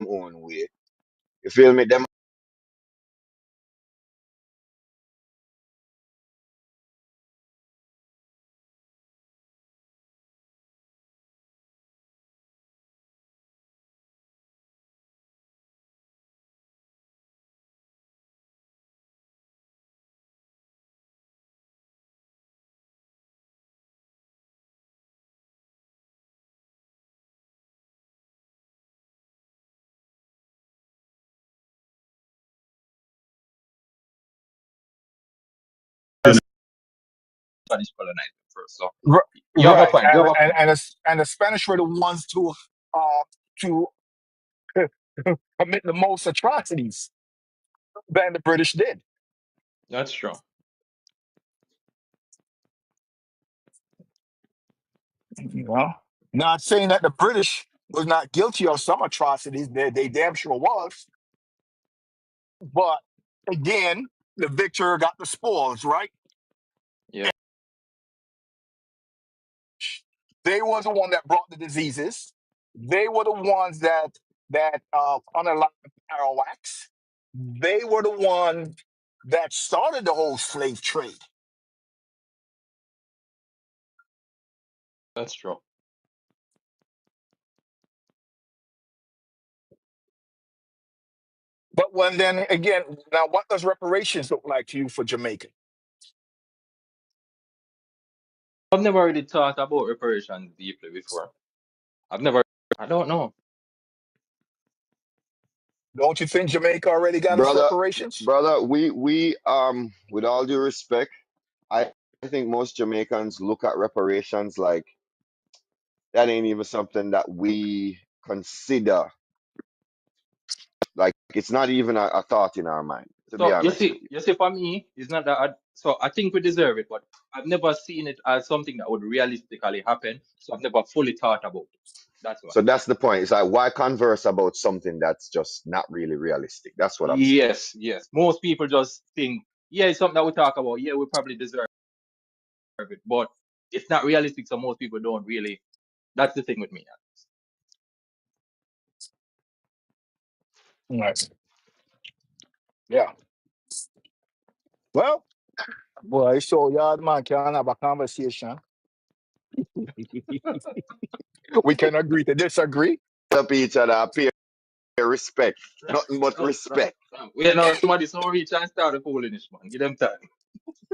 own way. You feel me? Them Spanish colonized them first. So R- you have a right, point. You have a point. and the Spanish were the ones to commit the most atrocities than the British did. That's true. You know, not saying that the British was not guilty of some atrocities. They damn sure was. But again, the victor got the spoils, right? Yeah, They were the one that brought the diseases. They were the ones that unalive Arawaks. They were the one that started the whole slave trade. that's true. But when then again, now what does reparations look like to you for Jamaica? I've never really thought about reparations deeply before. I've never. I don't know. Don't you think Jamaica already got its brother, reparations? brother, we with all due respect, I think most Jamaicans look at reparations like that ain't even something that we consider. Like it's not even a thought in our mind, to be So honest with you. for me, it's not that. So I think we deserve it, but I've never seen it as something that would realistically happen. So I've never fully thought about it. That's why. So that's the point. It's like why converse about something that's just not really realistic? That's what I'm saying. Yes, yes. Most people just think, yeah, it's something that we talk about. Yeah, we probably deserve it, but it's not realistic. So most people don't really. That's the thing with me. Right. Yeah. Well, boy, so yeah, man can have a conversation. We can agree to disagree. Up each other, pay respect, nothing but respect. We know somebody so rich and start the foolishness, man. Give them time.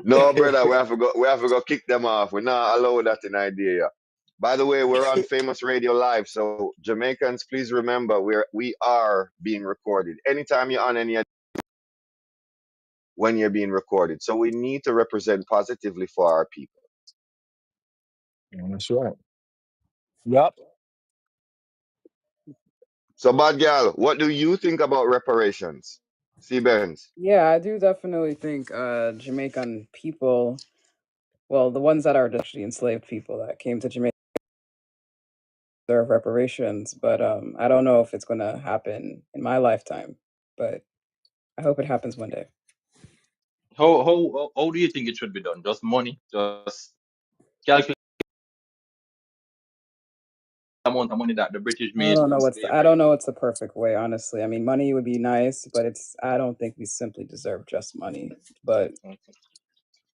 No, brother, we have to go. We have to go kick them off. We're not allow that in idea. By the way, we're on Famous Radio Live, so Jamaicans, please remember we are being recorded. Anytime you're on any when you're being recorded, so we need to represent positively for our people. That's right. Yep. So, bad gal, what do you think about reparations? C. Benz. Yeah, I do definitely think Jamaican people, well, the ones that are actually enslaved people that came to Jamaica deserve reparations, but I don't know if it's going to happen in my lifetime, but I hope it happens one day. How do you think it should be done? Just money, just calculate the amount of money that the British I made don't know from what's I slavery. don't know what's the perfect way, honestly. I mean, money would be nice, but I don't think we simply deserve just money. But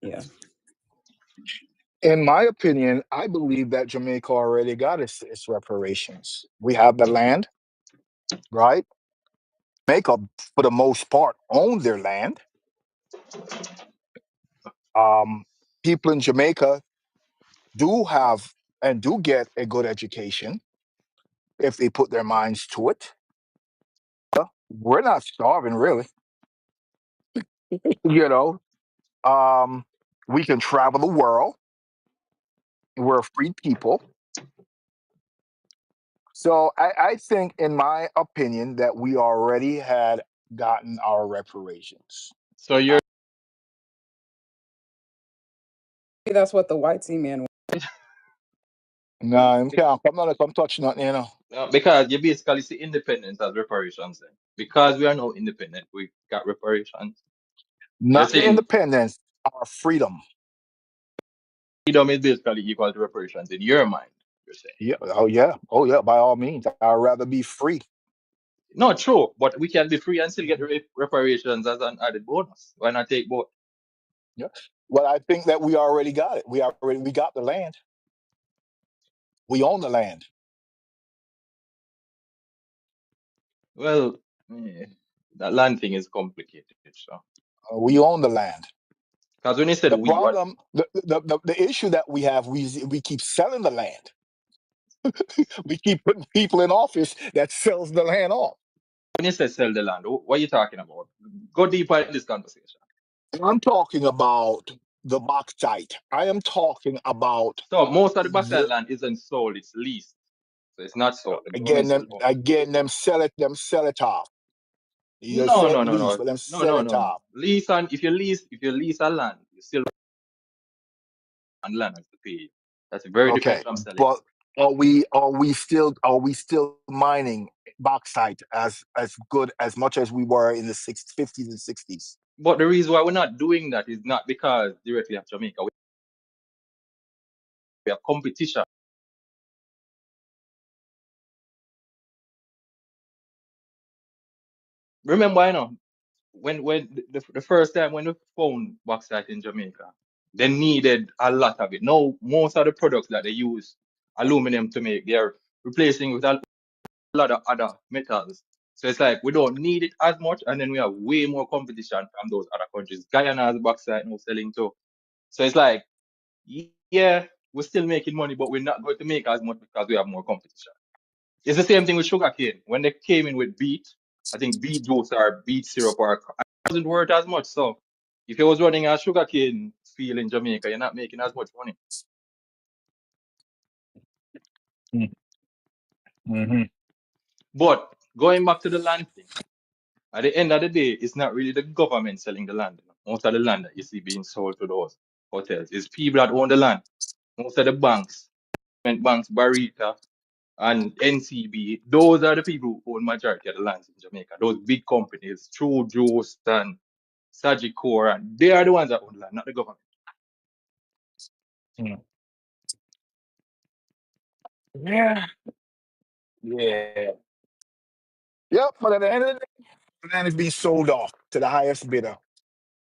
yeah. In my opinion, I believe that Jamaica already got its reparations. We have the land, right? Jamaica, for the most part, own their land. Um, People in Jamaica do have and do get a good education if they put their minds to it. We're not starving, really. You know, um, we can travel the world. We're a free people. So I think, in my opinion, that we already had gotten our reparations. So you're That's what the white sea man. No, I'm can't come not come touch nothing, because you basically see independence as reparations then. Because we are now independent, we got reparations. You're Not the saying independence, our freedom. freedom is basically equal to reparations in your mind, you're saying. Yeah. Oh yeah. Oh yeah. By all means, I'd rather be free. Not true, but we can be free and still get the reparations as an added bonus. Why not take both? Yeah. Well, I think that we already got it. We got the land. We own the land. Well, that land thing is complicated. So. We own the land. Because when you said The we, what? problem, the issue that we have, we keep selling the land. We keep putting people in office that sells the land off. When you say sell the land, what are you talking about? Go deeper in this conversation. I'm talking about the bauxite. I am talking about So most of the bauxite the, land isn't sold; it's leased. So it's not sold. The government still owns it. them sell it off. You No, say no, it no, lease, no, but them no, sell no, it no, no. off. Lease, and if you lease a land, you still and land has to pay you. That's very different Okay, from selling. but are we still mining bauxite as good as much as we were in the 50s and 60s? But the reason why we're not doing that is not because directly of Jamaica. We have competition. Remember, I know when the first time when we found bauxite in Jamaica, they needed a lot of it. Now most of the products that they use aluminum to make, they're replacing with a lot of other metals. So it's like we don't need it as much, and then we have way more competition from those other countries. Guyana has bauxite now selling too. So it's like, yeah, we're still making money, but we're not going to make as much because we have more competition. It's the same thing with sugarcane. When they came in with beet, I think beet juice or beet syrup or it wasn't worth as much. So if you was running a sugarcane field in Jamaica, you're not making as much money. Mm-hmm. But going back to the land thing, at the end of the day, it's not really the government selling the land. Most of the land that you see being sold to those hotels is people that own the land. Most of the banks, Barita, and NCB, those are the people who own majority of the lands in Jamaica. Those big companies, True Juice and Sagicor, and they are the ones that own land, not the government. Yeah. Yeah. Yep. But at the end of the day, the land is being sold off to the highest bidder.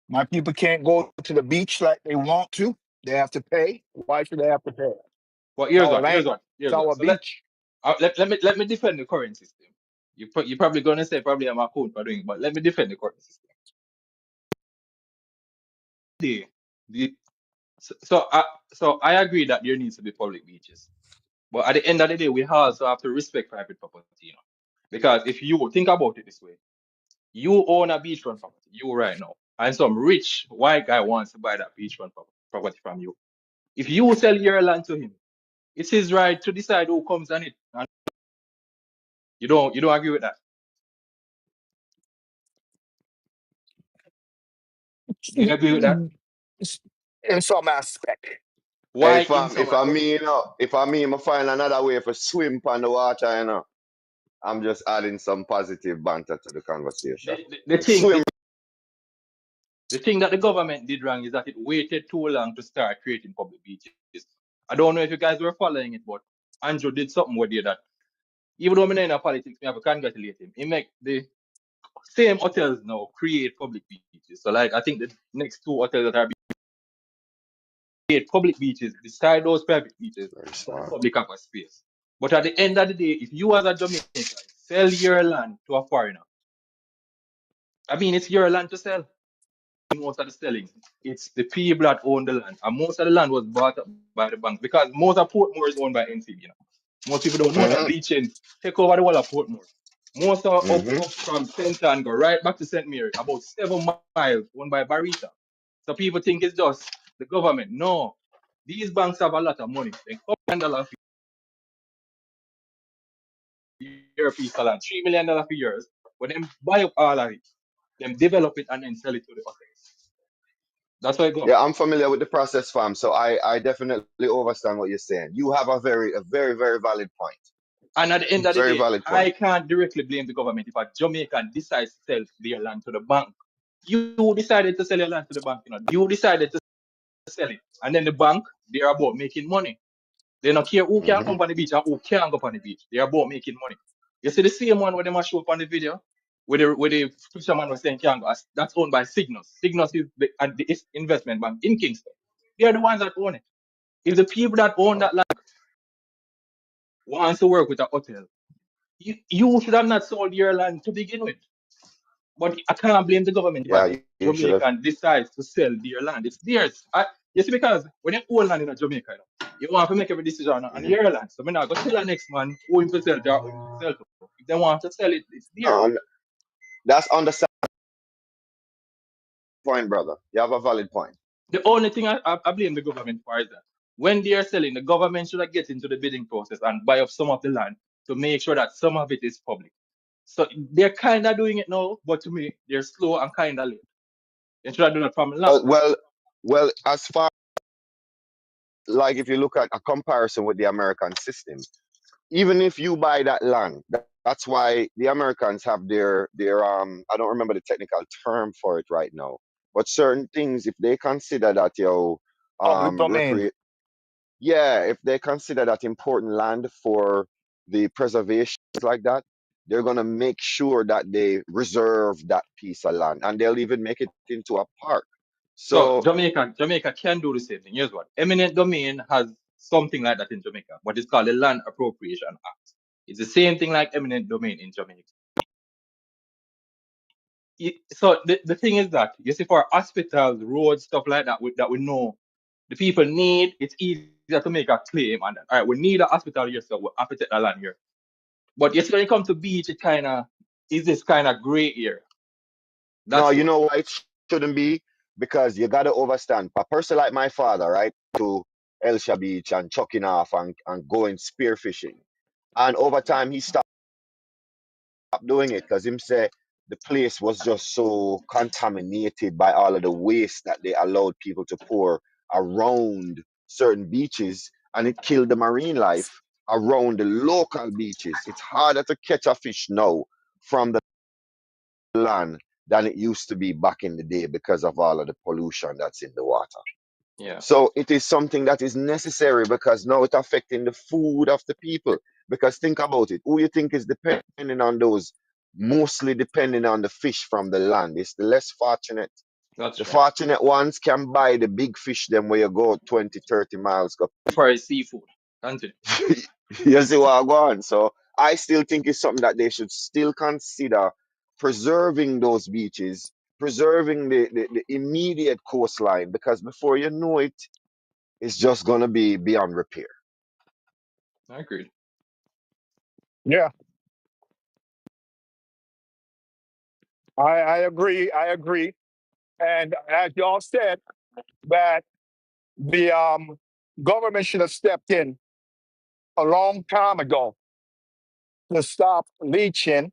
My people can't go to the beach like they want to. They have to pay. Why should they have to pay? But It's our land. It's here's what. our So let, beach. let me defend the current system. You're probably gonna say probably I'm a cool for doing it, but let me defend the current system. The, so I agree that there needs to be public beaches. But at the end of the day, we also have to respect private property, Because if you think about it this way, you own a beachfront property, you right now, and some rich white guy wants to buy that beachfront property from you. If you sell your land to him, it's his right to decide who comes on it. And you don't agree with that? Do you agree with that? In some aspect. Why in If summer? I mean, if I mean, I find another way for swim on the water, I'm just adding some positive banter to the conversation. The thing that the government did wrong is that it waited too long to start creating public beaches. I don't know if you guys were following it, but Andrew did something with it that, even though I'm not in politics, I have to congratulate him. He make the same hotels now create public beaches. So like I think the next two hotels that are create public beaches beside those private beaches, Very so the smart. public have a space. But at the end of the day, if you as a Jamaican sell your land to a foreigner, I mean it's your land to sell. Most of the selling, it's the people that own the land, and most of the land was bought up by the bank because most of Portmore is owned by NCB. Most people don't know that Mm-hmm. Bleaching take over the whole of Portmore. Most of Mm-hmm. up from Centre and go right back to St. Mary, about 7 miles owned by Barita. So people think it's just the government. No, these banks have a lot of money. They $1 for year piece of land, $3 million for years. When them buy up all of it, them develop it and then sell it to the hotels. That's why it go. Yeah, I'm familiar with the process, fam. So I definitely understand what you're saying. You have a very, very valid point. And at the end of the Very day, valid point. I can't directly blame the government if a Jamaican decides to sell their land to the bank. You decided to sell your land to the bank, You decided to sell it. And then the bank, they're about making money. They don't care who can Mm-hmm. come on the beach and who can't go on the beach. They're about making money. You see the same one where they must show up on the video, where the fisherman was saying can't go. That's owned by Cygnus. Cygnus is the investment bank in Kingston. They are the ones that own it. If the people that own that land wants to work with a hotel, you should have not sold your land to begin with. But I can't blame the government Yeah, why you should have. Jamaican decides to sell their land. It's theirs. You see, because when you own land in Jamaica, you want to make every decision on Mhm. your land. So I'm not go tell the next man who him to sell to or who him to sell to. If they want to sell it, it's theirs. That's understandable point, brother. You have a valid point. The only thing I blame the government for is that when they are selling, the government should have get into the bidding process and buy up some of the land to make sure that some of it is public. So they're kind of doing it now, but to me, they're slow and kind of late. They should have done it from long. Well, as far like if you look at a comparison with the American system, even if you buy that land, that's why the Americans have their I don't remember the technical term for it right now, but certain things if they consider that Public domain. yeah, if they consider that important land for the preservation like that, they're gonna make sure that they reserve that piece of land, and they'll even make it into a park. So So Jamaica can do the same thing. Here's what eminent domain has something like that in Jamaica, what is called the Land Appropriation Act. It's the same thing like eminent domain in Jamaica. So the thing is that you see for hospitals, roads, stuff like that, that we know the people need, it's easier to make a claim on that. All right, we need a hospital here, so we have to take the land here. But yes, when it comes to beach, it kind of is this kind of gray area. no, That's you what. know why it shouldn't be? Because you got to understand, a person like my father, right, to Elsha Beach and chucking off and going spearfishing. And over time, he stopped doing it because him say the place was just so contaminated by all of the waste that they allowed people to pour around certain beaches, and it killed the marine life around the local beaches. It's harder to catch a fish now from the land than it used to be back in the day because of all of the pollution that's in the water. Yeah. So it is something that is necessary because now it's affecting the food of the people. Because think about it, who you think is depending on those, mostly depending on the fish from the land? It's the less fortunate. That's The right. fortunate ones can buy the big fish them where you go 20, 30 miles. Go. For seafood. Continue. You see what I go on? So I still think it's something that they should still consider preserving those beaches, preserving the immediate coastline, because before you know it, it's just going to be beyond repair. I agree. Yeah, I agree. I agree. And as y'all said, that the government should have stepped in a long time ago to stop leaching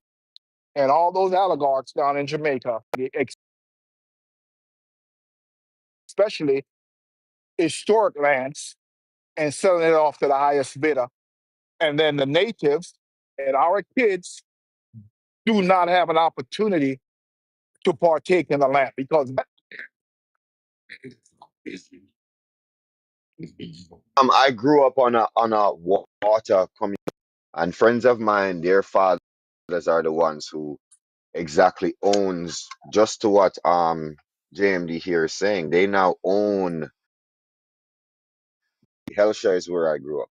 and all those oligarchs down in Jamaica, especially historic lands, and selling it off to the highest bidder. And then the natives and our kids do not have an opportunity to partake in the land because I grew up on a water community, and friends of mine, their fathers are the ones who exactly owns just to what JMD here is saying. They now own Hellshire is where I grew up,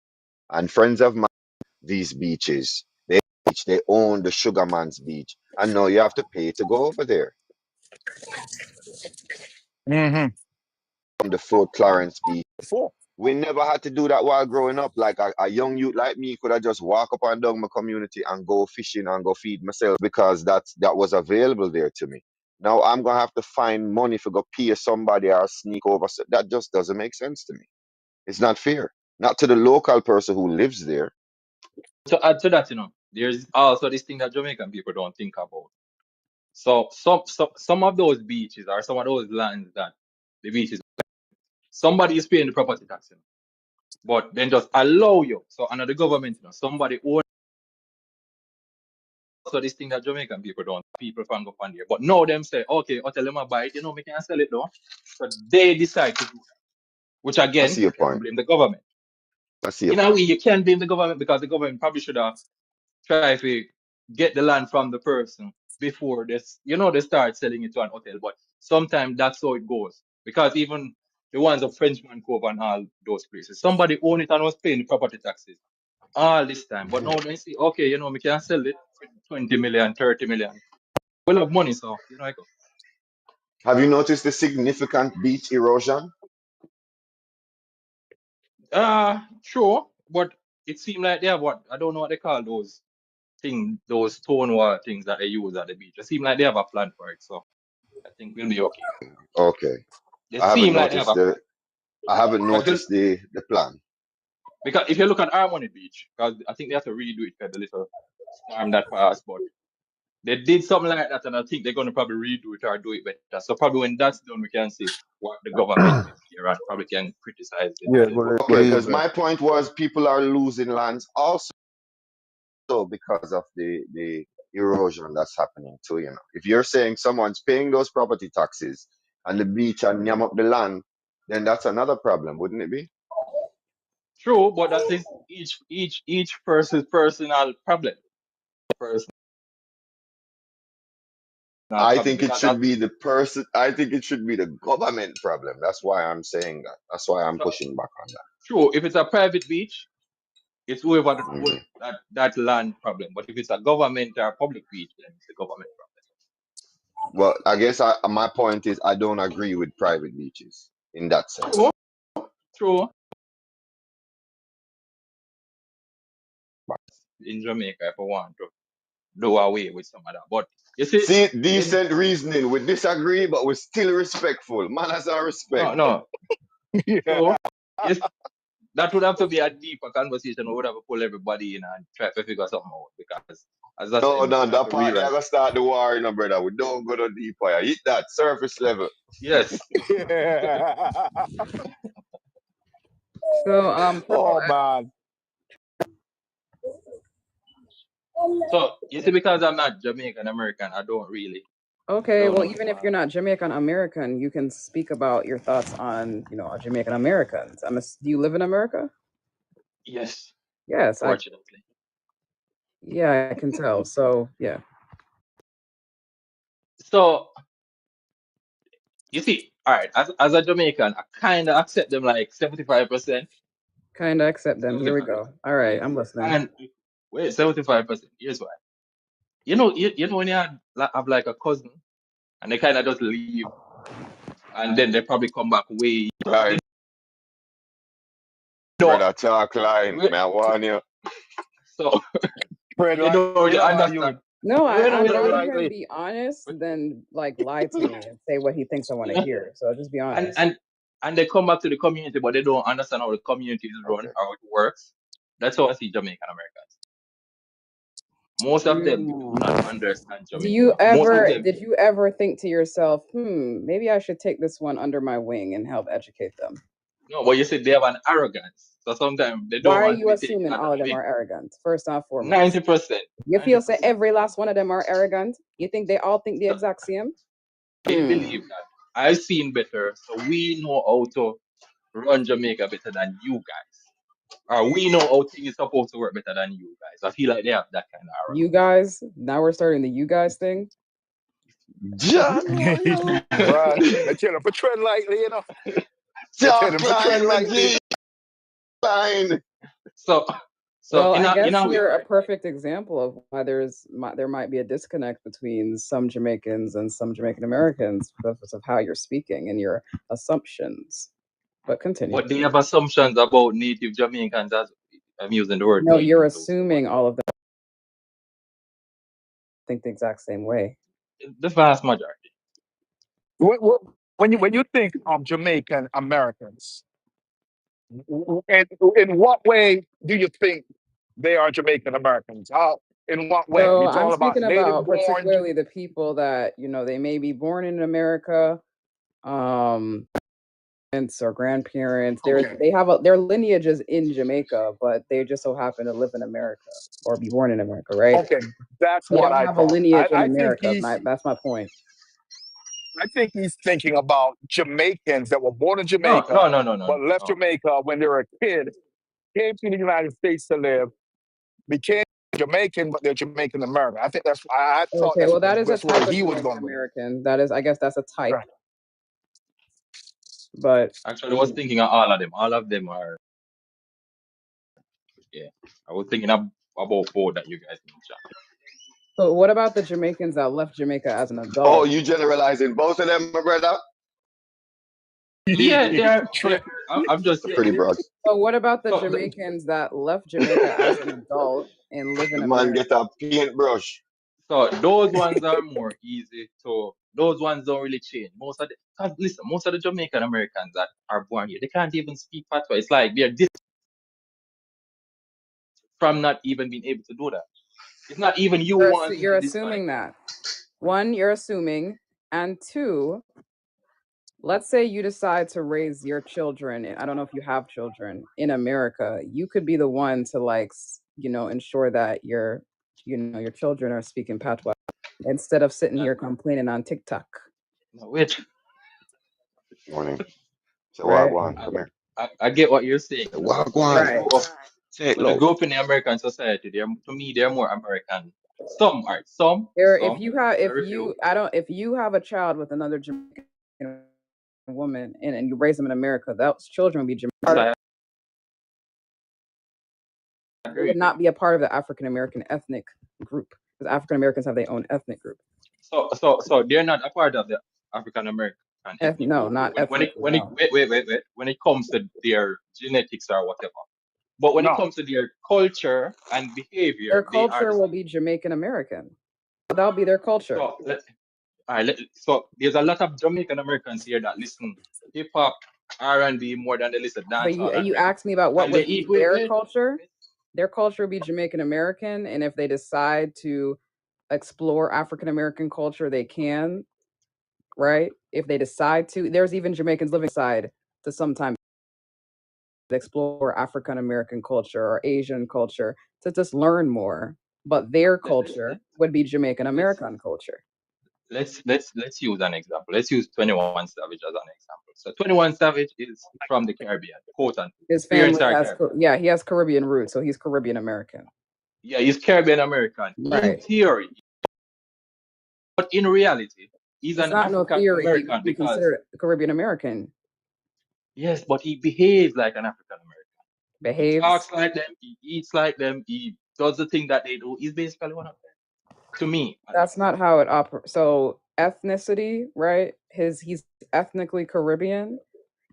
and friends of mine these beaches. They own the Sugarman's Beach, and now you have to pay to go over there. Mhm. From the Fort Clarence Beach. Before. We never had to do that while growing up. Like a young youth like me could have just walk up and down my community and go fishing and go feed myself because that was available there to me. Now I'm gonna have to find money for go pay somebody or sneak over. So that just doesn't make sense to me. It's not fair. Not to the local person who lives there. To add to that, there's also this thing that Jamaican people don't think about. So some of those beaches or some of those lands that the beaches, somebody is paying the property tax, but then just allow you. So under the government, somebody owns. So this thing that Jamaican people don't, people from go on there. But now them say, okay, I'll tell them I buy it, we can sell it though. So they decide to do that. Which I again, see your you can't point. blame the government. I see your In a way, point. you can blame the government because the government probably should have tried to get the land from the person before this, they start selling it to an hotel. But sometimes that's how it goes. Because even the ones of Frenchman Cove and all those places, somebody owned it and was paying the property taxes all this time. But now they see, okay, we can sell it for 20 million, 30 million. We'll have money, so, I go. Have you noticed the significant beach erosion? Sure. But it seemed like they have I don't know what they call those things, those stone wall things that they use at the beach. It seems like they have a plan for it, so I think we'll be okay. Okay. They I haven't seem like they have noticed a plan. the plan. Because if you look at Harmony Beach, because I think they have to redo it for the little storm that passed, but they did something like that, and I think they're going to probably redo it or do it better. So probably when that's done, we can see what the government did here and probably can criticize the Yeah, government. Okay, because my point was people are losing lands also because of the erosion that's happening too. If you're saying someone's paying those property taxes and the beach and yam up the land, then that's another problem, wouldn't it be? True, but that is each person's personal problem. Personal I problem think it because should be the person. I think it should be the government problem. That's why I'm saying that. That's why I'm pushing back on true. If it's a private beach, it's whoever that. own that land problem. But if it's a government or public beach, then it's the government Well, I guess my point is I don't agree with private beaches in that sense. problem. True. In Jamaica, if I want to do away with some of that, but you see, See, decent reasoning. We disagree, but we're still respectful. Manners and respect. no. yeah. So yes, that would have to be a deeper conversation. We would have to pull everybody in and try to figure something out because, as I No, said, no, we have that to part they're rewrite. gonna start the war, brother. We don't go to deep fire. Hit that surface level. Yes. Yeah. So Oh man. So you see, because I'm not Jamaican American, I don't really. okay, Don't well, know. even if you're not Jamaican American, you can speak about your thoughts on, Jamaican Americans. Do you live in America? Yes, Yes, fortunately. yeah, I can tell. So yeah, So you see, all right, as a Jamaican, I kind of accept them like 75%. kind of accept them. Here we 75%. go. All right, Yes. I'm listening. And wait, 75%. Here's why. You know when you have like a cousin and they kind of just leave and then they probably come back way. Right, No, brother. Talk line. May I warn you? so Fred, you right? know you Yeah, you understand. No, I'd tread rather him lightly. be honest than like lie to me and say what he thinks I want to hear. So just be and honest. and and they come back to the community, but they don't understand how the community is run, Okay. how it works. That's how I see Jamaican Americans. Most of them do not understand Jamaica. Most of them, Did you ever think to yourself, maybe I should take this one under my wing and help educate them? no, but you see, they have an arrogance. So sometimes they don't Why are want to you be taken assuming under all of the them wing. are arrogant? First and foremost, 90%. you feel 90%. say every last one of them are arrogant? You think they all think the So exact same? they believe that I've seen better, so we know how to run Jamaica better than you guys. Or we know how things are supposed to work better than you guys. I feel like they have that kind of arrogance. You guys, now we're starting the you guys thing. John, Right. They tell them to tread lightly, They tell them talk to tread line, my lightly. G line. So Well, I in guess a way, you're a right? perfect example of why there might be a disconnect between some Jamaicans and some Jamaican Americans because of how you're speaking and your assumptions. But continue. But they have assumptions about native Jamaicans as I'm using the word No, you're native. assuming all of them think the exact same way. The vast majority. When you think of Jamaican Americans, and in what way do you think they are Jamaican Americans? How? In what way? So It's I'm all about speaking native about born. particularly the people that, they may be born in America, parents or grandparents. Okay. They have their lineage is in Jamaica, but they just so happen to live in America or be born in America, right? Okay, that's They what don't I have a thought. lineage in I think America. That's my point. I think he's thinking about Jamaicans that were born in No, Jamaica no, no, no, no, but left no. Jamaica when they were a kid, came to the United States to live, became Jamaican, but they're Jamaican American. I think that's. I thought Okay, well, that is a that's where type of he was Jamaican going with it. American. I guess that's a type. Right. But Actually, I was thinking of all of them. All of them are, yeah. I was thinking about four that you guys mentioned. so what about the Jamaicans that left Jamaica as an Oh, adult? you generalizing both of them, my brother? Yeah, they're. True. I'm just saying. Pretty broad. So what about the So, Jamaicans that left Jamaica as an adult and live in The man America? get a paintbrush. so those ones are more easy to. Those ones don't really change. Cause listen, most of the Jamaican Americans that are born here, they can't even speak patois. It's like they're from not even being able to do that. It's not even you wanting You're to decide. assuming that. One, you're assuming, and two, let's say you decide to raise your children. I don't know if you have children in America. You could be the one to ensure that your children are speaking patois instead of sitting here complaining on TikTok. No, wait, Morning. So Right. Wagwan, come here. I get what you're saying. Say, When Wagwan. I Right. grow up, Say it when I loud. grew up in the American society, to me they're more American. Some are some, If you very few. if you have a child with another Jamaican woman and you raise them in America, those children will be Jamaican. They would not be a part of the African American ethnic group because African Americans have their own ethnic group. So they're not a part of the African American ethnic No, group. not When ethnic. wait. When it comes to their genetics or whatever, but when it No. comes to their culture and behavior, Their they are culture the will same. be Jamaican American. That'll be their culture. So so there's a lot of Jamaican Americans here that listen hip hop, R&B more than they listen But dancehall and you reggae. asked me about what And would they be eat their culture. Their culture would be Jamaican American, and if they decide to explore African American culture, they can. Right? If they decide to, there's even Jamaicans living side to sometimes explore African American culture or Asian culture to just learn more. But their culture would be Jamaican American culture. let's use an example. Let's use 21 Savage as an example. So 21 Savage is from the Caribbean, quote unquote. His Parents family are has Caribbean. he has Caribbean roots, so he's Caribbean American. Yeah, he's Caribbean American in Right. theory, but in reality, he's It's an not no African theory. He American would be because considered Caribbean American. yes, but he behaves like an African American. He Behaves. talks like them. He eats like them. He does the thing that they do. He's basically one of them. To me, That's not how it operates. So ethnicity, right? He's ethnically Caribbean.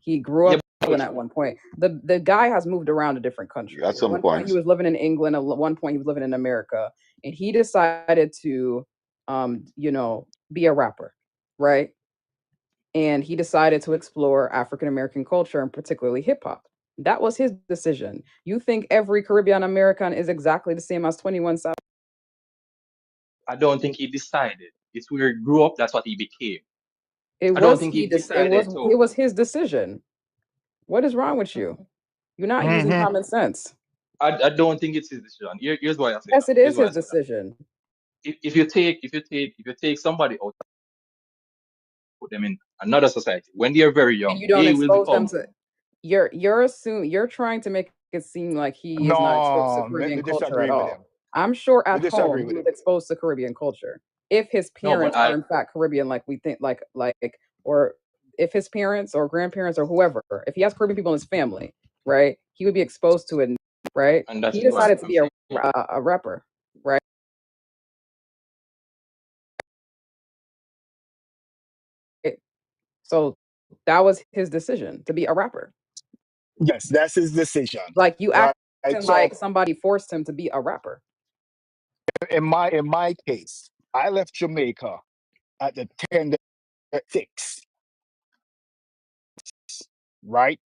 He grew up in England at one point. The guy has moved around to different countries. At some one point he was living in England. At one point he was living in America, and he decided to, be a rapper, right? And he decided to explore African American culture and particularly hip hop. That was his decision. You think every Caribbean American is exactly the same as 21 Savage? I don't think he decided. It's where he grew up. That's what he became. It I don't was think he he decided. decided It was his decision. What is wrong with you? You're not using common sense. I don't think it's his decision. Here's why I say Yes, that. it is his decision. If you take somebody out, put them in another society when they're very young, And you don't they will expose them become. to. You're trying to make it seem like he is not exposed to No, Caribbean they culture disagree at with all. him. I'm sure They at disagree home with he him. was exposed to Caribbean culture. If his No, but parents are in fact Caribbean, like we think, or if his parents or grandparents or whoever, if he has Caribbean people in his family, right, he would be exposed to it, right? And that's He what decided to I'm be saying. a rapper, right? So that was his decision to be a rapper. Yes, that's his decision. Like you Right. acting So like somebody forced him to be a rapper. in my case, I left Jamaica at the 10 6, right?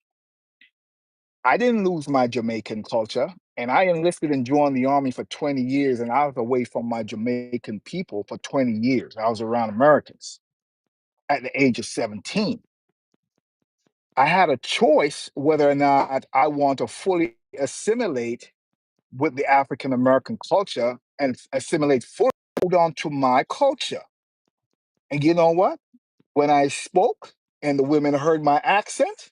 I didn't lose my Jamaican culture, and I enlisted and joined the army for 20 years, and I was away from my Jamaican people for 20 years. I was around Americans at the age of 17. I had a choice whether or not I want to fully assimilate with the African American culture and assimilate fully, hold on to my culture. And you know what? When I spoke and the women heard my accent,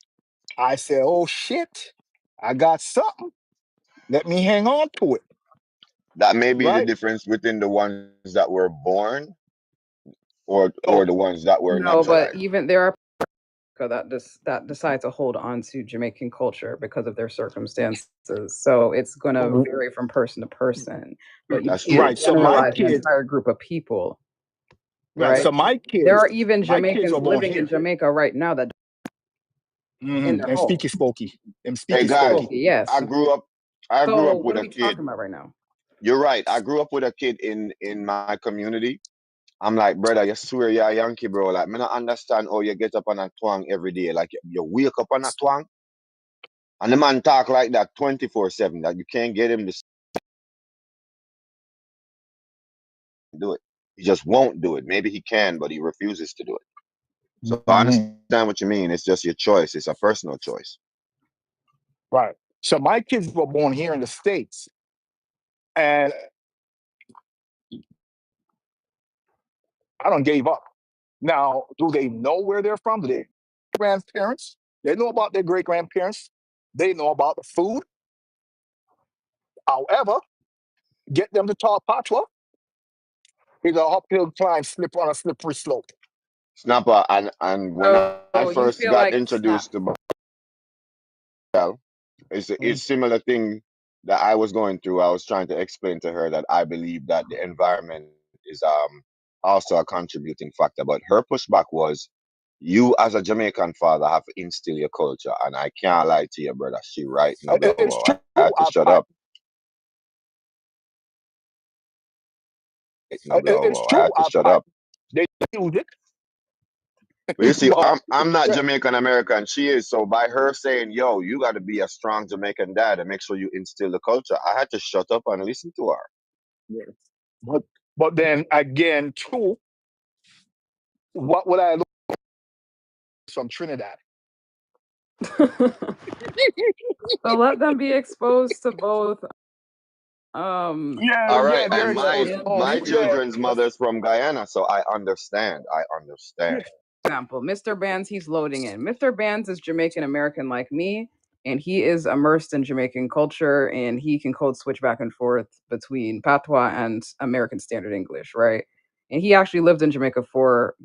I said, oh shit, I got something. Let me hang on to it. That may be the right? difference within the ones that were born or Oh, the ones that were No, but naturalized. even there are that decide to hold on to Jamaican culture because of their circumstances. So it's going to vary from person to person, but you That's can't true. right. So my generalize an kids, entire group of people, right. right? So There kids, are even my kids Jamaicans were born living in here. Jamaica right now that in their And home. speaky spokey. And Hey speaky guys, spokey. Spooky, yes. I grew up. I grew So up what with are a we kid. talking about right now? You're right. I grew up with a kid in my community. I'm like, brother, you swear you're a Yankee, bro. Like, me not understand how you get up on a twang every day. Like, you wake up on a twang, and the man talk like that 24/7. That you can't get him to do it. He just won't do it. Maybe he can, but he refuses to do it. So I Mhm. understand what you mean. It's just your choice. It's a personal choice. Right. So my kids were born here in the States. And I don't gave up. Now, do they know where they're from? Do they grandparents? They know about their great grandparents. They know about the food. However, get them to talk patois is a uphill climb, slip on a slippery slope. Snapper, and when I So you first feel got like snap. introduced to Bell, it's similar thing that I was going through. I was trying to explain to her that I believe that the environment is also a contributing factor. But her pushback was, you as a Jamaican father have to instill your culture, and I can't lie to you, brother. She right, no It's doubt. I true. had to shut up. No It's doubt. I true. had to shut up. They use it, But you see, but I'm not Jamaican American. She is. So by her saying, "Yo, you got to be a strong Jamaican dad and make sure you instill the culture," I had to shut up and listen to her. but but then again, too, what would I look from Trinidad? So let them be exposed to both Yeah, All right, yeah, they're and culture my exposed. and my Yeah, history. children's mother's from Guyana, so I understand. I understand. Example, Mr. Bands, he's loading in. Mr. Bands is Jamaican American like me, and he is immersed in Jamaican culture, and he can code switch back and forth between patois and American Standard English, right? And he actually lived in Jamaica for,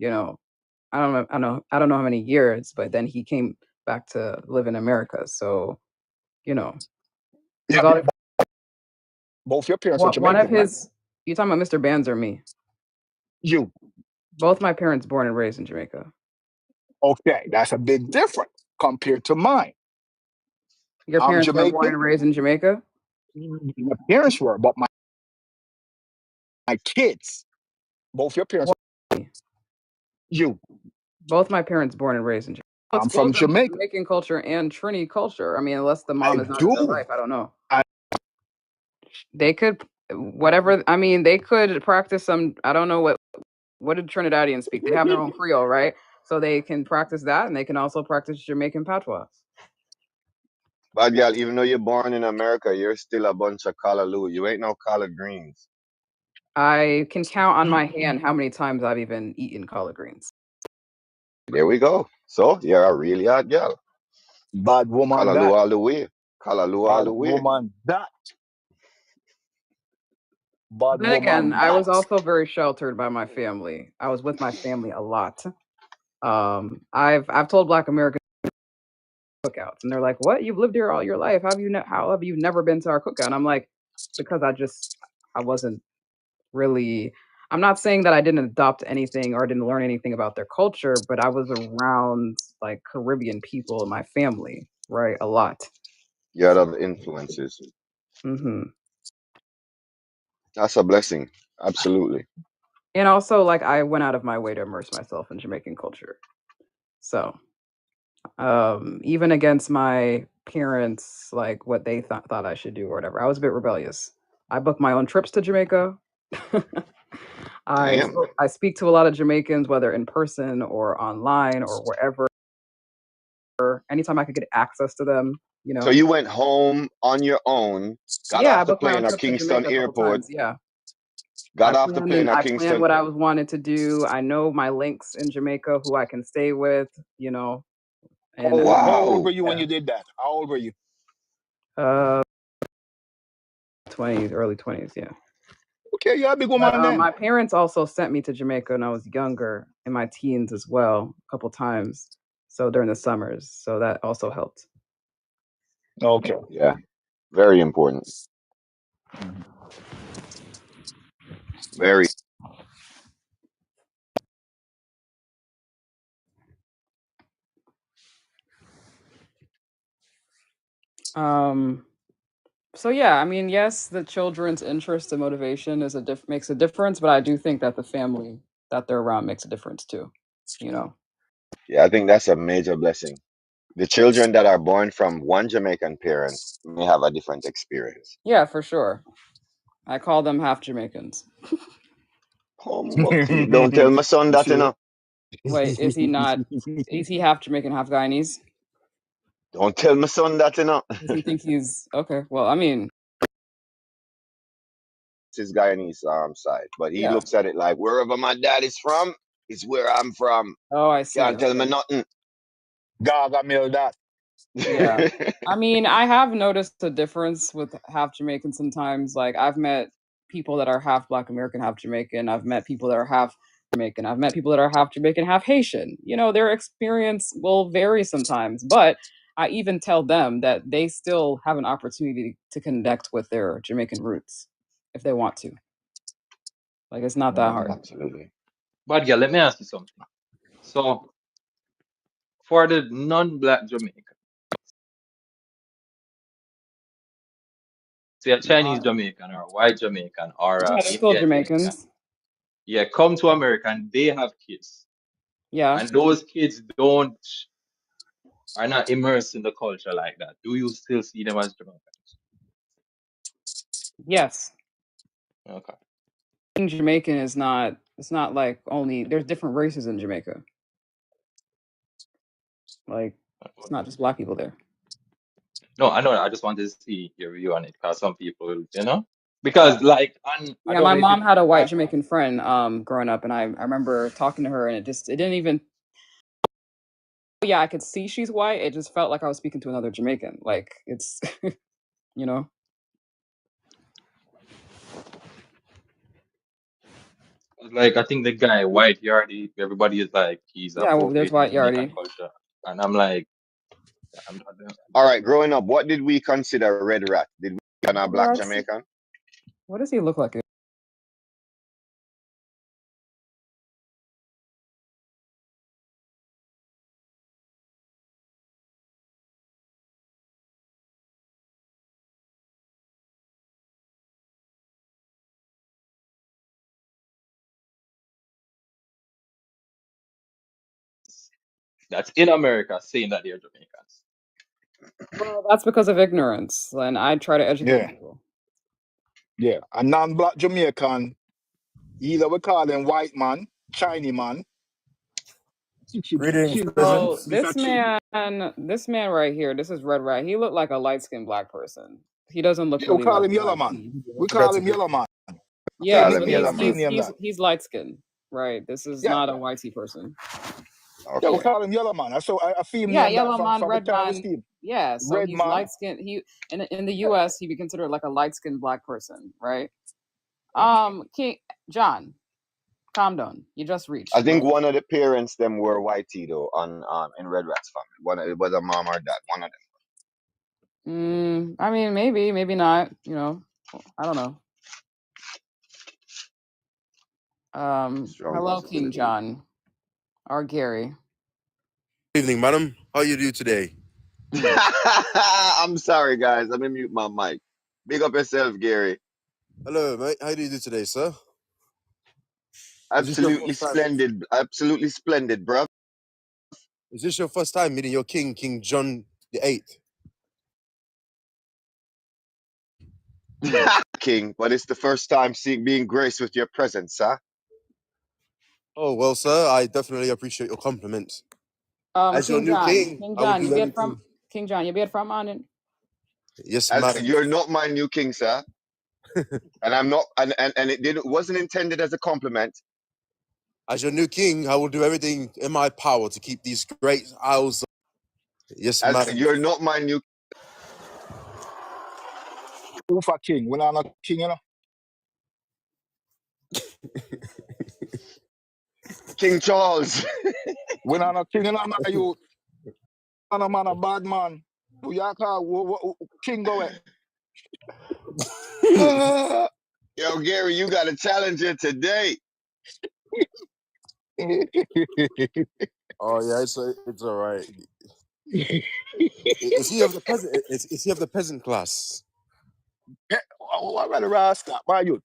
I don't know how many years, but then he came back to live in America. So, you know, yeah. he's all Both your parents are one of Jamaican, right? his. You talking about Mr. Bands or me? You. Both my parents born and raised in Jamaica. Okay, that's a big difference compared to mine. Your I'm parents were born Jamaican. and raised in Jamaica? My parents were, but my kids, both your parents, What? you. Both my parents born and raised in Jamaica. I'm from Exposed them to Jamaica. Jamaican culture and Trini culture. I mean, unless the I mom is not in their do. life, I don't know. I, They could whatever. I mean, they could practice some. I don't know what did Trinidadians speak. They have their own Creole, right? So they can practice that, and they can also practice Jamaican patois. But girl, even though you're born in America, you're still a bunch of callaloo. You ain't no collard greens. I can count on my hand how many times I've even eaten collard greens. There we go. So you're a really hot girl. bad woman Callaloo that. all the way. Callaloo all Bad the way. woman that. Bad Then again, woman I that. was also very sheltered by my family. I was with my family a lot. I've told Black Americans cookouts, and they're like, "What? You've lived here all your life? How have you never been to our cookout?" And I'm like, "Because I wasn't really. I'm not saying that I didn't adopt anything or didn't learn anything about their culture, but I was around like Caribbean people in my family, right? A lot. You had other influences. Hmm. That's a blessing. Absolutely. And also, like, I went out of my way to immerse myself in Jamaican culture. So, even against my parents, like what they thought I should do or whatever, I was a bit rebellious. I booked my own trips to Jamaica. Damn. I speak to a lot of Jamaicans, whether in person or online or wherever. Anytime I could get access to them, So you went home on your own, got Yeah, I off the booked my own plane at trip to Kingston Jamaica a couple Airport, times. Yeah, got off the plane at I planned Kingston. what I was wanted to do. I know my links in Jamaica, who I can stay with, and How old were Wow. you when yeah. you did that? How old were you? Uh, 20s, early 20s, yeah. Okay, yeah, big woman then. My parents also sent me to Jamaica when I was younger, in my teens as well, a couple times. So during the summers, so that also helped. Okay. Yeah, very important. Very. So yeah, I mean, yes, the children's interest and motivation is makes a difference, but I do think that the family that they're around makes a difference too. You know. Yeah, I think that's a major blessing. The children that are born from one Jamaican parent may have a different experience. Yeah, for sure. I call them half Jamaicans. Don't tell my son that, you know. Wait, is he not? Is he half Jamaican, half Guyanese? Don't tell my son that, you know. Does he think he's okay? Well, I mean, It's his Guyanese side, but he yeah. looks at it like wherever my dad is from is where I'm from. Oh, I see. Can't tell Okay. me nothing. Gaga mill that. Yeah. I mean, I have noticed a difference with half Jamaican sometimes. Like, I've met people that are half Black American, half Jamaican. I've met people that are half Jamaican. I've met people that are half Jamaican, half Haitian. You know, their experience will vary sometimes, but I even tell them that they still have an opportunity to connect with their Jamaican roots if they want to. Like, it's not that hard. Absolutely. But yeah, let me ask you something. So for the non-black Jamaican, say a Chinese Jamaican or a white Jamaican or Yeah, a they're still Indian Jamaican, Jamaicans. yeah, come to America and they have kids. Yeah. And those kids are not immersed in the culture like that. Do you still see them as Jamaicans? Yes. Okay. Being Jamaican is not, it's not like only, there's different races in Jamaica. Like, it's not just Black people there. No, I know. I just wanted to see your view on it because some people, you know, because like, I Yeah, don't my know if mom had a white Jamaican friend growing up, and I remember talking to her, and it didn't even. Yeah, I could see she's white. It just felt like I was speaking to another Jamaican. Like it's, you know. like, I think the guy White Yardie, everybody is like he's Yeah, well, there's appropriating white Jamaican Yardie. culture, and I'm like, I'm not. All right, growing up, what did we consider Red Rat? Did we consider a black What? Jamaican? What does he look like? That's in America saying that they're Jamaicans. Well, that's because of ignorance, and I try to educate people. Yeah, a non-black Jamaican, either we call them white man, Chinese man. Greetings, So present. this man right here, this is Red Rat. He looked like a light-skinned Black person. He doesn't look Yeah, we really call like him Yellow Man. We call That's him Yellow Man. Yeah, Call so him Yellow Man. he's light-skinned, right? This is Yeah. not a whitey person. Yeah, we Okay. call him Yellow Man. So I feel Yeah, name that Yellow Man, from the Red time of Man. Steve. Yeah, so Red he's Man. light-skinned. He in the US, he'd be considered like a light-skinned Black person, right? King John, calm down. You just reached. I think right? one of the parents them were whitey though on in Red Rat's family. It was a mom or dad. One of them. I mean, maybe not. You know, I don't know. Strong Hello, King possibility. John or Gary. Good evening, madam. How you do today? I'm sorry, guys. Let me mute my mic. Big up yourself, Gary. Hello, mate. How do you do today, sir? Absolutely splendid. Absolutely splendid, bro. Is this your first time meeting your king, King John VIII? King, but it's the first time being graced with your presence, sir. Oh, well, sir, I definitely appreciate your compliments. As your King new John, king, King I will John, do you be everything. from King John, you be from on it. Yes, As madam. you're not my new king, sir. And I'm not, and it wasn't intended as a compliment. As your new king, I will do everything in my power to keep these great isles. Yes, As madam. you're not my new. Who for king? When I'm not king, you know. King Charles. When I'm not king, you know, man, you. Man, a bad man. Who you call king go away? Yo, Gary, you got a challenger today. Oh yeah, it's all right. Is he of the peasant? Is he of the peasant class? What about the Rasta? My youth.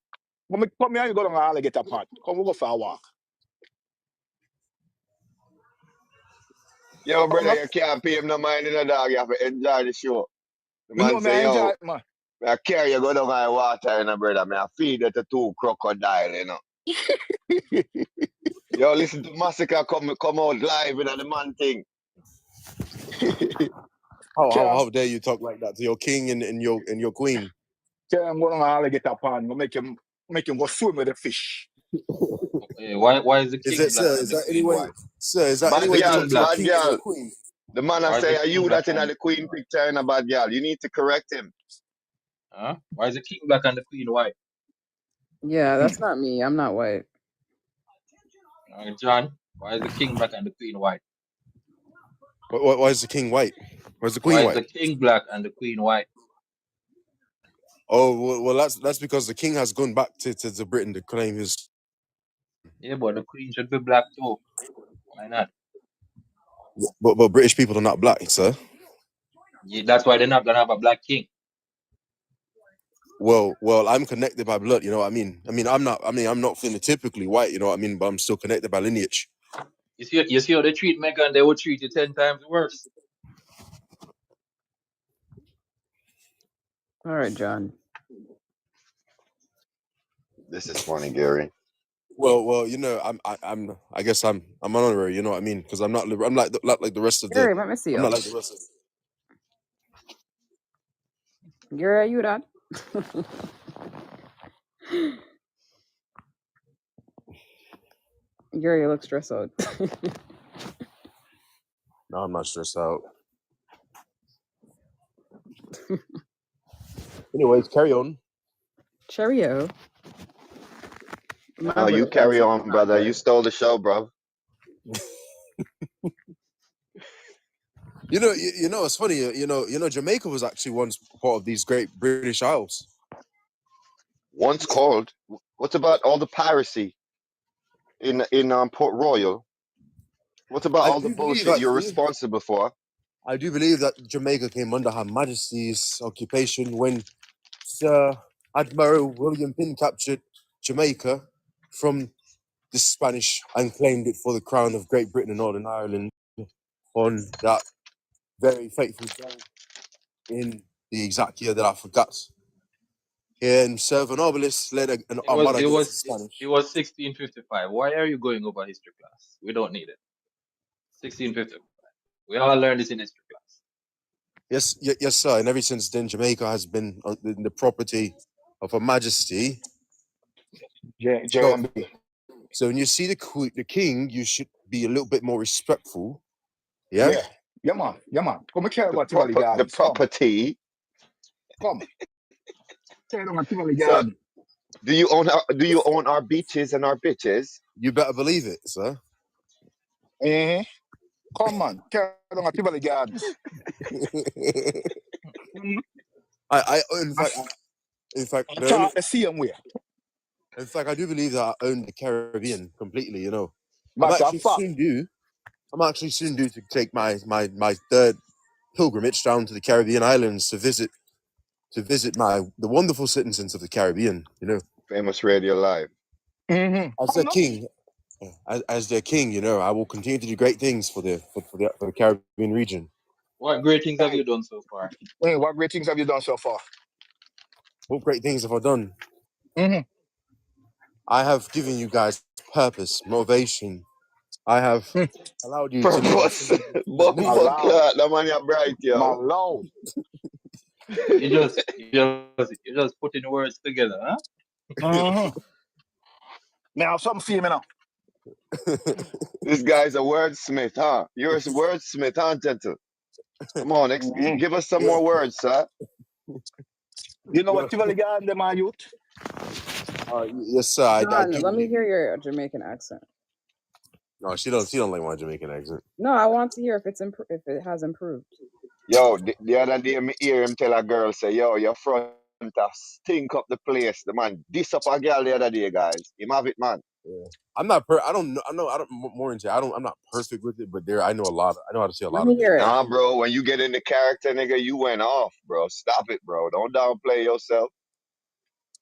Come here, you go down the hall and get a pot. Come, we go for a walk. Yo, Come brother, up. you can't pay him no mind in a dog. You have to enjoy the show. The You know man me, I say, enjoy yo, it, man. I carry you go down my water, brother. I feed it to 2 crocodile, Yo, listen to Massacre come out live in the man thing. How dare you talk like that to your king and your queen? Tell him go down the hall and get a pot. Go make him go swim with the fish. Hey, why is the Is king it, black sir? and Is the that queen anyway, white? sir? Is that Why is Bad the anyway to girl, king talk to your black? bad king and your girl. queen? The man I Why is the say, are king you black that in and the queen picture in a bad girl? You need to correct him. huh? Why is the king black and the queen white? Yeah, that's not me. I'm not white. John, why is the king black and the queen white? Why is the king white? Why is the Why queen is the white? king black and the queen white? Oh well, that's because the king has gone back to Britain to claim his. Yeah, but the queen should be black too. Why not? But British people are not black, sir. Yeah, that's why they're not gonna have a black king. Well, I'm connected by blood. You know what I mean? I'm not phenotypically white. You know what I mean? But I'm still connected by lineage. You see how they treat Megan, they will treat you 10 times worse. All right, John. This is funny, Gary. Well, you know, I guess I'm honorary. You know what I mean? Because I'm like the rest of the. Gary, let me see I'm you. not like the rest of. Gary, are you done? Gary, you look stressed out. No, I'm not stressed out. Anyways, carry on. Cheerio. No, you carry on, brother. You stole the show, bro. You know, it's funny. You know, Jamaica was actually once part of these great British Isles. Once called. What about all the piracy in Port Royal? What about all the bullshit you're responsible for? I do believe that Jamaica came under Her Majesty's occupation when Sir Admiral William Penn captured Jamaica from the Spanish and claimed it for the crown of Great Britain and Northern Ireland on that very fateful day in the exact year that I forgot. And Sir Nobilis led an armada against the Spanish. It was 1655. Why are you going over history class? We don't need it. 1655. We all learned this in history class. Yes, sir. And ever since then, Jamaica has been in the property of Her Majesty. JMB. So when you see the king, you should be a little bit more respectful. Yeah. Yeah, man. Come here about Tivoli The Gardens. property. Come. Tell them about Tivoli So, Gardens. do you own our beaches and our bitches? You better believe it, sir. Come on. Tell them about Tivoli Gardens. In fact, I see them where. In fact, I do believe that I own the Caribbean completely. You know, Matter of fact. I'm actually soon due to take my third pilgrimage down to the Caribbean islands to visit the wonderful citizens of the Caribbean. You know, Famous Radio Live. as their king, as their king. You know, I will continue to do great things for the Caribbean region. What great things have you done so far? What great things have you done so far? What great things have I done? I have given you guys purpose, motivation. I have allowed you to know. The man you're bright, yo. You just putting words together, huh? Now, something for you now. This guy's a wordsmith, huh? You're a wordsmith, huh, gentle? Come on, give us some more words, sir. You know Yo, what Tivoli got them are youth? yes, sir. I John, do. let me hear your Jamaican accent. No, she don't like my Jamaican accent. No, I want to hear if if it has improved. Yo, the other day me hear him tell a girl say, "Yo, your front a stink up the place." The man diss up a girl the other day, guys. Him have it, man. Yeah. I'm not. I don't know. I don't more into. I'm not perfect with it, but I know a lot. I know how to say a Let lot me of hear things. it. Nah, bro. When you get into character, nigga, you went off, bro. Stop it, bro. Don't downplay yourself.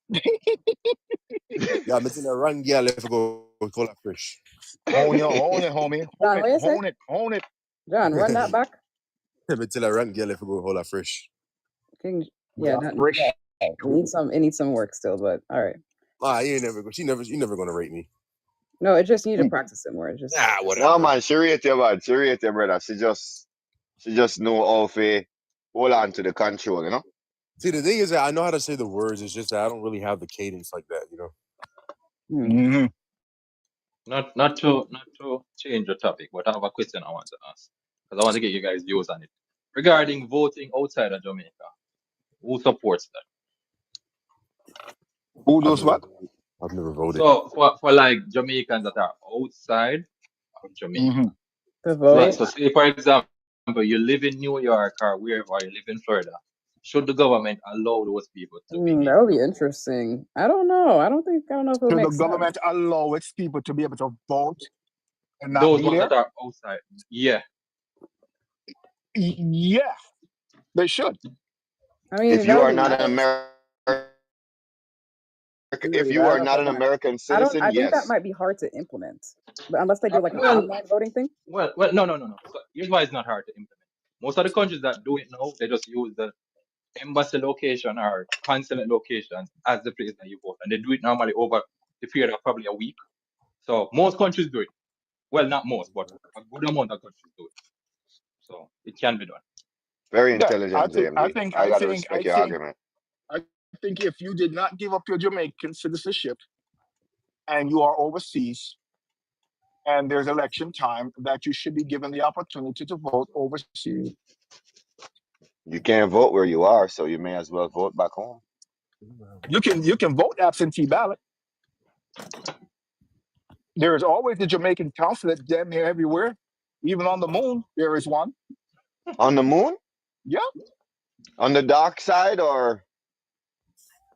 Yeah, I'm into that run. Yeah, let's go call that fish. Own it, homie. John, what you say? Own it. John, run that back. I'm into that run. Yeah, let's go hold that fish. King, yeah, Fresh. it needs some work still, but all right. You ain't never go. You never gonna rate me. No, it just need to practice it more. It just Whatever. No, man. She rate you, man. She rate you, brother. She just know how to hold on to the control, you know. See, the thing is that I know how to say the words. It's just that I don't really have the cadence like that, you know. Mm-hmm. Not to change the topic, but I have a question I want to ask because I want to get you guys' views on it regarding voting outside of Jamaica. Who supports that? Who does what? I've never voted. So for like Jamaicans that are outside of Jamaica. Mm-hmm. the vote. So say for example, you live in New York or wherever you live in Florida. Should the government allow those people to be That would be interesting. I don't know. I don't know if it Should the makes government sense. allow its people to be able to vote and not those be ones there? that are outside? Yeah. Yeah, they should. I mean, If that you would are be not an nice. if Really, you but I are don't know if not that an might. American citizen, I think that yes. might be hard to implement, but unless they do like an Well, online voting thing. well, no. So here's why it's not hard to implement. Most of the countries that do it now, they just use the embassy location or consulate location as the place that you vote, and they do it normally over the period of probably a week. So most countries do it. Well, not most, but a good amount of countries do it. So it can be done. Very Yeah, intelligent, JMD. I gotta respect your argument. I think if you did not give up your Jamaican citizenship and you are overseas and there's election time, that you should be given the opportunity to vote overseas. You can't vote where you are, so you may as well vote back home. You can vote absentee ballot. There is always the Jamaican consulate damn near everywhere. Even on the moon, there is one. On the moon? Yeah. On the dark side, or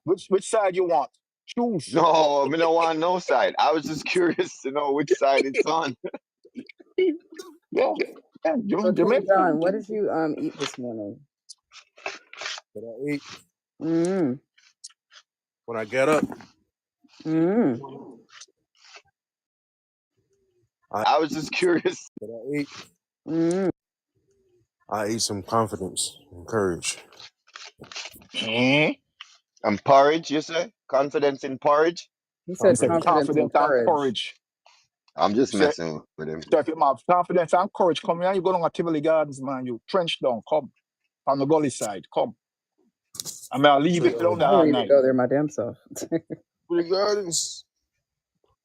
Which side you want? Choose. no? I mean, I don't want no side. I was just curious to know which side it's on. Yeah. Yeah. So, King Jamaica. John, what did you eat this morning? But I ate Mm. when I get up. Mm. I was just curious. But I ate. Mm. I ate some confidence and courage. Mm-hmm. And porridge, you say? Confidence in porridge? He said Confidence. confidence and courage. I'm just Say, messing with him. so if you have confidence and courage, come here. You go down to Tivoli Gardens, man. You trench down. Come. On the gully side. Come. I mean, I'll leave it down there I all wouldn't even night. go there my damn self. Pretty gardens.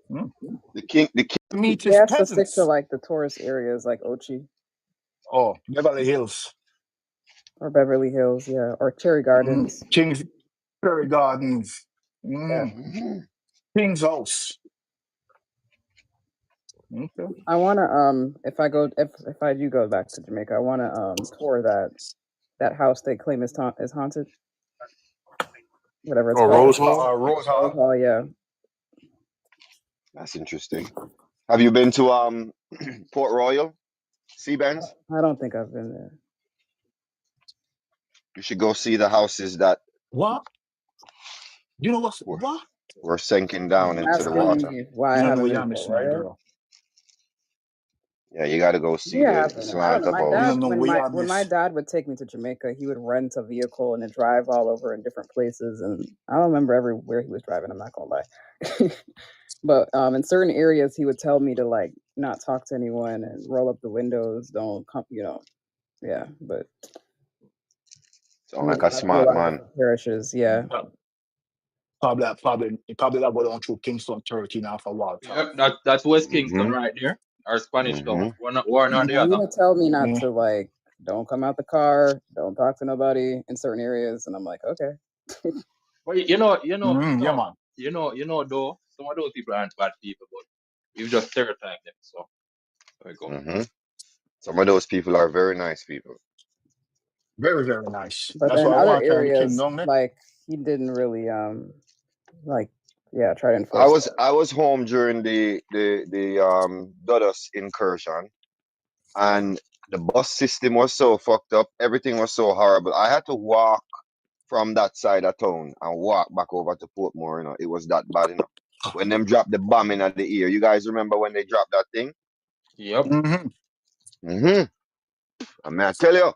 The king. Meet They his have to stick peasants. to like the tourist areas like Ochi Oh, Beverly Hills. or Beverly Hills, yeah, or Cherry Gardens. King's Prairie Gardens. Yeah. King's House. Okay. I wanna if I do go back to Jamaica, I wanna tour that house they claim is haunted. Whatever it's called. Rose Hall. Rose Hall. Oh yeah. That's interesting. Have you been to Port Royal, Seabends? I don't think I've been there. You should go see the houses that What? You know what? were sinking down into the Asking water. me why I You know haven't what been you're to missing, my Royal. girl. Yeah, you got to go see Yeah, the I don't slant know. of My house. dad, You know what you're when my missing. dad would take me to Jamaica, he would rent a vehicle and then drive all over in different places. And I don't remember everywhere he was driving. I'm not gonna lie, but in certain areas, he would tell me to like not talk to anyone and roll up the windows. Don't come, yeah. But Sound like a smart man. parishes, yeah. Probably that go down through Kingston 13 off a wall. Yep, that's West Kingston right there. Our Spanish Town. One or the He other. would tell me not to like, don't come out the car, don't talk to nobody in certain areas, and I'm like, okay. But Yeah, man. though, some of those people aren't bad people, but you just stereotype them. So there we go. Hmm. Some of those people are very nice people. Very, very nice. But That's then why I other want to turn the areas, kingdom, man. like he didn't really like try to I enforce was that. I was home during the Dodus incursion, and the bus system was so fucked up. Everything was so horrible. I had to walk from that side of town and walk back over to Portmore. It was that bad. When them dropped the bomb in at the ear. You guys remember when they dropped that thing? Yep. Mm-hmm. Mm-hmm. I mean, I tell you,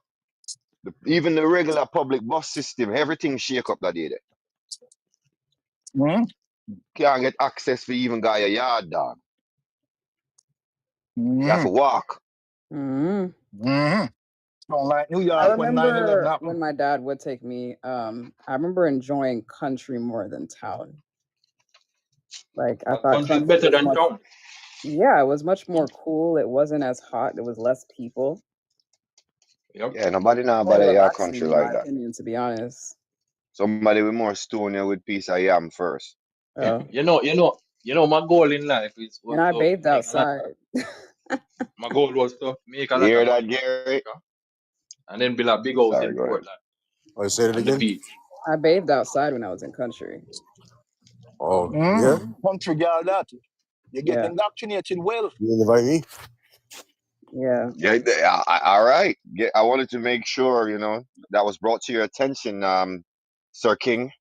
even the regular public bus system, everything shake up that day. There. Mm-hmm. Can't get access for even guy a yard dog. You have Mm-hmm. to walk. Mm-hmm. Mm-hmm. Don't like New I York when 9/11 remember happened. when my dad would take me. I remember enjoying country more than town. Like I thought Country country better was than much. town. Yeah, it was much more cool. It wasn't as hot. There was less people. Yep. Yeah, nobody know More about your relaxing, country in my like that. opinion, to be honest. Somebody with more stone here with piece of yam first. Oh, My goal in life and was I to bathed make a lot. outside. My goal was to make a You lot hear of that, money in Gary? Jamaica and then build a big house Sorry, in go ahead. Portland Oh, say it and the again. beach. I bathed outside when I was in country. Oh, yeah. Country girl, that. You're getting Yeah, indoctrinated well. You didn't invite me. yeah. Yeah, all right. I wanted to make sure, that was brought to your attention, Sir King.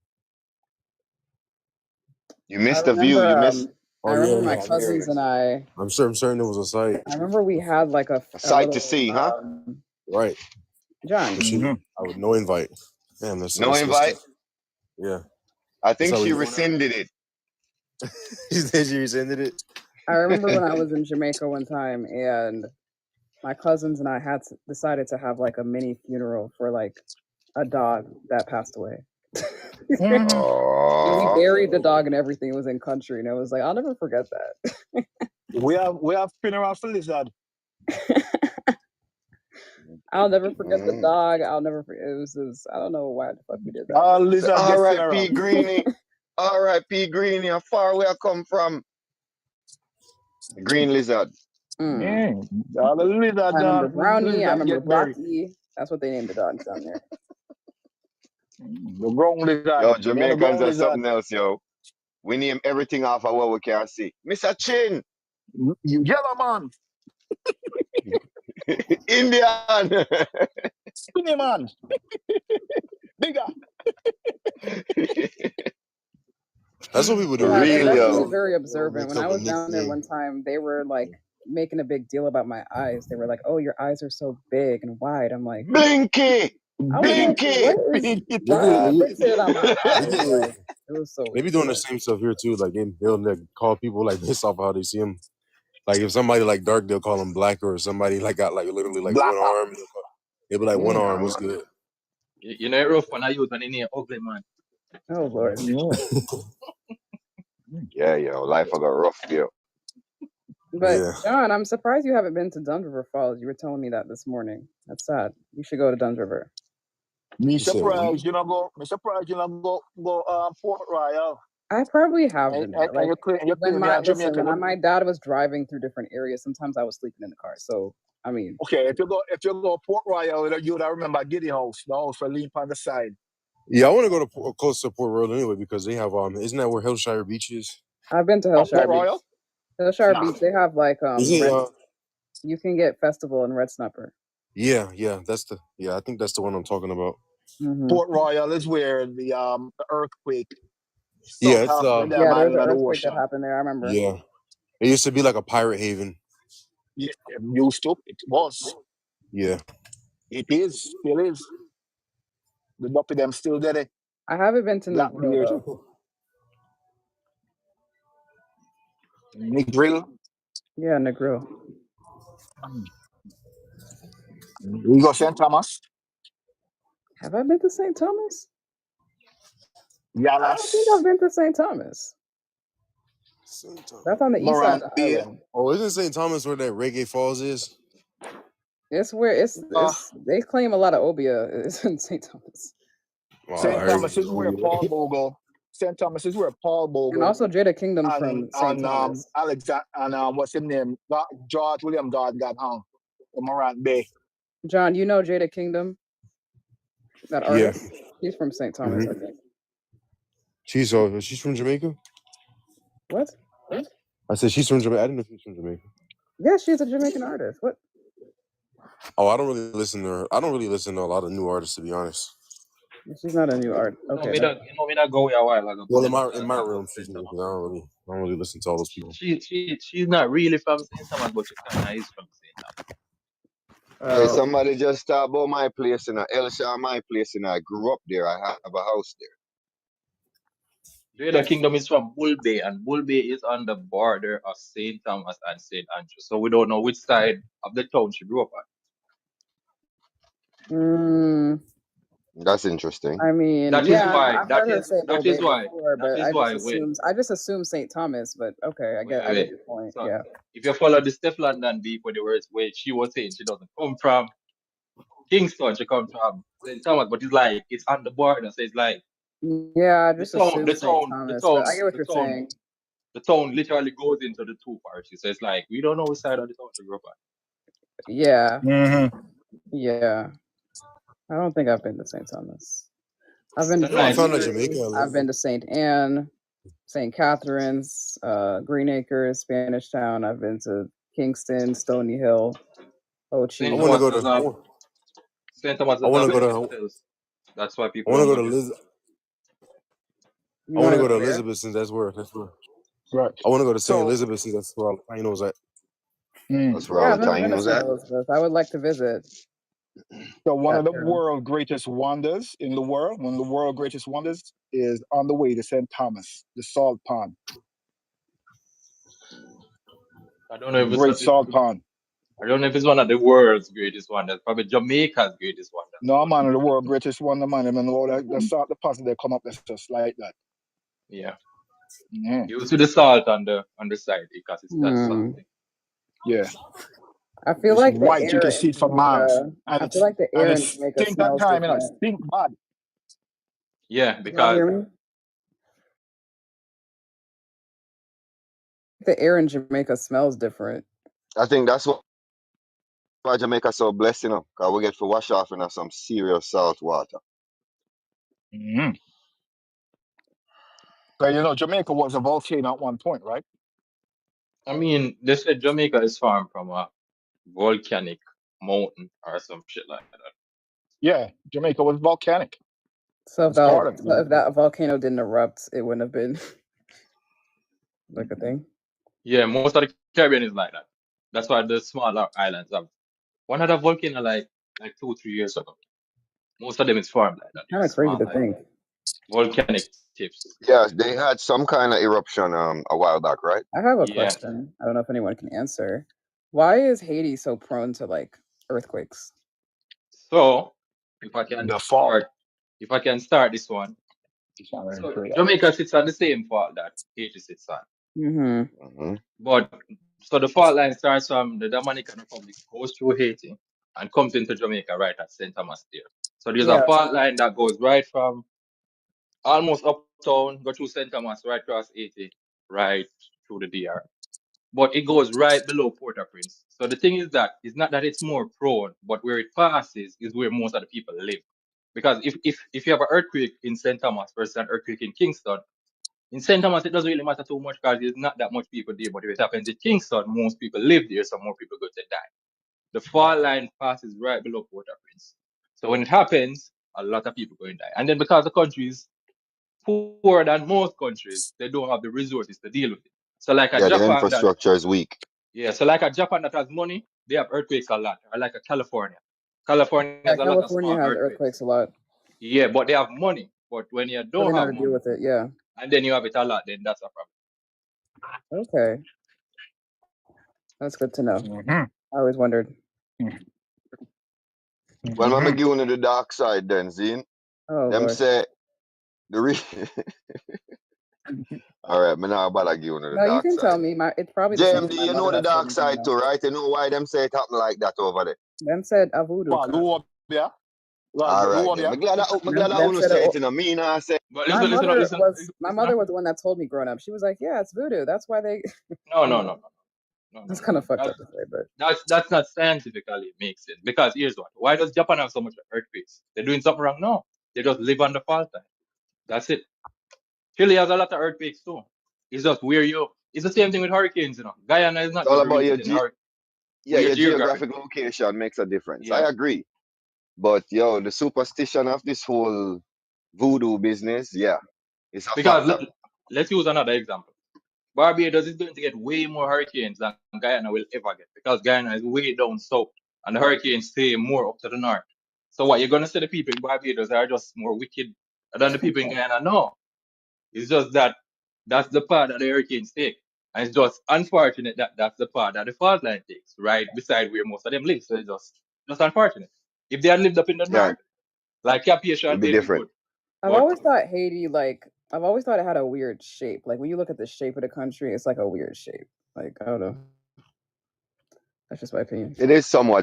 You I missed the view. remember. You missed I Oh remember yeah, my yeah. cousins and I. I'm certain it was a site. I remember we had like a a sight to little. see, huh? Right. John. But she, Mm-hmm. I would no invite. Damn, that's so No invite. disgusting. Yeah. I That's think how we she doing now? rescinded it. She said she rescinded it. I remember when I was in Jamaica one time, and my cousins and I decided to have like a mini funeral for like a dog that passed away. Mm-hmm. And we Oh, buried the dog and everything. It was in country, and it was like I'll never forget that. We have funeral for lizard. I'll never forget the dog. I'll never forget. It was I don't know why the fuck we did that. All lizard get R.I.P. funeral. Greenie. R.I.P. Greenie. How far where I come from? The green lizard. All the lizard I remember dog, Brownie. I lizard remember get buried. Blocky. That's what they named the dogs down there. The ground lizard. Yo, Me and the Jamaicans ground are lizard. something else, yo. We name everything off of what we can see. Mr. Chin. You yellow man. Indian. Skinny man. Bigger. That's what people do. For Yeah, they're real, definitely yo. very They all observant. make When I up a was down there nickname. one time, they were like making a big deal about my eyes. They were like, "Oh, your eyes are so big and wide." I'm like, Blinky. I was like, Blinky. "What is? They Why do. are they fixated on my They eyes?" do. Like, it was so They weird. be doing the same stuff here too. Like they'll like, call people like based off how they see them. Like if somebody like dark, they'll call them blacker, or somebody like got like literally like one Blacker. arm. They'll be like one arm. Yeah, What's man. good? You know, rough when I use an name ugly man. Oh Lord. Yeah, yo. Life I got rough, yo. But Yeah. John, I'm surprised you haven't been to Duns River Falls. You were telling me that this morning. That's sad. You should go to Duns River. Me You said surprised you not go. Me surprised you not go Port Royal. I probably have been there. And Like you claim you're listen, Jamaica. when my dad was driving through different areas, sometimes I was sleeping in the car. So I mean, Okay, if you go Port Royal, you would remember Giddy House, the house for lean on the side. Yeah, I want to go to close to Port Royal anyway because they have isn't that where Hillshire Beach is? I've been to Oh, Hillshire Port Beach. Royal? Hillshire Nah. Beach, they have like Is it? you can get festival in Red Snapper. Yeah. I think that's the one I'm talking about. Mm-hmm. Port Royal is where the earthquake. Yeah, it's happened Yeah, there was an the earthquake that ocean. happened there. I remember. Yeah, it used to be like a pirate haven. Yeah, it used to. It was. Yeah. It is. Still is. The duppy them still there. I haven't been to Negril Blackbeard. though. Negril. Yeah, Negril. We go St. Thomas. Have I been to St. Thomas? I don't Yalas. think I've been to St. Thomas. That's on the east side of the island. Oh, isn't St. Thomas where that Reggae Falls is? It's where it's they claim a lot of obia is in St. Thomas. St. Thomas is where Paul Alright. Bogle. St. Thomas is where Paul And Bogle also Jada Kingdom and from St. Thomas. Alexander and what's his name? George William God got hung in Morant Bay. John, you know Jada Kingdom? That Yeah. artist? He's from St. Thomas, I think. She's from Jamaica? What? I said she's from Jamaica. I didn't know she's from Jamaica. Yeah, she's a Jamaican artist. What? Oh, I don't really listen to her. I don't really listen to a lot of new artists, to be honest. She's not a new artist. You know Okay. me that go a while ago. Well, in my room, she's new because I don't really listen to all those people. She's not really from St. Thomas, but she kind of is from St. Thomas. Hey, Oh. somebody just talked about my place in Elsha, my place in I grew up there. I have a house there. Jada Kingdom is from Bull Bay, and Bull Bay is on the border of St. Thomas and St. Andrew. So we don't know which side of the town she grew up on. That's interesting. I mean, That is yeah, why. I've heard her say That Bull is Bay why. before, That but is why. When I just assume St. Thomas, but okay, I get your point. So yeah. if you follow the Steph London beat where she was saying she doesn't come from Kingston, she comes from St. Thomas, but it's like it's on the border, so it's like yeah, I just assume St. Thomas. But I get what you're saying. The town literally goes into the two parishes, so it's like we don't know which side of the town to grow up on. Yeah. Mm-hmm. Yeah. I don't think I've been to St. Thomas. I've been to Jamaica. I've been to St. Anne, St. Catherine's, Green Acres, Spanish Town. I've been to Kingston, Stony Hill, Ochi. I want to go to St. Thomas. I want to go to. That's why people. I want to go to Liz. I want to go to Elizabeth, since that's where. Right. I want to go to St. Elizabeth, since that's where all the Tainos at. That's where all the Tainos at. I would like to visit. So one of the world's greatest wonders in the world, one of the world's greatest wonders is on the way to St. Thomas, the salt pond. I don't know if Great salt pond. I don't know if it's one of the world's greatest wonders. Probably Jamaica's greatest wonder. No, man, the world's greatest wonder, man. I mean, the salt deposit, they come up just like that. Yeah. Yeah. You see the salt on the side because it's that salty. Yeah. I feel like the white. Air You can see it from miles. I feel like the air in Jamaica smells that time, different. stink bad. Yeah, because the air in Jamaica smells different. I think that's why Jamaica so blessed, because we get to wash off in some serious salt water. Mm-hmm. So, Jamaica was a volcano at one point, right? I mean, they said Jamaica is formed from a volcanic mountain or some shit like that. Yeah, Jamaica was volcanic. So if that volcano didn't erupt, it wouldn't have been like a thing. Yeah, most of the Caribbean is like that. That's why the smaller islands have one other volcano like 2-3 years ago. Most of them is formed like that. Kind of crazy to think. Volcanic tips. Yeah, they had some kind of eruption a while back, right? I have a question. I don't know if anyone can answer. Why is Haiti so prone to earthquakes? So if I can start this one. So Jamaica sits on the same fault that Haiti sits on. Mm-hmm. But so the fault line starts from the Dominican Republic, goes through Haiti, and comes into Jamaica right at St. Thomas there. So there's a fault line that goes right from almost uptown, go through St. Thomas, right across Haiti, right through the DR. But it goes right below Port-au-Prince. So the thing is that it's not that it's more prone, but where it passes is where most of the people live. Because if you have an earthquake in St. Thomas versus an earthquake in Kingston, in St. Thomas, it doesn't really matter too much because there's not that much people there. But if it happens in Kingston, most people live there, so more people go to die. The fault line passes right below Port-au-Prince. So when it happens, a lot of people go and die. And then because the country is poorer than most countries, they don't have the resources to deal with it. So Japan, the infrastructure is weak. Yeah, so a Japan that has money, they have earthquakes a lot. Or like a California. California has a lot of small earthquakes a lot. Yeah, but they have money. But when you don't have money, deal with it, yeah. And then you have it a lot, then that's a problem. Okay. That's good to know. Mm-hmm. I always wondered. Well, I'm going to the dark side then, Zine. Oh, them Lord. say the all right, man, now about to give you the dark side. No, you can tell me. It's probably JMD, you know the dark side too, right? You know why them say it happen like that over there? Them said a voodoo. Yeah. Well, All who right on then. the? I'm glad I Them want to said it. say it in a mean I say. But My listen, mother listen, was listen. the one that told me growing up. She was like, "Yeah, it's voodoo. That's why they." No. That's kind of fucked up to say, but That's not scientifically makes sense. Because here's what. Why does Japan have so much earthquakes? They're doing something wrong? No. They just live on the fault line. That's it. Chile has a lot of earthquakes too. It's just where you. It's the same thing with hurricanes, you know. Guyana is It's not all never about really your getting hurricane. your Geographic. geographic location makes a difference. I Yeah. agree. But yo, the superstition of this whole voodoo business, yeah, it's a Because factor. let's use another example. Barbados is going to get way more hurricanes than Guyana will ever get because Guyana is way down south and the hurricanes stay more up to the north. So what you're gonna say the people in Barbados are just more wicked than the people in Guyana? No. It's just that that's the part that the hurricanes take. And it's just unfortunate that that's the part that the fault line takes, right beside where most of them live. So it's just unfortunate. If they had lived up in the Yeah, north, like Cap-Haitian, it'd be they'd be different. good. I've But always thought Haiti, I've always thought it had a weird shape. Like when you look at the shape of the country, it's like a weird shape. Like I don't know. That's just my opinion.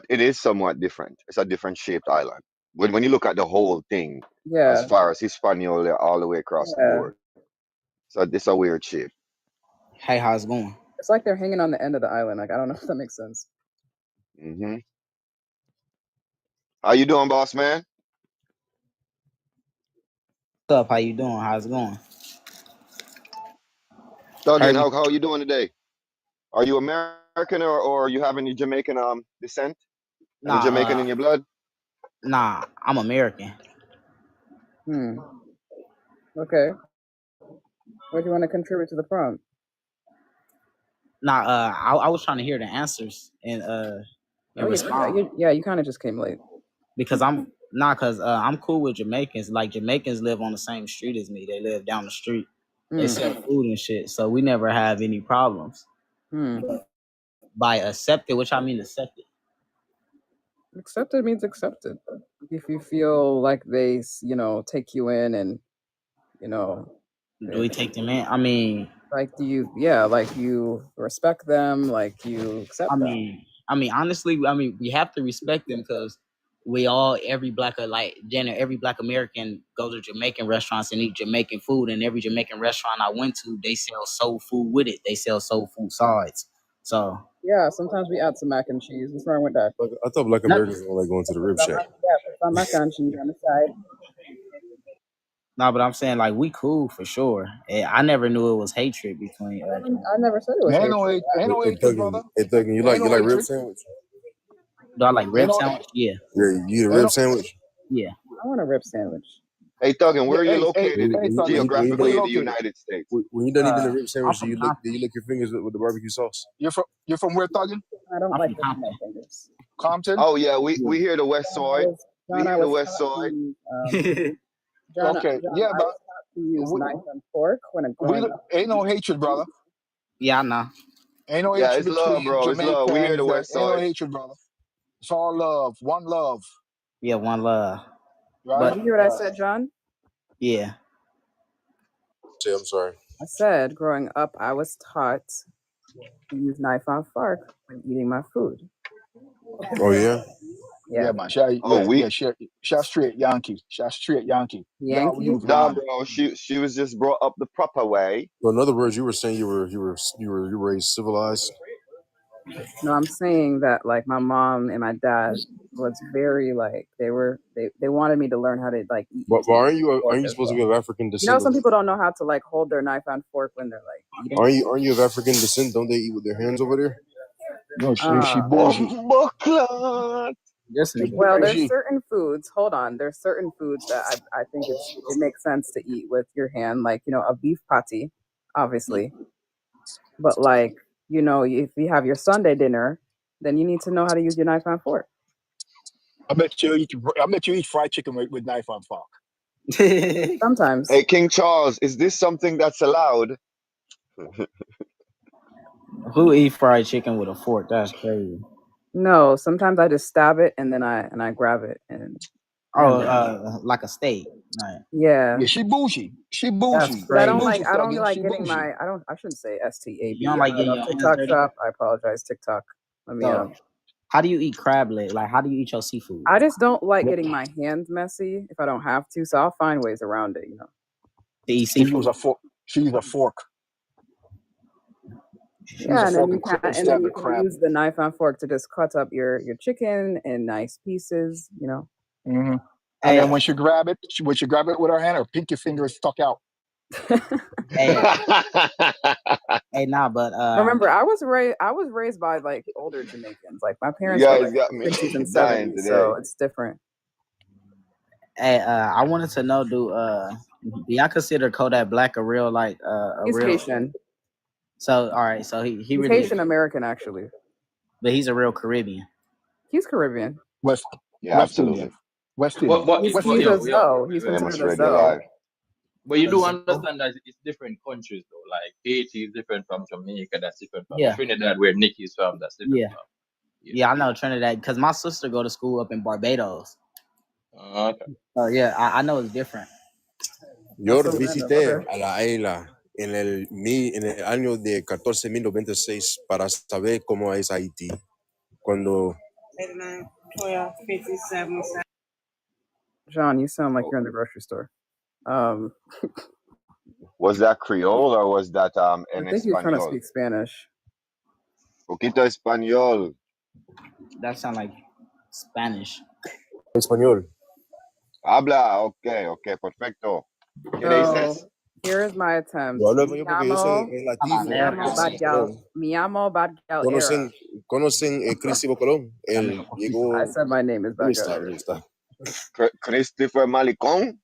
It is somewhat different. It's a different shaped island. When you look at the whole thing, as Yeah, far as Hispaniola all the way across the yeah. board. So it's a weird shape. Hey, how's it going? It's like they're hanging on the end of the island. Like I don't know if that makes sense. Hmm. How you doing, boss man? What's up? How you doing? How's it going? Thuggin, Heard you. how you doing today? Are you American or you have any Jamaican descent? Any Nah, Jamaican in your blood? I'm American. Hmm. Okay. What do you want to contribute to the prompt? I was trying to hear the answers and respond You kind of just came late. because I'm cool with Jamaicans. Like Jamaicans live on the same street as me. They live down the street. They sell food and shit, so we never have any problems. By accepted, which I mean accepted. Accepted means accepted. If you feel like they, take you in and, Do we take them in? I mean, like you respect them, like you accept them. honestly, we have to respect them because every black American go to Jamaican restaurants and eat Jamaican food, and every Jamaican restaurant I went to, they sell soul food with it. They sell soul food sides. So Yeah, sometimes we add some mac and cheese. What's wrong with that? I thought Black Americans don't like going to the rib shack. Put some mac and cheese on the side. no, but I'm saying like we cool for sure. I never knew it was hatred between. I never said it was hatred. Ain't no Hey, hatred, brother. Thuggin, you Ain't no like rib hatred. sandwich? Do I like Ain't rib no. sandwich? Yeah, Yeah, you eat a Ain't rib no. sandwich? yeah. I want a rib sandwich. Hey Thuggin, where are you Hey, located Thuggin. Where you geographically in the located? United States? When you done eating a rib I'm sandwich, from do Compton. you lick your fingers with the barbecue sauce? You're from where, Thuggin? I don't I'm like from licking my Compton. fingers. Compton. Oh yeah, we Yeah. we hear the West Side. We John, I hear the was West taught Side. John, Okay. I Yeah, was but taught to use we, knife and fork when I'm growing up. ain't no hatred, brother. Yeah, I know. Ain't no Yeah, hatred it's love, between bro. It's love. We hear the Jamaicans. West Ain't no Side. hatred, brother. It's all love. One love, Yeah, one love. right? Did you hear what I said, John? Yeah. Say, I'm sorry. I said growing up, I was taught to use knife and fork when eating my food. Oh yeah. Yeah, Yeah. man. Oh, She straight Yankee. She straight Yankee. Yeah, we Yankee? use nah, man. bro. She was just brought up the proper way. So in other words, you were saying you were raised civilized. No, I'm saying that like my mom and my dad was very like they wanted me to learn how to like eat But using aren't you fork as supposed to well. be of African You know, descent? some people don't know how to like hold their knife and fork when they're like eating. Aren't you of African descent? Don't they eat with their hands over there? No, she bougie. Oh, Buckland. This She nigga Well, crazy. there's bougie. certain foods. Hold on, there's certain foods that I think it makes sense to eat with your hand, like a beef patty, obviously. But like if you have your Sunday dinner, then you need to know how to use your knife and fork. I bet you eat fried chicken with knife and fork. Sometimes. Hey, King Charles, is this something that's allowed? Who eat fried chicken with a fork? That's crazy. No, sometimes I just stab it and then I grab it and Like a steak. Right. yeah. Yeah, she bougie. She That's bougie. But I She don't crazy. bougie like thuggin'. She getting bougie. I shouldn't say STAB. You don't like getting your hands TikTok's dirty? up. I apologize, TikTok. Let me So How do you eat crab leg? Like, how do you eat your seafood? I just don't like getting my hands messy if I don't have to, so I'll find ways around it, you know. To eat She use seafood? a fork. She use a fork. She use Yeah, a and then fork you can stab the crab. use the knife and fork to just cut up your chicken in nice pieces, you know. Mm-hmm. And Hey, then when she grab it, with her hand, her pinky finger is stuck out. hey, nah, but Remember, I was raised by like older Jamaicans. Like my You parents were guys like got in me the 60s and dying 70s, so today. it's different. hey, I wanted to know, do y'all consider Kodak Black a real like He's Haitian. So all right, so he He's really Haitian American actually. but he's a real Caribbean. He's Caribbean. West Yeah, absolutely. Indian. West Indian. He's Yo, a Zoe. He's wait. Famous considered a Radio Zoe. Live. But you do understand that it's different countries though. Like Haiti is different from Jamaica. That's different from Trinidad, where Nicky is from. That's different from. Yeah, I know Trinidad because my sister go to school up in Barbados. Okay. So yeah, I know it's different. Yo That's so visité random. a la isla en el año de 14.026 para saber cómo es Haití. Cuando 89, 12, 57. John, you sound like you're in the grocery store. Was that Creole or was that en I think you're trying to Espanol? speak Spanish. Poquito español. That sound like Spanish. español. Habla, ok, perfecto. ¿Qué dices? Here is my attempt. Yo hablo español porque yo soy relativo. Me llamo Badgal ¿Conocen Cristóbal Colón? Él llegó. I said my name is Badgal. Christopher Malicón?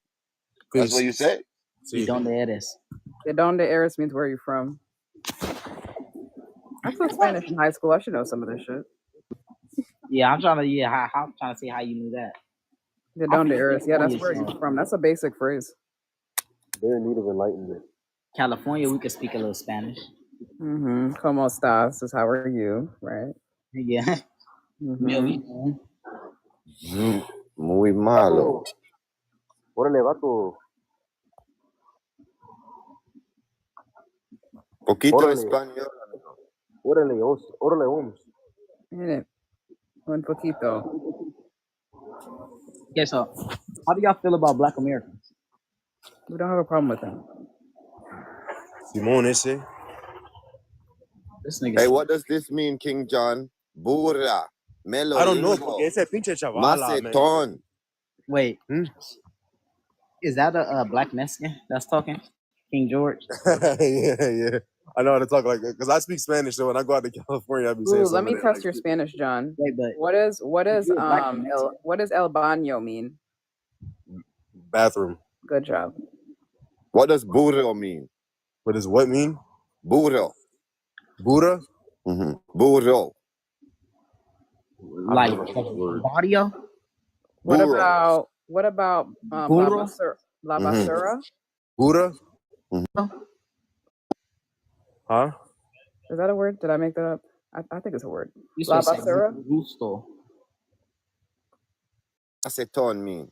That's what you say? ¿Y dónde eres? ¿De dónde eres means where are you from? I took Spanish in high school. I should know some of this shit. Yeah, I'm trying to see how you knew that. ¿De dónde eres? Yeah, that's where you're from. That's a basic phrase. They're in need of enlightenment. California, we could speak a little Spanish. Mm-hmm. ¿Cómo estás? Is how are you, right? Yeah. Mm-hmm. Muy malo. Órale, vato. Poquito español. Órale, Holmes. Un poquito. Okay, so how do y'all feel about Black Americans? We don't have a problem with them. Simón ese. This nigga. Hey, what does this mean, King John? Burra. Melo. I don't know, porque ese pinche chavala, Macetón. Wait. Is that a black Mexican that's talking? King George? yeah. I know how to talk like that because I speak Spanish. So when I go out to California, I be saying something. Let me test your Spanish, John. Wait, but what is El Baño mean? Bathroom. Good job. What does burro mean? What does what mean? Burro. Buddha? Mm-hmm. Burro. Like audio? What about La Basura? Buddha? Mm-hmm. Huh? Is that a word? Did I make that up? I think it's a word. La Basura? Gusto. Acetón mean?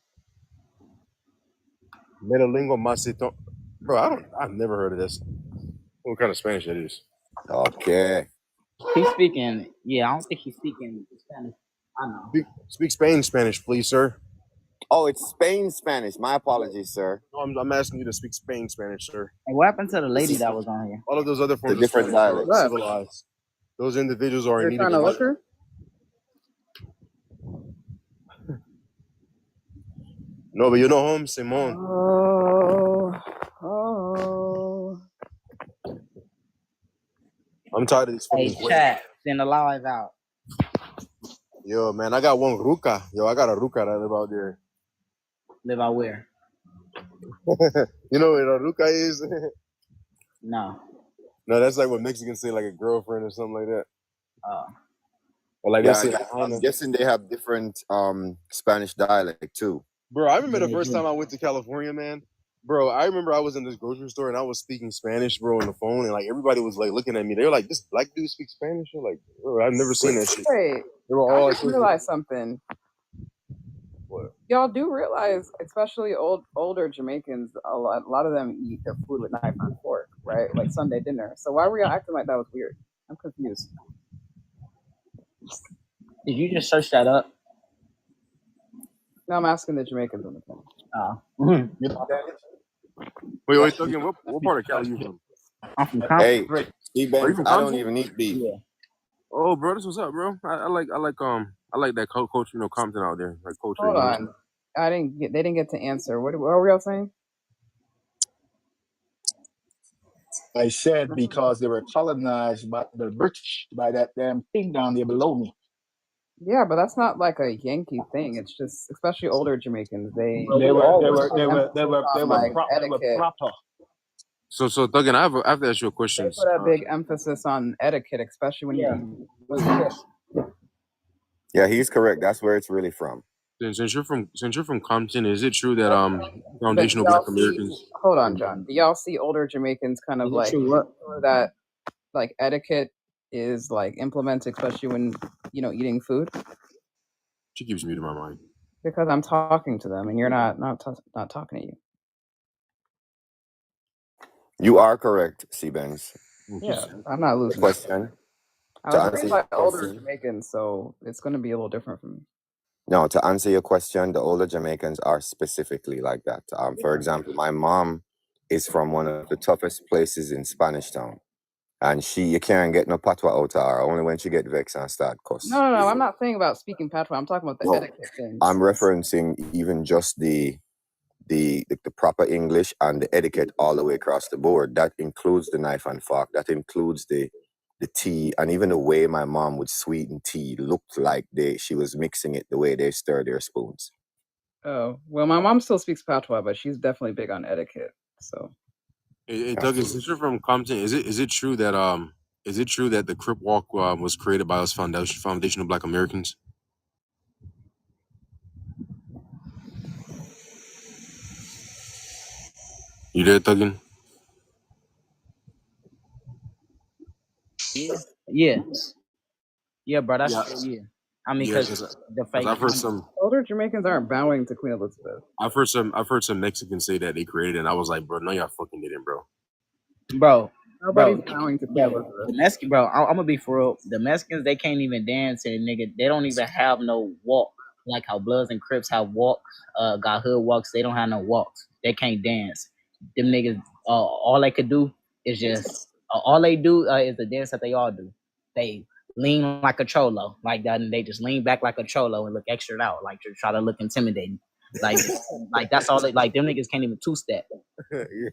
Metalingo macetón. Bro, I've never heard of this. What kind of Spanish that is? Okay. He's speaking, I don't think he's speaking Spanish. I know. Speak Spanish, please, sir. Oh, it's Spain Spanish. My apologies, sir. No, I'm asking you to speak Spanish, sir. And what happened to the lady that was on here? All of those other forms The different dialects. Civilized. Those individuals are in need of look her? No, but you know him, Simon. Oh. I'm tired of these fucking chat, send the live out. Yo, man, I got one ruca. I got a ruca that live out there. Live out where? You know what a ruca is? No. No, that's like what Mexicans say, like a girlfriend or something like that. Or like I'm guessing they have different Spanish dialect too. Bro, I remember the first time I went to California, man. Bro, I remember I was in this grocery store and I was speaking Spanish, bro, on the phone, and like everybody was like looking at me. They were like, "This black dude speaks Spanish?" I'm like, bro, I've never seen that shit. Wait, They were all I just realized something. What? Y'all do realize, especially older Jamaicans, a lot of them eat their food with knife and fork, right? Like Sunday dinner. So why were y'all acting like that was weird? I'm confused. Did you just search that up? No, I'm asking the Jamaicans on the phone. You know, Wait, Thuggin, what part of Cali you from? I'm from Hey, Compton. Are you Stevens, from I don't Compton? even eat beef. Yeah. Oh, bro, this what's up, bro. I like that culture, Compton out there, like culture, Hold on. They didn't get to answer. What were y'all saying? I said because they were colonized by the British, by that damn thing down there below me. Yeah, but that's not like a Yankee thing. It's just, especially older Jamaicans, they They were etiquette. proper. So Thuggin, I have to ask you a question. They put a big emphasis on etiquette, especially when you. Yeah, he's correct. That's where it's really from. Since you're from Compton, is it true that But foundational do y'all Black see? Americans? Hold on, John. Do y'all see older Jamaicans kind of Is it like true? What? that? Like etiquette is like implemented, especially when eating food. She keeps muting my mind. Because I'm talking to them, and you're not talking to you. You are correct, Seabangs. Yeah, I'm not The losing. question, I to was answer raised your by older question, Jamaicans, so it's going to be a little different for me. no, to answer your question, the older Jamaicans are specifically like that. For example, my mom is from one of the toughest places in Spanish Town. And you can't get no patois out of her, only when she get vexed and start cuss. No, I'm not saying about speaking patois. I'm talking about the No, etiquette thing. I'm referencing even just the proper English and the etiquette all the way across the board. That includes the knife and fork. That includes the tea, and even the way my mom would sweeten tea looked like she was mixing it the way they stir their spoons. Oh, well, my mom still speaks patois, but she's definitely big on etiquette. So, Hey, Thuggin, since you're from Compton, is it true that the Crip Walk was created by us foundational Black Americans? You there, Thuggin? Yeah, bro. That's Yeah. true. Yeah. I mean, Yeah, because the fake. I've heard some. older Jamaicans aren't bowing to Queen Elizabeth. I've heard some Mexicans say that they created it, and I was like, bro, no, y'all fucking didn't, bro. Bro, Nobody's bowing to Queen Elizabeth. the Mexicans, bro. I'm gonna be for real. The Mexicans, they can't even dance, and nigga, they don't even have no walk. Like how Bloods and Crips have walk, got hood walks. They don't have no walks. They can't dance. Them niggas, all they could do is just all they do is the dance that they all do. They lean like a cholo, like that, and they just lean back like a cholo and look extra out, like to try to look intimidating. Like, like that's all they like. Them niggas can't even two step.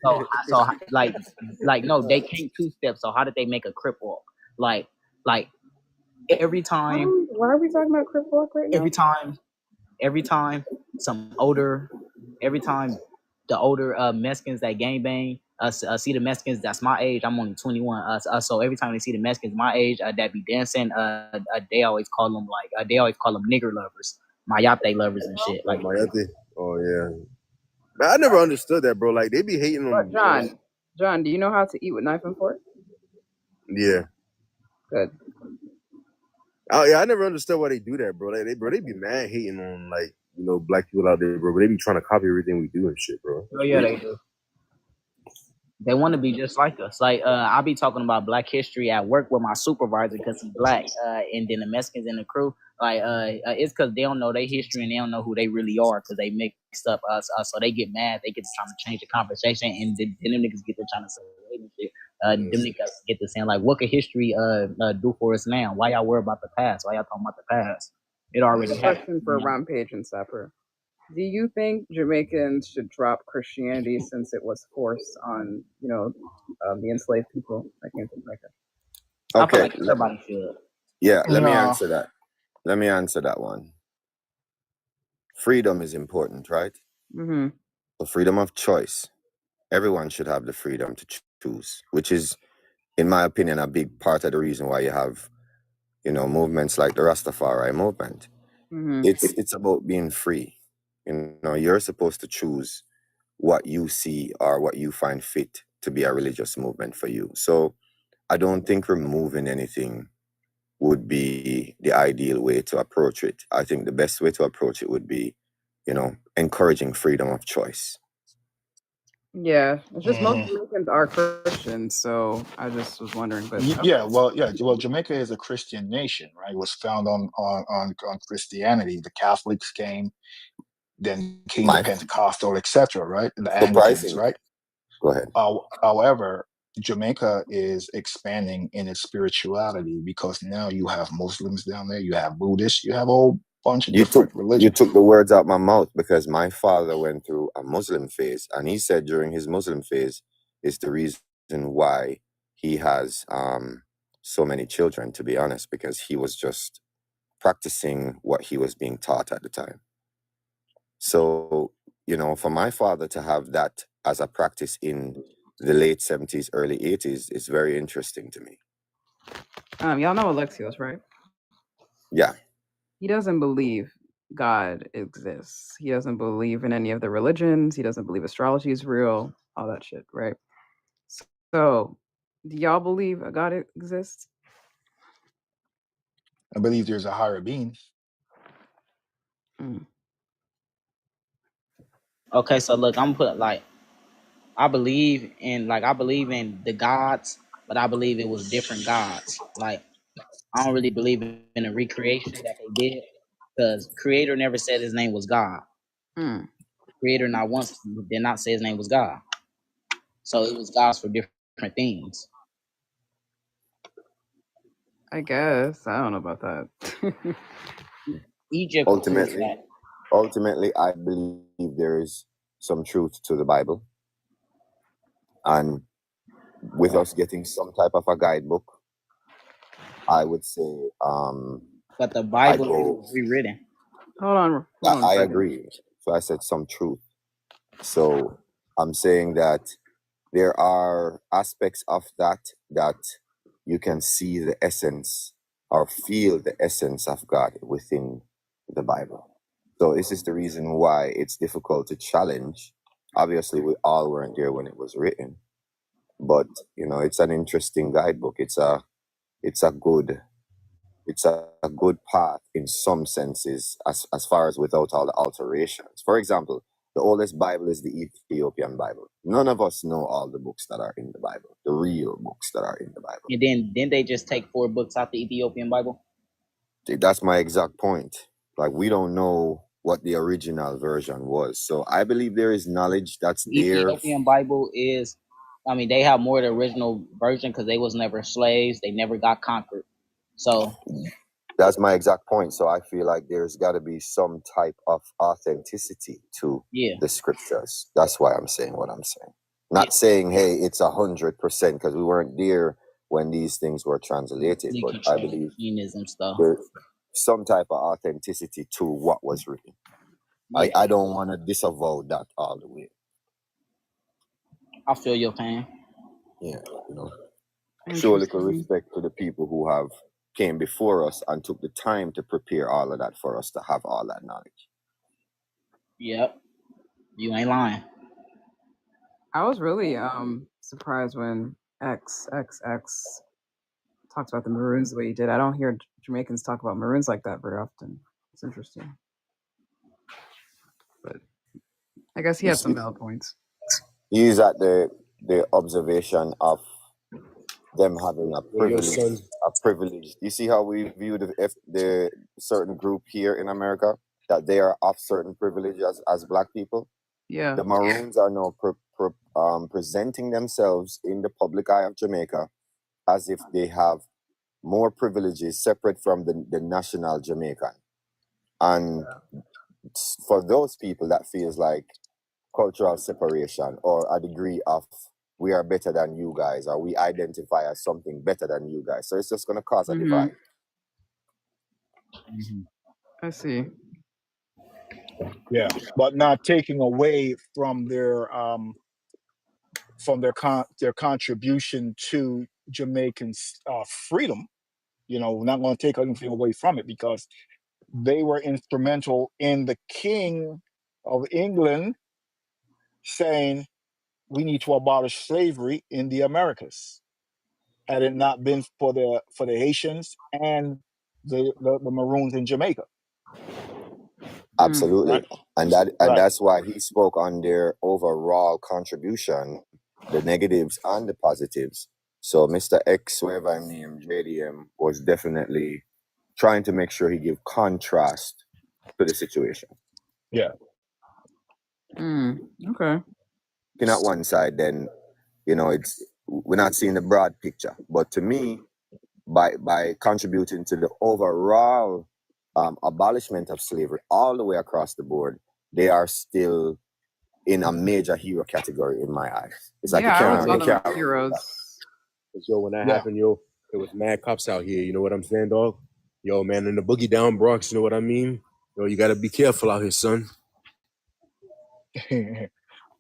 So like no, they can't two step. So how did they make a crip walk? Like every time. Why are we talking about crip walk right now? Every time the older Mexicans that gang bang see the Mexicans that's my age. I'm only 21. So every time they see the Mexicans my age that be dancing, they always call them nigger lovers, mayate lovers and shit. Like Mayate. Oh yeah. Man, I never understood that, bro. Like they be hating on. But John, do you know how to eat with knife and fork? Yeah. Good. Oh yeah, I never understood why they do that, bro. Like they be mad hating on black people out there, bro. But they be trying to copy everything we do and shit, bro. oh yeah, they do. They want to be just like us. Like I be talking about Black history at work with my supervisor because he's black, and then the Mexicans in the crew. Like it's because they don't know their history and they don't know who they really are because they mixed up us. So they get mad. They get to trying to change the conversation, and then them niggas get to trying to say and shit. Them niggas get to saying like, what could history do for us now? Why y'all worry about the past? Why y'all talking about the past? It already happened. Question for Rampage and Sapper. Do you think Jamaicans should drop Christianity since it was forced on, the enslaved people that came to Jamaica? I feel Okay, like everybody should. yeah, let me No. answer that. Let me answer that one. Freedom is important, right? Mm-hmm. The freedom of choice. Everyone should have the freedom to choose, which is, in my opinion, a big part of the reason why you have, movements like the Rastafari movement. Mm-hmm. It's about being free. You're supposed to choose what you see or what you find fit to be a religious movement for you. So I don't think removing anything would be the ideal way to approach it. I think the best way to approach it would be, encouraging freedom of choice. Yeah, it's just most Mhm. Jamaicans are Christians, so I just was wondering. But okay. Well, Jamaica is a Christian nation, right? It was found on Christianity. The Catholics came, then came the My Pentecostal, etc., right? And the Anglicans, surprising. right? Go ahead. However, Jamaica is expanding in its spirituality because now you have Muslims down there, you have Buddhists, you have a whole bunch of You took different you religions. took the words out my mouth because my father went through a Muslim phase, and he said during his Muslim phase is the reason why he has so many children. To be honest, because he was just practicing what he was being taught at the time. So for my father to have that as a practice in the late 70s, early 80s is very interesting to me. Y'all know Alexios, right? Yeah. He doesn't believe God exists. He doesn't believe in any of the religions. He doesn't believe astrology is real. All that shit, right? So, do y'all believe a God exists? I believe there's a higher being. Mm. Okay, so look, I'm gonna put like I believe in the gods, but I believe it was different gods. Like I don't really believe in a recreation that they did because Creator never said his name was God. Mm. Creator not once did not say his name was God. So it was gods for different things. I guess I don't know about that. Egypt proves Ultimately, that. ultimately, I believe there is some truth to the Bible, and with us getting some type of a guidebook, I would say, But the I Bible go. was rewritten. hold on a I second. agree. So I said some truth. So I'm saying that there are aspects of that you can see the essence or feel the essence of God within the Bible. So this is the reason why it's difficult to challenge. Obviously, we all weren't there when it was written, but it's an interesting guidebook. It's a good path in some senses, as far as without all the alterations. For example, the oldest Bible is the Ethiopian Bible. None of us know all the books that are in the Bible, the real books that are in the Bible. And then didn't they just take 4 books out the Ethiopian Bible? That's my exact point. Like, we don't know what the original version was. So I believe there is knowledge that's there. Ethiopian Bible is, I mean, they have more of the original version because they was never slaves. They never got conquered. So That's my exact point. So I feel like there's got to be some type of authenticity to yeah, the scriptures. That's why I'm saying what I'm saying. yeah, Not saying, hey, it's 100% because we weren't there when these things were translated, they but I control believe Deism stuff. there's some type of authenticity to what was written. Yeah, I don't want to disavow that all the way. I feel your pain. Yeah, show a little Interesting. respect to the people who have came before us and took the time to prepare all of that for us to have all that knowledge. Yep, you ain't lying. I was really surprised when XXX talks about the Maroons the way he did. I don't hear Jamaicans talk about Maroons like that very often. It's interesting, but I guess he You had some see, valid points. he's at the observation of them having a Well, your son. privilege. You see how we view the certain group here in America, that they are of certain privilege as black people. Yeah. The Maroons are now presenting themselves in the public eye of Jamaica as if they have more privileges separate from the national Jamaican. And for those people, that feels like cultural separation or a degree of we are better than you guys or we identify as something better than you guys. So it's just going to cause a divide. I see. Yeah, but not taking away from their contribution to Jamaicans' freedom. We're not going to take anything away from it because they were instrumental in the King of England saying we need to abolish slavery in the Americas. Had it not been for the Haitians and the Maroons in Jamaica, Absolutely. right? and that's why he spoke on their overall contribution, the negatives and the positives. So Mr. X, whoever I name, JDM, was definitely trying to make sure he give contrast to the situation. Yeah. Okay. Looking at one side, then we're not seeing the broad picture. But to me, by contributing to the overall abolishment of slavery all the way across the board, they are still in a major hero category in my eyes. It's like Yeah, I always you thought them can't. heroes. Yo, when that Yeah. happened, yo, it was mad cops out here. You know what I'm saying, dog? Yo, man, in the boogie down Bronx, you know what I mean? Yo, you gotta be careful out here, son.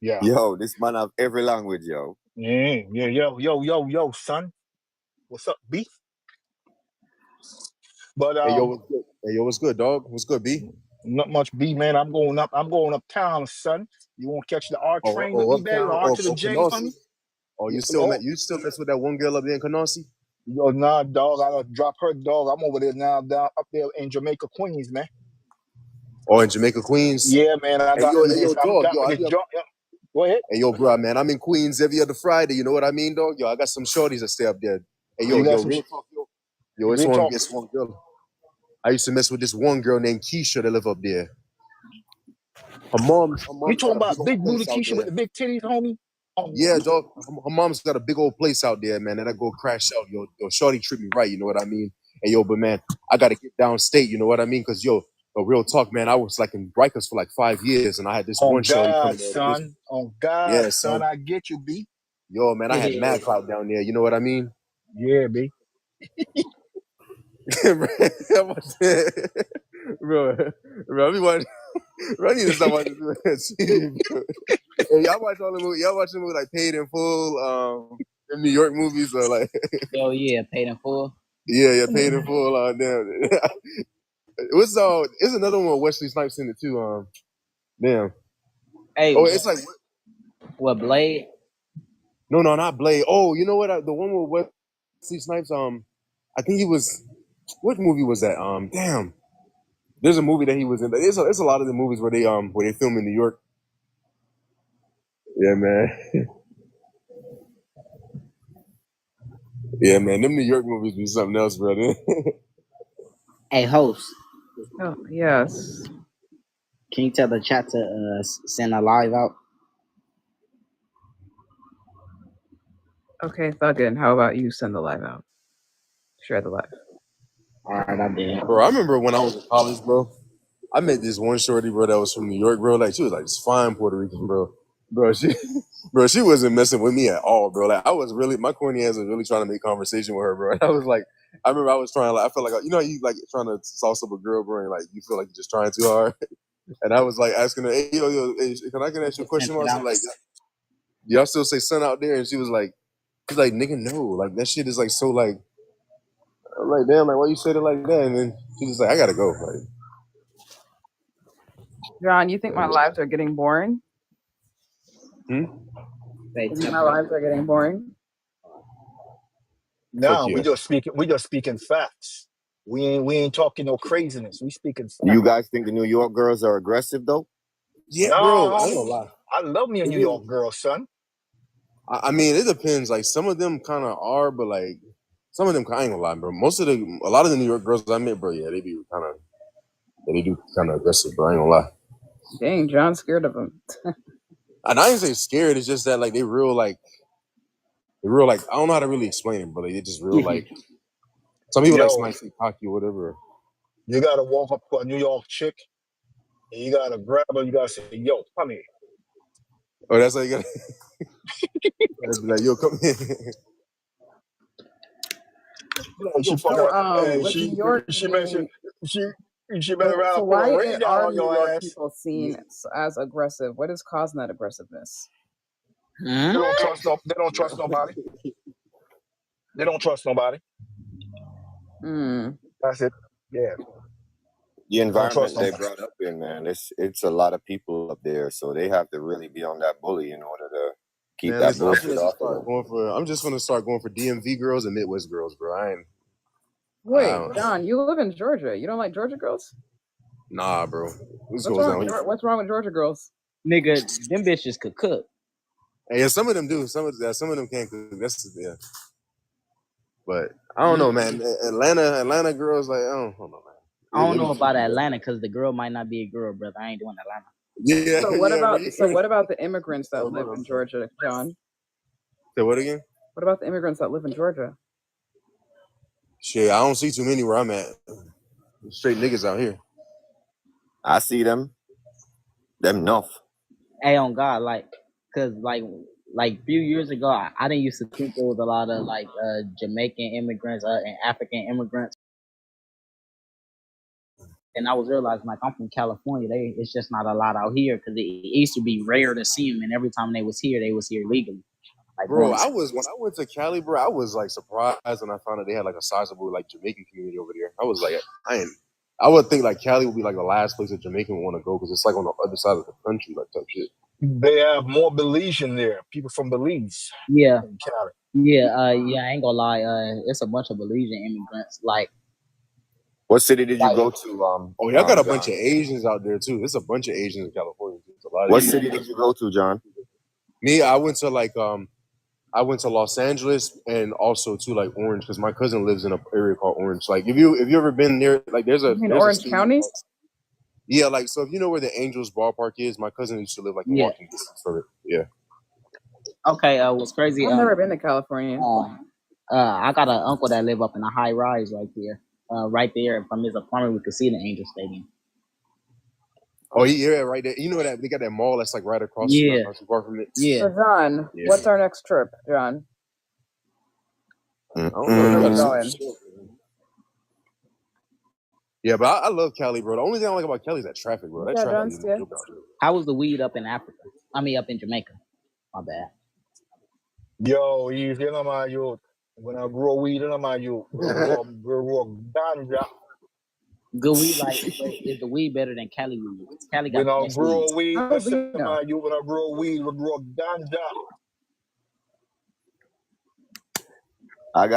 Yeah. Yo, this man have every language, yo. Yeah. Yo, son. What's up, B? But Hey, yo, what's good? Hey, yo, what's good, dog? What's good, B? not much, B, man. I'm going uptown, son. You want to catch the R train with me, baby? The Uptown, R to the J for Canarsie. me? Oh, you Oh, still mess with that one girl up there in Canarsie? yo, nah, dog. I gotta drop her, dog. I'm over there now, down up there in Jamaica, Queens, man. Oh, in Jamaica, Queens. Yeah, man. I Hey, got me this. dog, Got me this joint. Yeah. Go ahead. Hey, yo, bro, man, I'm in Queens every other Friday. You know what I mean, dog? Yo, I got some shorties that stay up there. Hey, You got yo, some real talk, yo, real talk. it's one girl. I used to mess with this one girl named Keisha that live up there. Her mom's You talking got a big about old big booty place out Keisha there. with the big titties, homie? Yeah, dog. Her mom's got a big old place out there, man. And I go crash out. Yo, shorty treat me right. You know what I mean? Hey, yo, but man, I gotta get downstate. You know what I mean? Cause yo, real talk, man. I was like in Rikers for like 5 years, and I had this On one shorty God, coming there. son. On God, Yeah, son. son. I get you, B. Yo, man, I had mad clout down there. You know what I mean? Yeah, B. bro, I be watching. Bro, I need to stop watching this. Hey, y'all watch all the movies? Y'all watch the movie like Paid in Full? The New York movies or like? Oh yeah, Paid in Full. Yeah, Paid in Full. Damn. It's another one with Wesley Snipes in it too. Damn. Hey, Oh, it's like what Blade? no, not Blade. Oh, you know what? The one with Wesley Snipes. I think he was. What movie was that? Damn. There's a movie that he was in. It's a lot of the movies where they film in New York. Yeah, man. Yeah, man. Them New York movies be something else, brother. Hey, host. Oh, yes. Can you tell the chat to send a live out? Okay, Thuggin, how about you send the live out? Share the live. All right, I did. Bro, I remember when I was in college, bro. I met this one shorty, bro, that was from New York, bro. Like she was like this fine Puerto Rican, bro. She wasn't messing with me at all, bro. Like I was really, my corny ass was really trying to make conversation with her, bro. I was like, I remember I was trying, like, I felt like, you know, you like trying to sauce up a girl, bro, and like you feel like you're just trying too hard. And I was like asking her, hey, hey, can I ask you a question? I was like, y'all still say son out there? And she's like, nigga, no, like that shit is like so like. I'm like, damn, like why you said it like that? And then she's just like, I gotta go. Like, John, you think my lives are getting boring? You think my lives are getting boring? No, we just speaking facts. We ain't talking no craziness. We speaking facts. You guys think the New York girls are aggressive though? Yeah, No, bro. I ain't gonna lie. I love me a New York girl, son. I mean, it depends. Like some of them kind of are, but like some of them, I ain't gonna lie, bro. A lot of the New York girls I met, bro, yeah, they do kind of aggressive, bro. I ain't gonna lie. Dang, John's scared of him. And I ain't say scared. It's just that like they real like I don't know how to really explain it, but like, they just real like. Some people like might say cocky or whatever. You gotta walk up to a New York chick, and you gotta grab her. You gotta say, "Yo, come here." Oh, that's how you gotta. Be like, yo, come here. She better ride So up, put a why ring down are on New your York ass. people seen as aggressive? What is causing that aggressiveness? They don't trust nobody. They don't trust nobody. That's it. Yeah. The environment they brought up in, man, it's a lot of people up there, so they have to really be on that bully in order to keep that bullshit off of them. I'm just gonna start going for DMV girls and Midwest girls, bro. Wait, John, you live in Georgia. You don't like Georgia girls? Nah, bro. This What's goes wrong? down. What's wrong with Georgia girls? Nigga, them bitches could cook. Hey, yeah, some of them do. Some of them can't cook. That's yeah. But I don't know, man. Atlanta girls, like I don't know, man. I don't know about Atlanta because the girl might not be a girl, brother. I ain't doing Atlanta. Yeah. So what yeah, about bro. what about the immigrants that live in Georgia, John? Say what again? What about the immigrants that live in Georgia? Shit, I don't see too many where I'm at. Straight niggas out here. I see them. Them enough. Hey, on God, cause like few years ago, I didn't used to think there was a lot of Jamaican immigrants and African immigrants, and I was realizing like I'm from California. It's just not a lot out here because it used to be rare to see them, and every time they was here legally. Like, Bro, when I went to Cali, bro, I was like surprised when I found out they had like a sizable like Jamaican community over there. I was like, I would think like Cali would be like the last place a Jamaican would want to go because it's like on the other side of the country, like type shit. They have more Belizean there. People from Belize. Yeah. In Cali. Yeah, I ain't gonna lie. It's a bunch of Belizean immigrants. Like, what city did you go to? Oh, y'all got a bunch of Asians out there too. There's a bunch of Asians in California. What city did you go to, John? Me, I went to Los Angeles and also to like Orange because my cousin lives in an area called Orange. Like, if you ever been there, like there's Orange County. Yeah, like so if you know where the Angels ballpark is, my cousin used to live like in walking distance from it. Yeah. Okay, what's crazy? I've never been to California. I got an uncle that live up in a high rise right there. Right there from his apartment, we could see the Angel Stadium. Oh yeah, right there. You know that they got that mall that's like right across. Yeah. Not too far from it. Yeah. So John, what's our next trip, John? I don't know. Where are we going? Yeah, but I love Cali, bro. The only thing I like about Cali is that traffic, bro. That traffic is dope out there. How was the weed up in Africa? I mean, up in Jamaica. My bad. Yo, easy, you know, my youth. When I grow weed, you know, my youth. Grow ganja. Good weed, like, is the weed better than Cali weed? Cali got when the I best grow weed. weed, my youth. When I grow weed, we grow ganja. I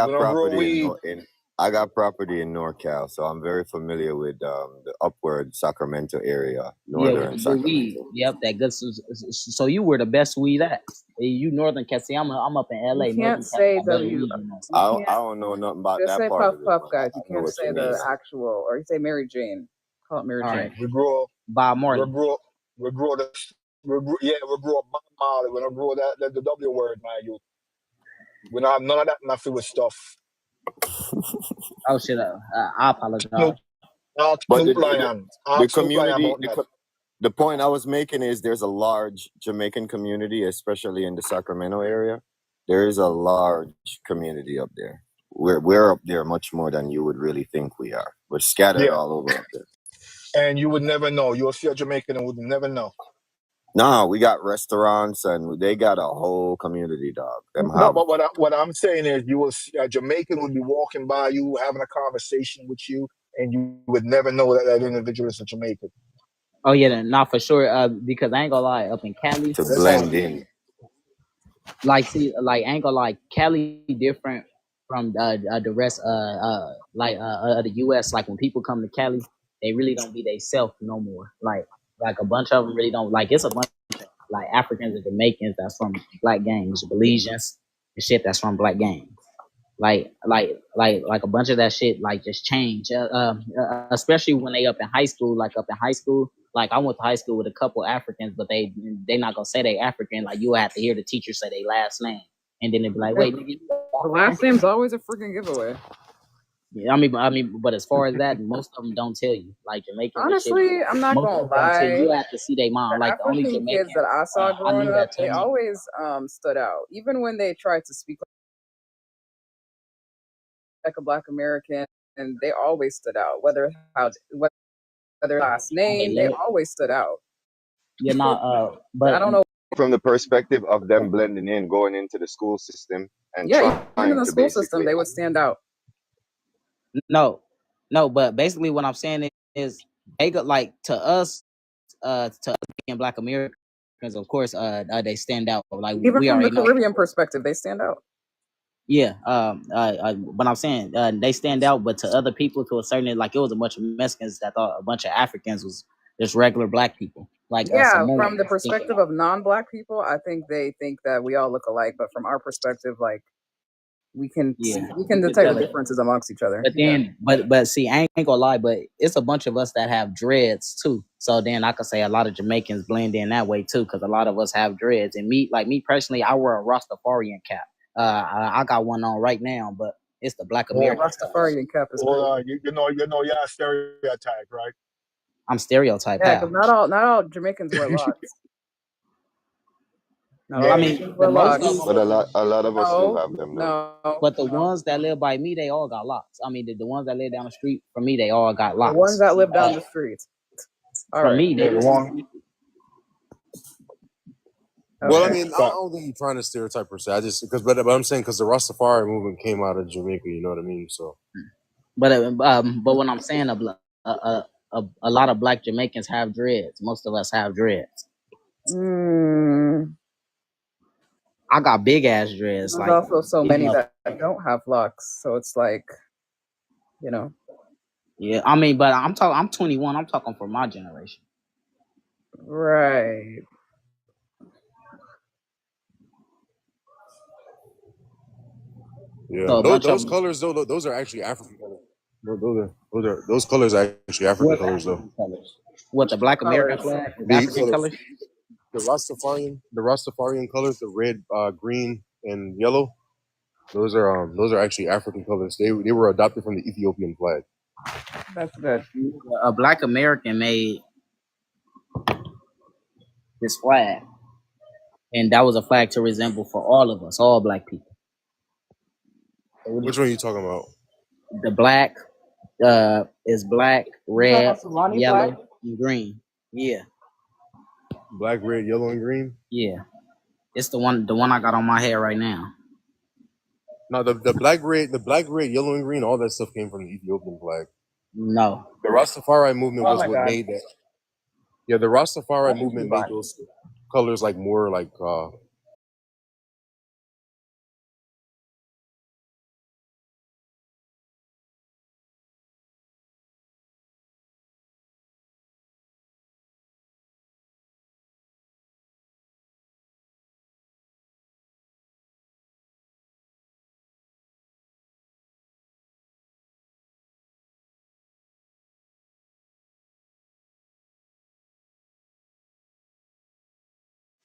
got property in NorCal, so I'm very familiar with the upward Sacramento area, northern Sacramento. Weed. Yep, that good. So you were the best weed at. You northern Cal. See, I'm up in LA. You can't say W. I don't know nothing about that part Puff of it. Puff, guys. You can't say the actual, or you say Mary Jane. Call it Mary Jane. Right. We grow Bob Marley. We grow Bob Marley. When I grow that the W word, my youth. We don't have none of that nothing with stuff. Oh shit! I apologize. But the community, the point I was making is there's a large Jamaican community, especially in the Sacramento area. There is a large community up there. We're up there much more than you would really think we are. We're scattered all over up there. And you would never know. You'll see a Jamaican and would never know. No, we got restaurants and they got a whole community, dog. No, but what I'm saying is you will see a Jamaican would be walking by you, having a conversation with you, and you would never know that individual is a Jamaican. Oh yeah, not for sure. Because I ain't gonna lie, up in Cali to blend in. Like, see, like I ain't gonna lie, Cali different from the rest of the U.S. Like when people come to Cali, they really don't be they self no more. Like a bunch of them really don't. Like it's a bunch of like Africans and Jamaicans that's from black gangs, Belizeans and shit that's from black gangs. Like a bunch of that shit like just change. Especially when they up in high school. Like I went to high school with a couple Africans, but they not gonna say they African. Like you have to hear the teacher say their last name, and then they be like, "Wait, nigga, the last name's always a freaking giveaway." Yeah, I mean, but as far as that, most of them don't tell you. Like Jamaican. Honestly, I'm not gonna lie. You have to see their mom. Like the only Jamaican kids that I saw growing up, they always stood out, even when they tried to speak like a Black American, and they always stood out. Whether last name, they always stood out. You're not, but I don't know. From the perspective of them blending in, going into the school system, and even in the school system, they would stand out. No, but basically what I'm saying is they got like to us being Black Americans, of course, they stand out. Like even we from already the Caribbean perspective, they stand out. Yeah, but I'm saying they stand out, but to other people, to a certain, like it was a bunch of Mexicans that thought a bunch of Africans was just regular black people, like Yeah, Samoans from the thinking perspective that. of non-black people, I think they think that we all look alike. But from our perspective, like we can Yeah, we you can could detect tell the it. differences amongst each other. But Yeah. then, but see, I ain't gonna lie, but it's a bunch of us that have dreads too. So then I could say a lot of Jamaicans blend in that way too, because a lot of us have dreads. And me personally, I wear a Rastafarian cap. I got one on right now, but it's the Black The Or, American colors. Rastafarian cap is crazy. you know, yeah, stereotype, right? I'm stereotype. Yeah, because How? not all Jamaicans wear locks. Not all I Yeah, mean, Jamaicans the wear most locks. of But them, a lot of us do No, have them though. no, but the no. ones that live by me, they all got locks. I mean, the ones that live down the street from me, they all got The ones locks. that live down the street. All From right. me, yeah, they the one. Well, I Okay. mean, I But don't think you're trying to stereotype per se. I just but I'm saying because the Rastafari movement came out of Jamaica, you know what I mean? So but when I'm saying a lot of black Jamaicans have dreads. Most of us have dreads. Mm, I got big ass dreads. there's Like also so these many mother- that don't have locks, so it's like, yeah. I mean, but I'm talking. I'm 21. I'm talking for my generation. right. yeah, So a those, bunch of those them. colors though, those are actually African colors. Those colors are actually African What's colors though. African colors? What the Black American Colors. flag is So African colors? the Rastafarian colors, the red, green, and yellow. Those are actually African colors. They were adopted from the Ethiopian flag. That's good. A Black American made this flag, and that was a flag to resemble for all of us, all black people. So Which one are you talking about? the black is black, You talking red, about Solani flag? yellow, and green. Yeah, Black, red, yellow, and green. yeah. It's the one I got on my head right now. No, the black, red, yellow, and green. All that stuff came from the Ethiopian flag. No. The Rastafari movement Oh was my what God. made that. Yeah, the Rastafari What is movement made Dubai? those colors like more like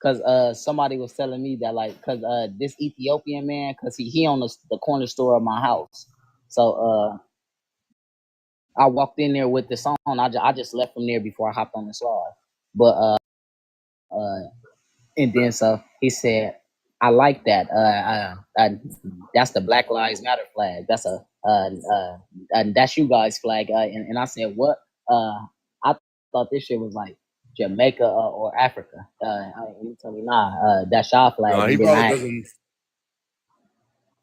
Cause somebody was telling me that, like, cause this Ethiopian man, cause he on the corner store of my house. So I walked in there with the song. I just left from there before I hopped on the slide. But uh and then so he said, I like that. That's the Black Lives Matter flag. That's that's you guys flag. And I said, what? I thought this shit was like Jamaica or Africa. He told me, nah, that's y'all flag. no, he And then probably doesn't.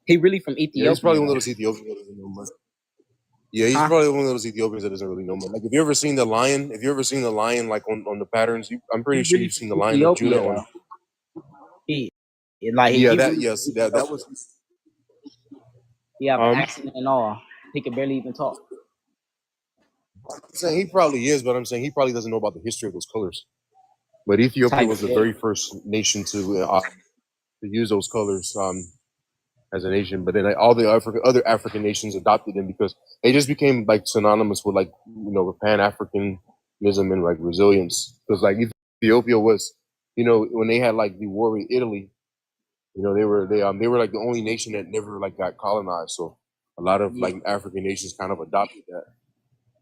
he really from Yeah, he's probably Ethiopia one of though, those Ethiopians that doesn't know much. Yeah, he's huh? probably one of those Ethiopians that doesn't really know much. Like, if you ever seen the lion, like on the patterns, I'm pretty He sure really you've from seen the Lion of Judah Ethiopia on. though. He like Yeah, he that really from yes, that Ethiopia. was. He have an Um, accent and all. He can barely even talk. I'm saying he probably is, but I'm saying he probably doesn't know about the history of those colors. But Ethiopia Type was the shit. very first nation to use those colors as a nation. But then all the other African nations adopted them because they just became like synonymous with like with Pan Africanism and like resilience. Because like Ethiopia was, when they had like the war with Italy, they were like the only nation that never like got colonized. So a lot of Yeah. like African nations kind of adopted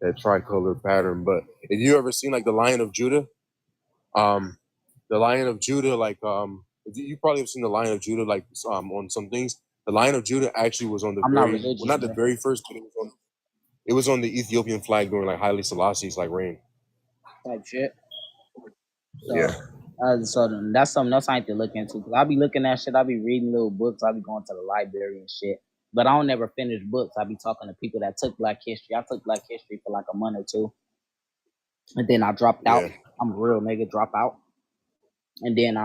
that tricolor pattern. But if you ever seen like the Lion of Judah, the Lion of Judah, like you probably have seen the Lion of Judah like on some things. The Lion of Judah actually was on the I'm not not religious, the bro. very first, but it was on the Ethiopian flag during like Haile Selassie's like reign. Type shit. Yeah. So then that's something else I need to look into. Cause I be looking at shit. I be reading little books. I be going to the library and shit. But I don't never finish books. I be talking to people that took Black History. I took Black History for like a month or two, and then I dropped out. Yeah. I'm a real nigga, drop out, and then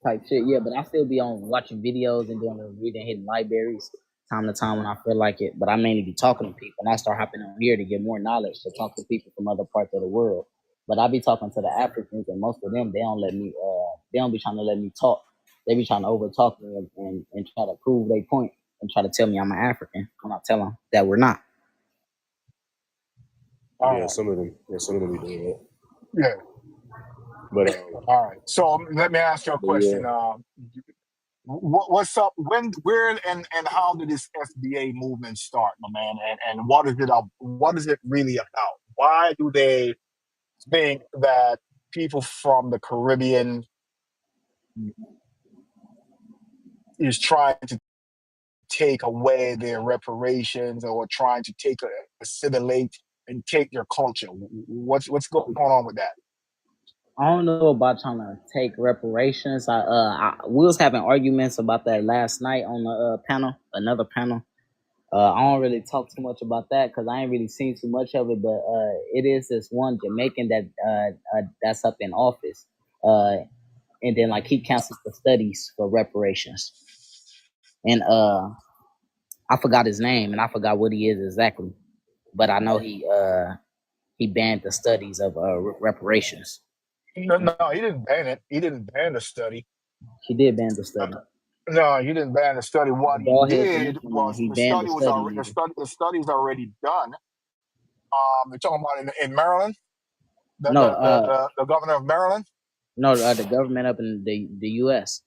type shit. Yeah, but I still be on watching videos and doing the reading, hitting libraries time to time when I feel like it. But I mainly be talking to people, and I start hopping on here to get more knowledge to talk to people from other parts of the world. But I be talking to the Africans, and most of them they don't let me. They don't be trying to let me talk. They be trying to over talk me and try to prove their point and try to tell me I'm an African when I tell them that we're not. All Yeah, right. some of them. Yeah, some of them be doing that. Yeah. But All right. So let me ask you a yeah, question. What's up? Where, and how did this FBA movement start, my man? And what is it? What is it really about? Why do they think that people from the Caribbean is trying to take away their reparations or trying to assimilate and take their culture? What's going on with that? I don't know about trying to take reparations. We was having arguments about that last night on the panel, another panel. I don't really talk too much about that because I ain't really seen too much of it. But it is this one Jamaican that's up in office, and then like he cancels the studies for reparations, and I forgot his name and I forgot what he is exactly, but I know he banned the studies of reparations. No, he didn't ban it. He didn't ban the study. He did ban the study. No, he didn't ban the study. The What he bald head did Jamaican man, was he the banned the study was study already leader. the study's already done. They're talking about in Maryland, No, the governor of Maryland, no, the government up in the U.S.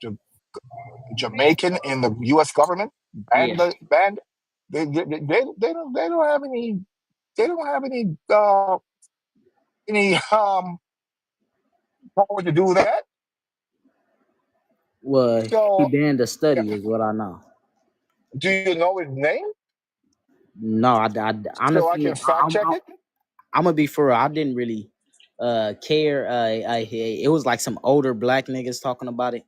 the Jamaican in the U.S. government Yeah, banned. They don't have any any power to do that. well, he So, banned the study, is what I know. do you know his name No, I so I honestly, can fact check it? I'm gonna be for real. I didn't really care. It was like some older black niggas talking about it,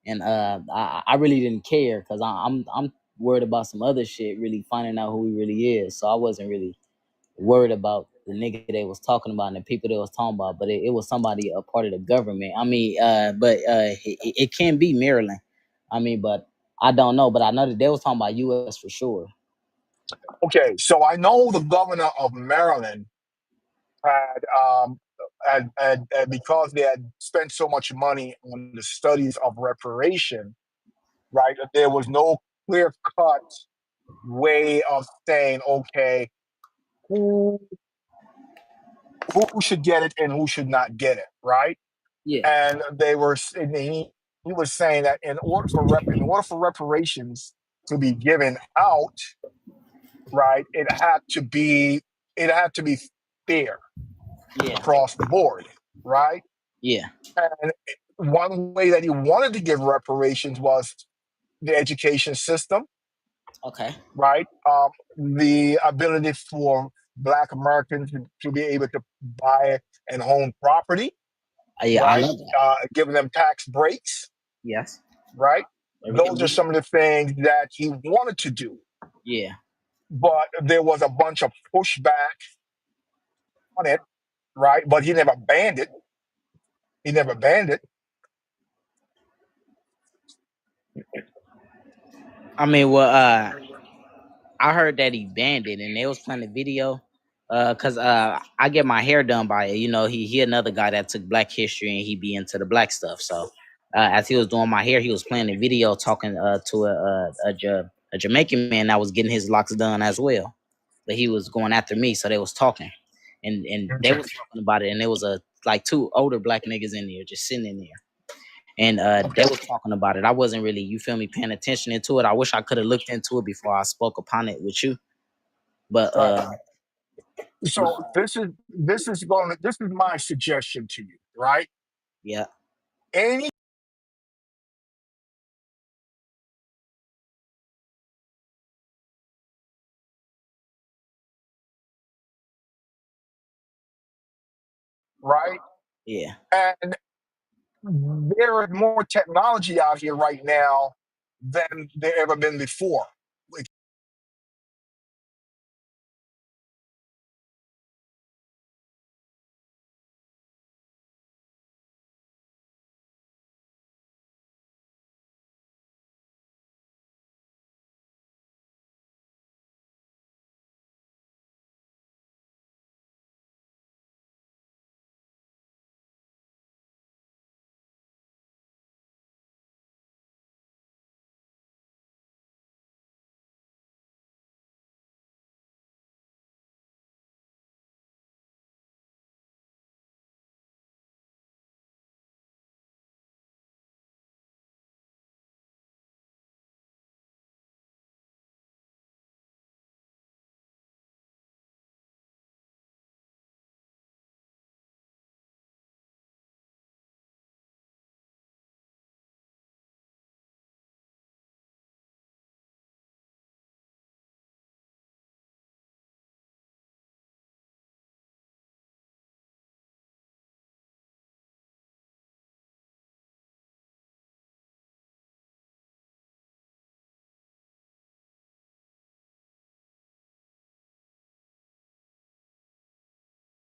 and I really didn't care because I'm worried about some other shit. Really finding out who he really is, so I wasn't really worried about the nigga they was talking about and the people they was talking about. But it was somebody a part of the government. I mean, it can be Maryland. I mean, but I don't know. But I know that they was talking about U.S. for sure. Okay, so I know the governor of Maryland had because they had spent so much money on the studies of reparation, right? There was no clear cut way of saying, okay, who who should get it and who should not get it, right? Yeah. And and he was saying that in order for reparations to be given out, right, it had to be fair Yeah. across the board, right? Yeah. And one way that he wanted to give reparations was the education system, Okay. right? The ability for Black Americans to be able to buy and own property, Yeah, I right? love that. Giving them tax breaks, Yes. right? Everything Those are we some of the things that he wanted to do. Yeah. But there was a bunch of pushback on it, right? But he never banned it. He never banned it. I mean, well, I heard that he banned it, and they was playing the video. Cause I get my hair done by it. You know, he another guy that took Black history and he be into the black stuff. So, as he was doing my hair, he was playing the video talking to a Jamaican man that was getting his locks done as well. But he was going after me, so they was talking, and they Okay. was talking about it, and there was like two older black niggas in there just sitting in there. And they Okay. was talking about it. I wasn't really, you feel me, paying attention into it. I wish I could have looked into it before I spoke upon it with you. But Right. So this is my suggestion to you, right? yeah, Any right? yeah, And there is more technology out here right now than there ever been before.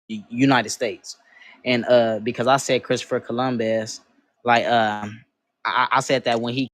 United States. And because I said Christopher Columbus, like I said that when he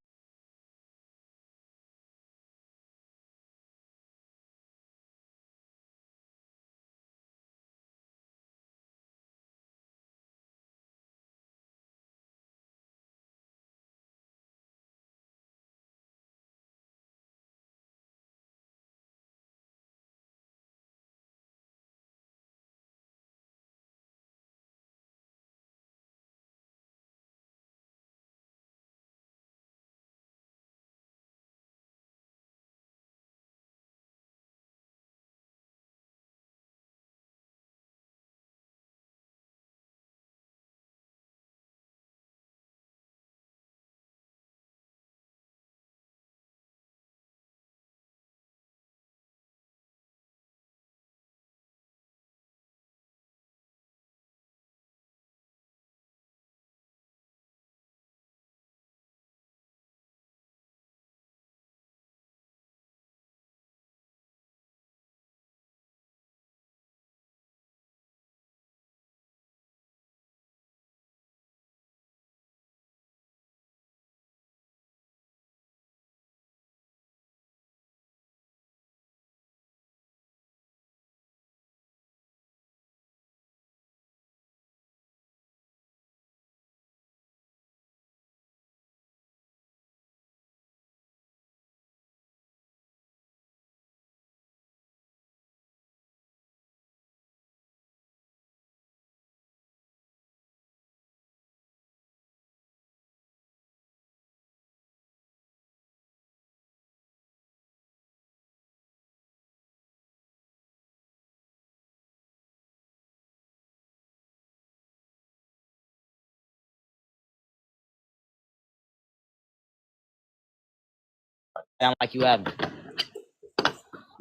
sound like you have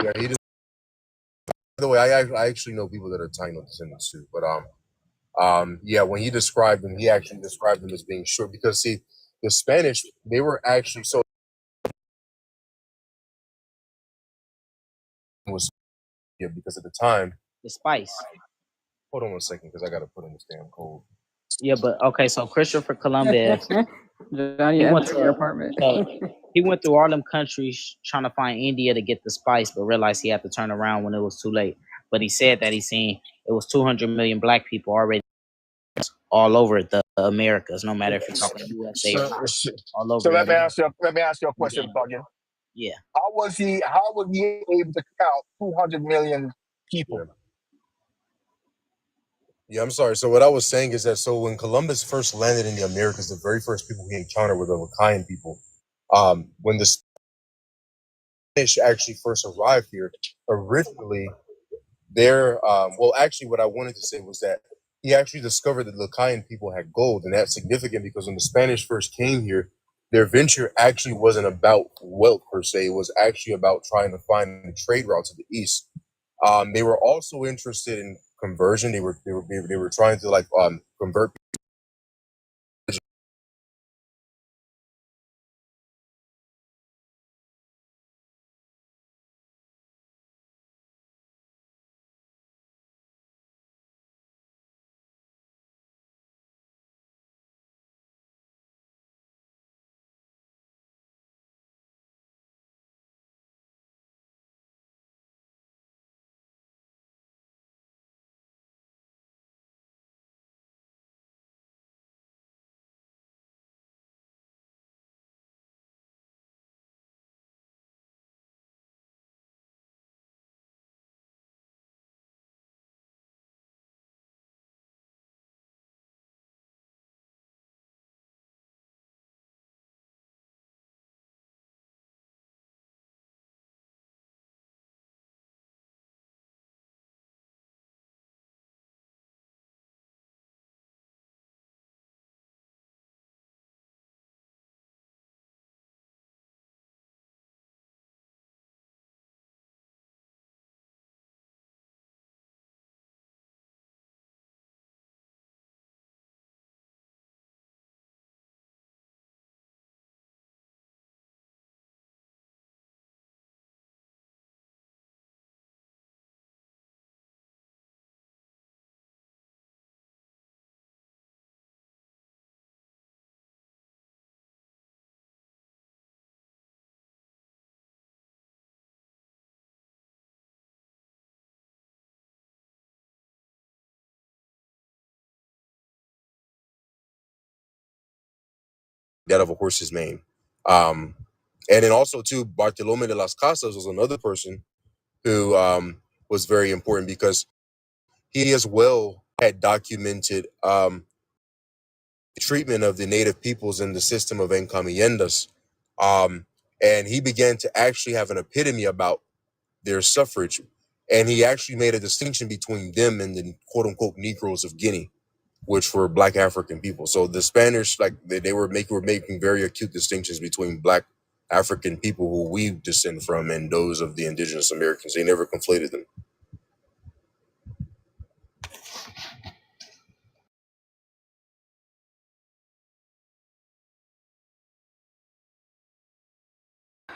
Yeah, he just. By the way, I actually know people that are Taino descendants too, but yeah, when he described them, he actually described them as being short because see, the Spanish they were actually so was yeah because at the time. the spice. Hold on 1 second because I got to put in this damn code. Yeah, but okay, so Christopher Columbus, Johnny, he went enter your to apartment. he went through all them countries trying to find India to get the spice, but realized he had to turn around when it was too late. But he said that he seen it was 200 million black people already all over the Americas, no matter if you're talking USA or So, not, so all so over let me India. ask you. Let me ask you a And then, question, Buggin. yeah, How was he able to count 200 million Yeah. people? Yeah, I'm sorry. So what I was saying is that so when Columbus first landed in the Americas, the very first people he encountered were the Lacayan people. When the Spanish actually first arrived here, originally well, actually, what I wanted to say was that he actually discovered that Lacayan people had gold, and that's significant because when the Spanish first came here, their venture actually wasn't about wealth per se. It was actually about trying to find the trade route to the east. They were also interested in conversion. They were trying to like convert. that of a horse's mane. And then also too, Bartolome de las Casas was another person who was very important because he as well had documented treatment of the native peoples in the system of encomiendas. And he began to actually have an epitome about their suffrage. And he actually made a distinction between them and the quote unquote Negroes of Guinea, which were Black African people. So the Spanish, like they were making very acute distinctions between Black African people who we descend from and those of the indigenous Americans. They never conflated them.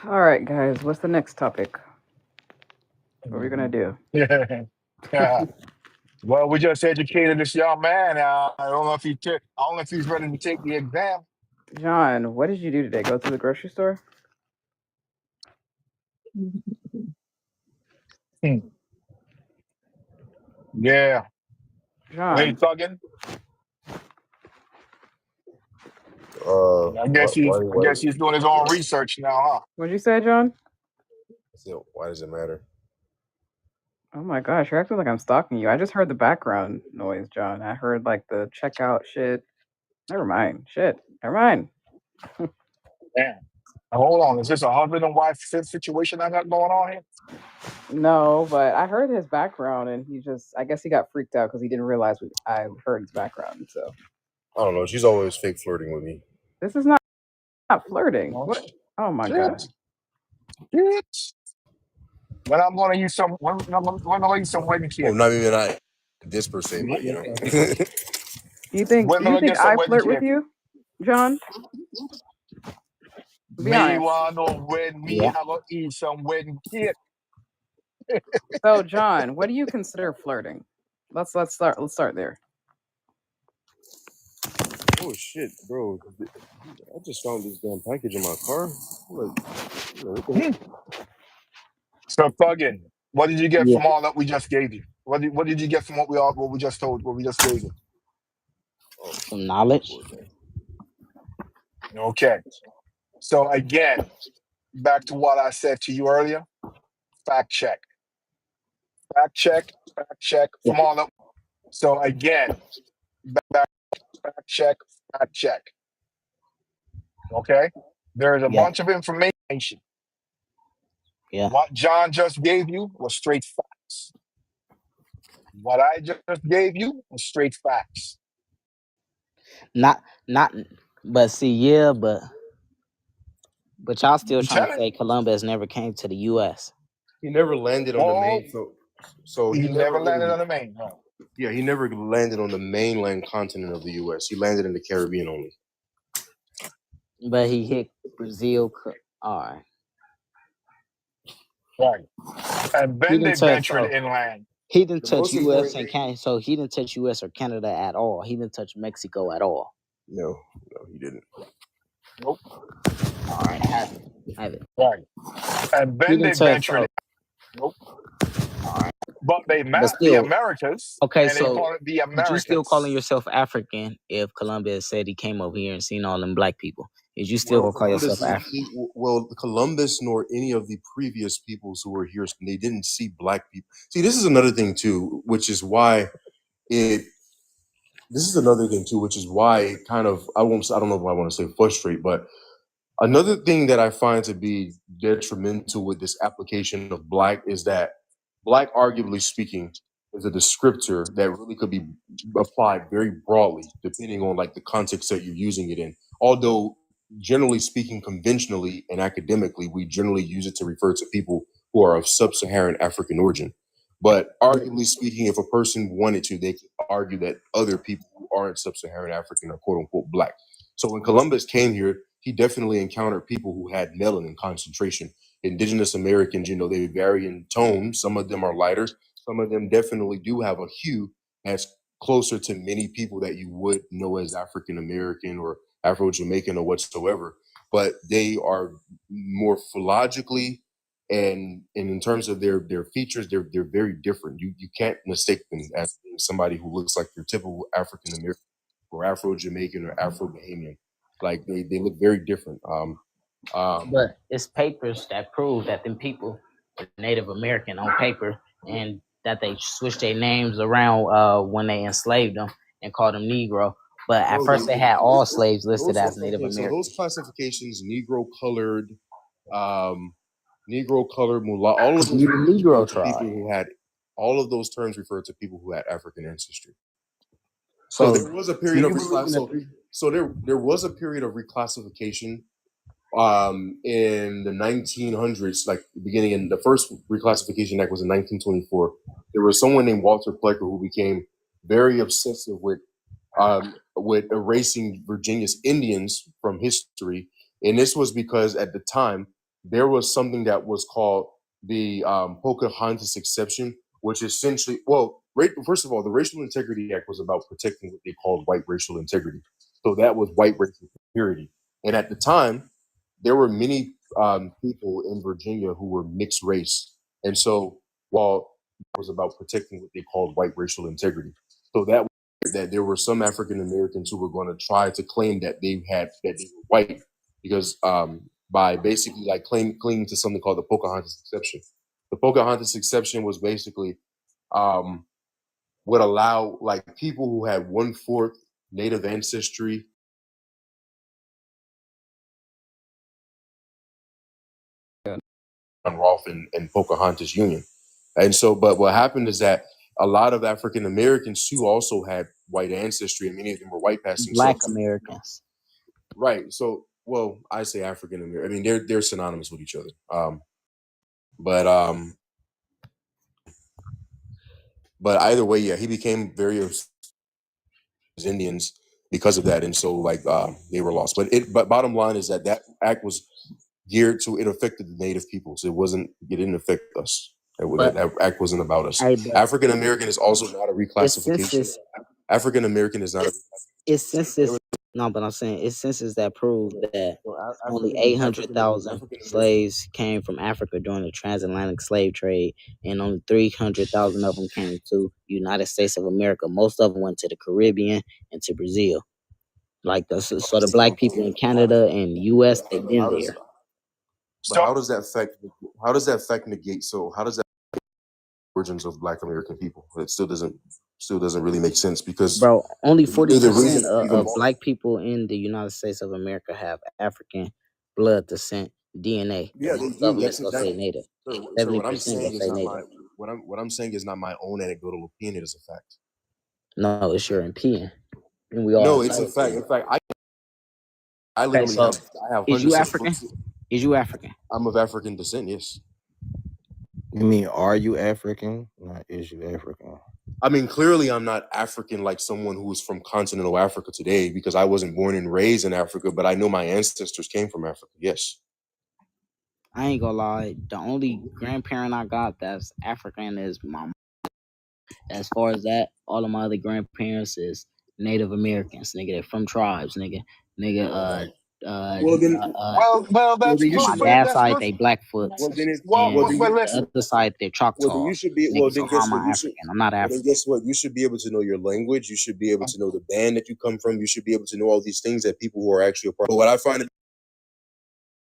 All right, guys, what's the next topic? What are we gonna do? Yeah. Well, we just educated this young man. I don't know if I don't know if he's ready to take the exam. John, what did you do today? Go to the grocery store? Yeah. Hey, John, thuggin'. I guess he's doing his own research now, huh? what'd you say, John? Why does it matter? Oh my gosh, you're acting like I'm stalking you. I just heard the background noise, John. I heard like the checkout shit. Never mind. Shit. Never mind. Damn. Hold on. Is this a husband and wife situation I got going on here? No, but I heard his background and I guess he got freaked out because he didn't realize I heard his background. So I don't know. She's always fake flirting with me. this is not flirting. What? Oh my god. When I'm gonna use some when I'm gonna use some wedding cake. Well, not even not this per se, but you know. Do you think I flirt with you, John? Be Me honest. wanna when me Yeah. have to eat some wedding cake. So, John, what do you consider flirting? Let's start there. Oh shit, bro! I just found this damn package in my car. So, thuggin', what did you get Yeah. from all that we just gave you? What did you get from what we just gave you? Some knowledge. Okay. So again, back to what I said to you earlier. Fact check from all that. So again, fact check. Okay. There is a bunch of information. Yeah. What John just gave you was straight facts. What I just gave you was straight facts. Not, but see, yeah, but y'all still trying to say Columbus never came to the U.S. He never landed on the main. So he never landed on the main. No. Yeah, he never landed on the mainland continent of the U.S. He landed in the Caribbean only. But he hit Brazil. All right. Right. And then they ventured inland. He didn't touch U.S. and Canada, so he didn't touch U.S. or Canada at all. He didn't touch Mexico at all. No, he didn't. Nope. All right, have it. Right. And then they ventured. Nope. All right. But they mapped the Americas. Okay, and so they call it the Americas. You still calling yourself African if Columbus said he came over here and seen all them black people? Is you still gonna call yourself African? Well, Columbus nor any of the previous peoples who were here, they didn't see black people. See, this is another thing too, which is why it kind of I don't know if I want to say frustrate, but another thing that I find to be detrimental with this application of black is that black, arguably speaking, is a descriptor that really could be applied very broadly, depending on like the context that you're using it in. Although, generally speaking, conventionally and academically, we generally use it to refer to people who are of sub-Saharan African origin. But arguably speaking, if a person wanted to, they could argue that other people who aren't sub-Saharan African are quote unquote black. So when Columbus came here, he definitely encountered people who had melanin concentration. Indigenous Americans, they vary in tone. Some of them are lighter. Some of them definitely do have a hue that's closer to many people that you would know as African American or Afro-Jamaican or whatsoever. But they are morphologically and in terms of their features, they're very different. You can't mistake them as being somebody who looks like your typical African American or Afro-Jamaican or Afro-Bahamian. Like they look very different. But it's papers that prove that them people were Native American on paper, and that they switched their names around when they enslaved them and called them Negro. But at No, first they had all slaves listed those as Native okay. So American. those classifications: Negro colored, mulatto, all of those You the refer Negro to people tribe. who had. All of those terms refer to people who had African ancestry. So there was a do period you of believe in the three? there was a period of reclassification in the 1900s, like beginning in the first reclassification act was in 1924. There was someone named Walter Plecker who became very obsessive with erasing Virginia's Indians from history, and this was because at the time there was something that was called the Pocahontas exception, which essentially, first of all, the Racial Integrity Act was about protecting what they called white racial integrity. So that was white racial purity, and at the time there were many people in Virginia who were mixed race, and so while it was about protecting what they called white racial integrity, so that there were some African Americans who were going to try to claim that they were white because by basically like clinging to something called the Pocahontas exception. The Pocahontas exception was basically would allow like people who had 1/4 Native ancestry on Rolfe and Pocahontas Union. And so, but what happened is that a lot of African Americans too also had white ancestry, and many of them were white passing. Black Americans. Right. So, well, I say African American. I mean, they're synonymous with each other. But either way, yeah, he became very Indians because of that, and so like they were lost. But bottom line is that act was geared to, it affected the native peoples. It didn't affect us. That act wasn't about us. African American is also not a reclassification. African American is not. It's census. No, but I'm saying it's census that prove that only 800,000 slaves came from Africa during the transatlantic slave trade, and only 300,000 of them came to United States of America. Most of them went to the Caribbean and to Brazil. Like so the black people in Canada and U.S. they've been there. But how does that affect negate? So how does that origins of Black American people? It still doesn't really make sense because only 40% of black people in the United States of America have African blood descent DNA. Yeah, most of them is gonna say Native. 70% gonna say Native. What I'm saying is not my own anecdotal opinion. It is a fact. No, it's your opinion, and we all. No, it's a fact. In fact, I literally have. Is you African? Is you African? I'm of African descent. Yes. You mean, are you African? Not is you African? I mean, clearly I'm not African like someone who is from continental Africa today because I wasn't born and raised in Africa, but I know my ancestors came from Africa. Yes. I ain't gonna lie. The only grandparent I got that's African is my mom. As far as that, all of my other grandparents is Native Americans, nigga. They're from tribes, nigga. Well, that's on my dad's side, they Blackfoot. The other side, they're Choctaw. Well, then you should be. Well, then guess what? I'm not African. Well, then guess what? You should be able to know your language. You should be able to know the band that you come from. You should be able to know all these things that people who are actually a part. But what I find to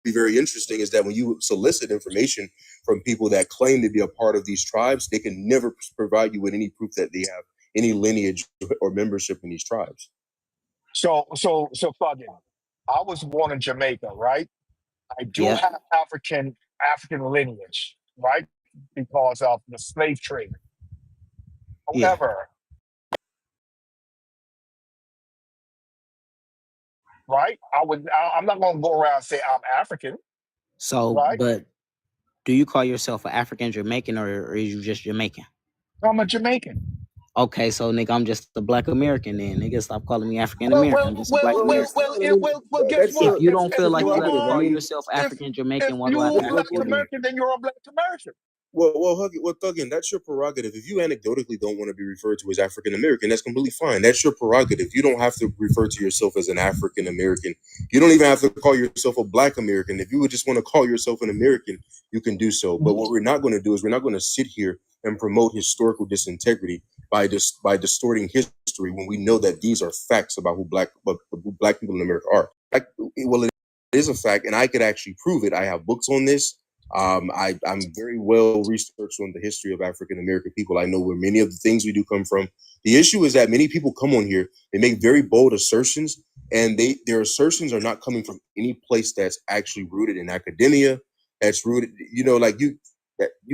be very interesting is that when you solicit information from people that claim to be a part of these tribes, they can never provide you with any proof that they have any lineage or membership in these tribes. So fucking. I was born in Jamaica, right? I do have African lineage, right? Because of the slave trade. However, right? I'm not gonna go around and say I'm African. So, right? But do you call yourself an African Jamaican or are you just Jamaican? I'm a Jamaican. Okay, so nigga, I'm just a Black American then. Nigga, stop calling me African American. I'm just a Black American. Well, guess what? If you don't feel like you have to call yourself African Jamaican, why do I have to Black American, then you're a Black American. Well, Thuggin, that's your prerogative. If you anecdotally don't want to be referred to as African American, that's completely fine. That's your prerogative. You don't have to refer to yourself as an African American. You don't even have to call yourself a Black American. If you would just want to call yourself an American, you can do so. But what we're not going to do is we're not going to sit here and promote historical disintegrity by distorting history when we know that these are facts about who Black people in America are. Well, it is a fact, and I could actually prove it. I have books on this. I'm very well researched on the history of African American people. I know where many of the things we do come from. The issue is that many people come on here, they make very bold assertions, and their assertions are not coming from any place that's actually rooted in academia. That's rooted, like you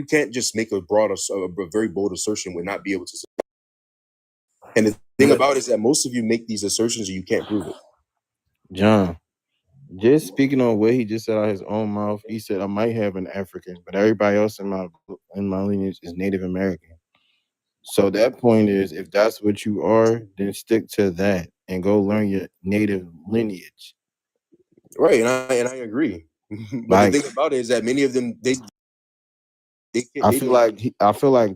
can't just make a very bold assertion and not be able to. And the thing about it is that most of you make these assertions and you can't prove it. John, just speaking on what he just said out of his own mouth, he said, I might have an African, but everybody else in my lineage is Native American. So that point is, if that's what you are, then stick to that and go learn your native lineage. Right, and I agree. But the thing about it is that many of them I feel like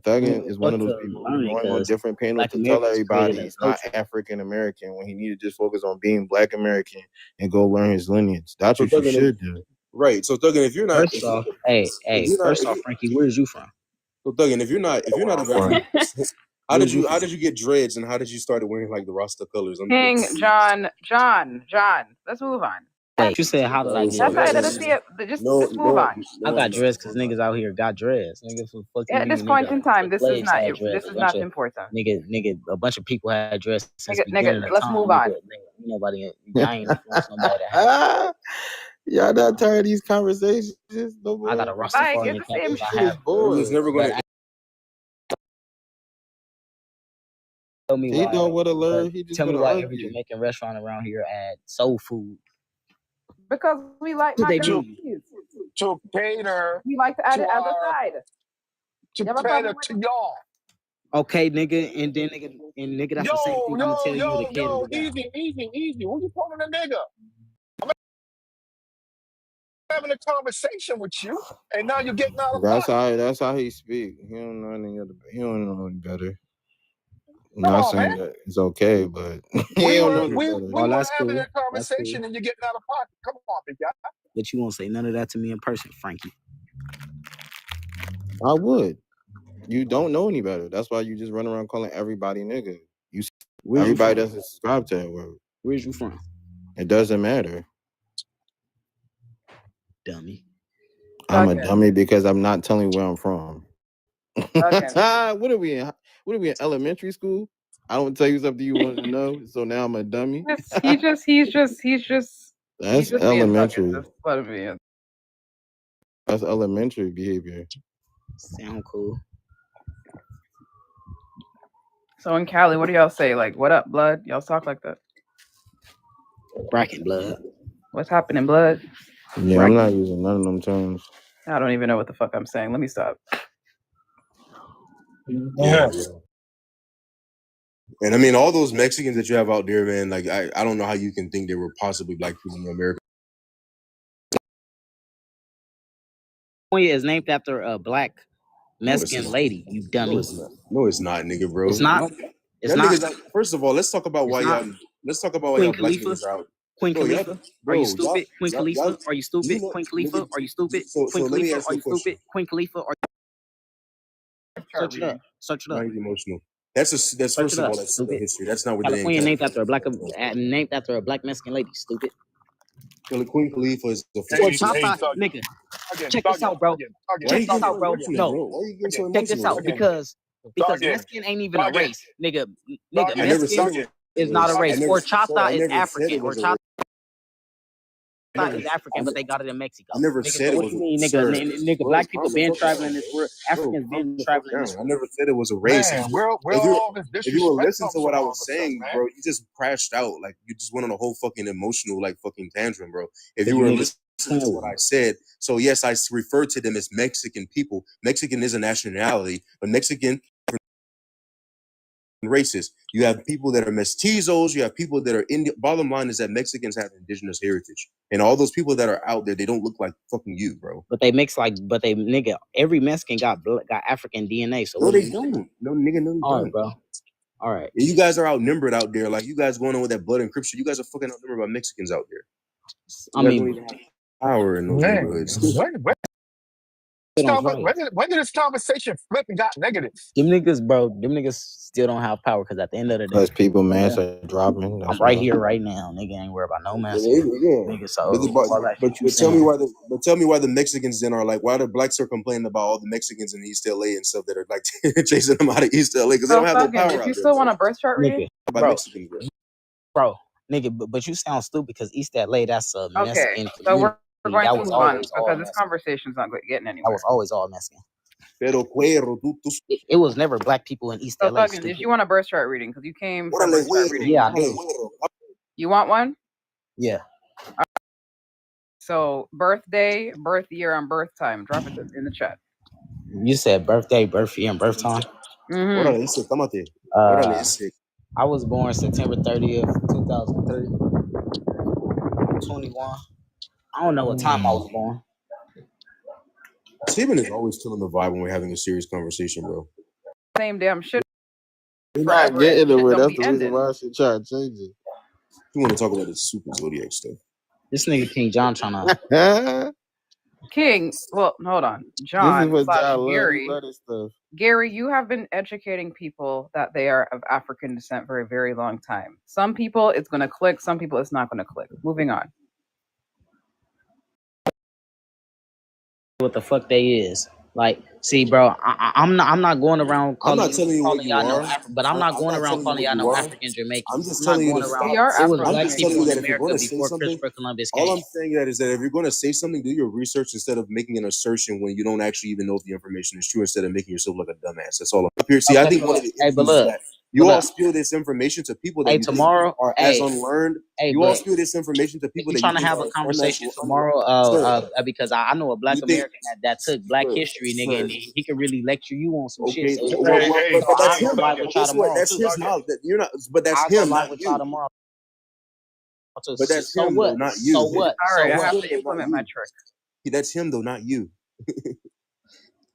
Thuggin is one of those to people learn who's it, going on 'cause different panels Black to tell Americans everybody created he's a not culture. African American when he need to just focus on being Black American and go learn his lineage. That's So what you Thuggin, should do. right. So Thuggin, if you're not, First off, first off, Frankie, where's you from? so Thuggin, if you're not Right. how did you get dreads and how did you start wearing like the Rasta colors? King John. Let's move on. Wait, you said how did I That's get how I dreads? see it. Just move on. I got dreads because niggas out here got dreads. Nigga, for fucking At this point in time, this is not important. Nigga, a bunch of people had dreads since the Nigga, beginning of let's time. move on. Nigga, nobody, I ain't influenced nobody to have. Y'all not tired of these conversations no more? I got a Rastafarian it's the same captain. I have. It's never going to. Tell me He why. don't want to learn. He just Tell me gonna why argue. every Jamaican restaurant around here add soul food. Because we like What they macaroni do? cheese. To cater We like to add it as a side. to You have a cater problem to with y'all. Okay, nigga, and then nigga, that's the same thing I'm gonna tell you to cater to God. Easy. Who you calling a nigga? I'm having a conversation with you, and now you're getting out of pocket. That's how he speak. He don't know any better. I'm Come not on, saying man. that it's okay, but he We don't were know any better. That's having cool. a conversation, and you're getting out of pocket. Come on, big guy. But you won't say none of that to me in person, Frankie. I would. You don't know any better. That's why you just run around calling everybody nigga. Everybody doesn't subscribe to that word. Where's you from? It doesn't matter. Dummy. I'm a dummy because I'm not telling where I'm from. Okay. What are we in? What are we in elementary school? I don't tell you something you want to know, so now I'm a dummy. He's just That's elementary. That's what it is. That's elementary behavior. Sound cool. So in Cali, what do y'all say? Like, what up, blood? Y'all talk like that. Bracket blood. What's happening, blood? Yeah, I'm not using none of them terms. I don't even know what the fuck I'm saying. Let me stop. Yeah. And I mean, all those Mexicans that you have out there, man, like I don't know how you can think they were possibly Black people in America. California is named after a Black Mexican lady, you dummy. No, it's not, nigga, bro. It's not. It's not. First of all, let's talk about why y'all. Let's talk about why y'all Black niggas are out. Queen Khalifa, are you stupid? Queen Khalifa, are you stupid? Queen Khalifa, are you stupid? Queen Khalifa, are you stupid? Queen Khalifa, are you... Search it up. Search it up. Not emotional. That's first of all, that's stupid history. That's not what they California named after a Black Mexican lady. Stupid. Queen Khalifa is the nigga. Check this out, bro. Check this out, bro. No, check this out because Mexican ain't even a race, nigga. Mexican is not a race. Horchata is African. Horchata is African, but they got it in Mexico. I never said it was. What you mean, nigga? Black people been traveling this world. Africans been traveling this world. I never said it was a race. Man, if you were listening to what I was saying, bro, you just crashed out. Like you just went on a whole fucking emotional, like fucking tantrum, bro. If you were listening to what I said, so yes, I refer to them as Mexican people. Mexican is a nationality, but Mexican races. You have people that are mestizos. You have people that are Indian. Bottom line is that Mexicans have indigenous heritage, and all those people that are out there, they don't look like fucking you, bro. But they mix nigga. Every Mexican got African DNA. So no, they don't. No, nigga, no, they all don't. right, bro. All right. And you guys are outnumbered out there. Like you guys going on with that blood encryption. You guys are fucking outnumbered by Mexicans out there. I mean, power in those neighborhoods. Still don't drive. When did this conversation flip and got negative? Them niggas still don't have power because at the end of the day, Because people masks are dropping. I'm right here, right now. Nigga ain't worried about no mask. Nigga, so all that shit you but tell me saying. why the Mexicans then are like, why the blacks are complaining about all the Mexicans in East LA and stuff that are like chasing them out of East LA because they don't have no power Did out you there. still want a birth chart reading? By Mexicans, Bro, nigga, but you sound stupid because East LA, that's a Mexican Okay, so community. we're going That to was move on always all because this Mexican. conversation's not getting That anywhere. was always all Mexican. Pero cuero, It was never black people in East So, LA. Thuggin, did you want a birth chart reading? Because you came for a Órale, birth chart güero. reading. Yeah, I do. You want one? Yeah. So, birthday, birth year, and birth time. Drop it in the chat. You said birthday, birth year, and birth time. Órale, ese, tómate. Uh, Órale, ese. I was born September 30th, 2003. 21. I don't know what time I was born. Steven is always killing the vibe when we're having a serious conversation, bro. Same damn shit. You're not Forever, and getting shit it, bro. don't That's be the reason ending. why I should try to change it. You want to talk about the super zodiac stuff? This nigga King John trying to. King, well, hold on. This is John what slash John love. Gary. He love this stuff. Gary, you have been educating people that they are of African descent for a very long time. Some people it's going to click, some people it's not going to click. Moving on. What the fuck they is. Like, see, bro, I'm not going around calling. I'm not telling you what you are, but I'm not going around calling y'all no African Jamaicans. I'm just telling you to stop. We are It was Afro black I'm just telling people you in that if you're America going to say before something, Christopher Columbus all came. I'm saying that is that if you're going to say something, do your research instead of making an assertion when you don't actually even know if the information is true. Instead of making yourself like a dumbass. That's all I'm up here. See, I think one of the issues is that you all spill this information to people that you think are as unlearned. You all spill this information to people that you trying to think have are a conversation unnatural. tomorrow because I know a black You think- American that took black history, nigga, and he can really lecture you on some Okay, shit. So but that's him. Guess what? That's his knowledge. You're not, but that's him, not you. Tomorrow. But that's him, though, not you. So what? All right, I have to implement my trick. That's him, though, not you.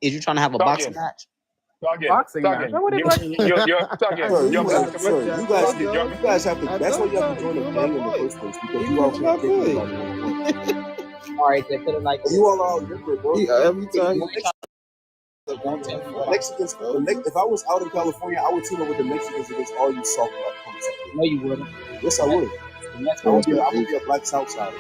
Is you trying to have a boxing match? Boxing match. What would it like? You guys have to. That's why you have to join the gang in the first place because you all can't take it. All right, they put it like you all are different, bro. Every time. Mexicans. If I was out in California, I would team up with the Mexicans against all you soft black punks. No, you wouldn't. Yes, I would. I would be a black Southsider.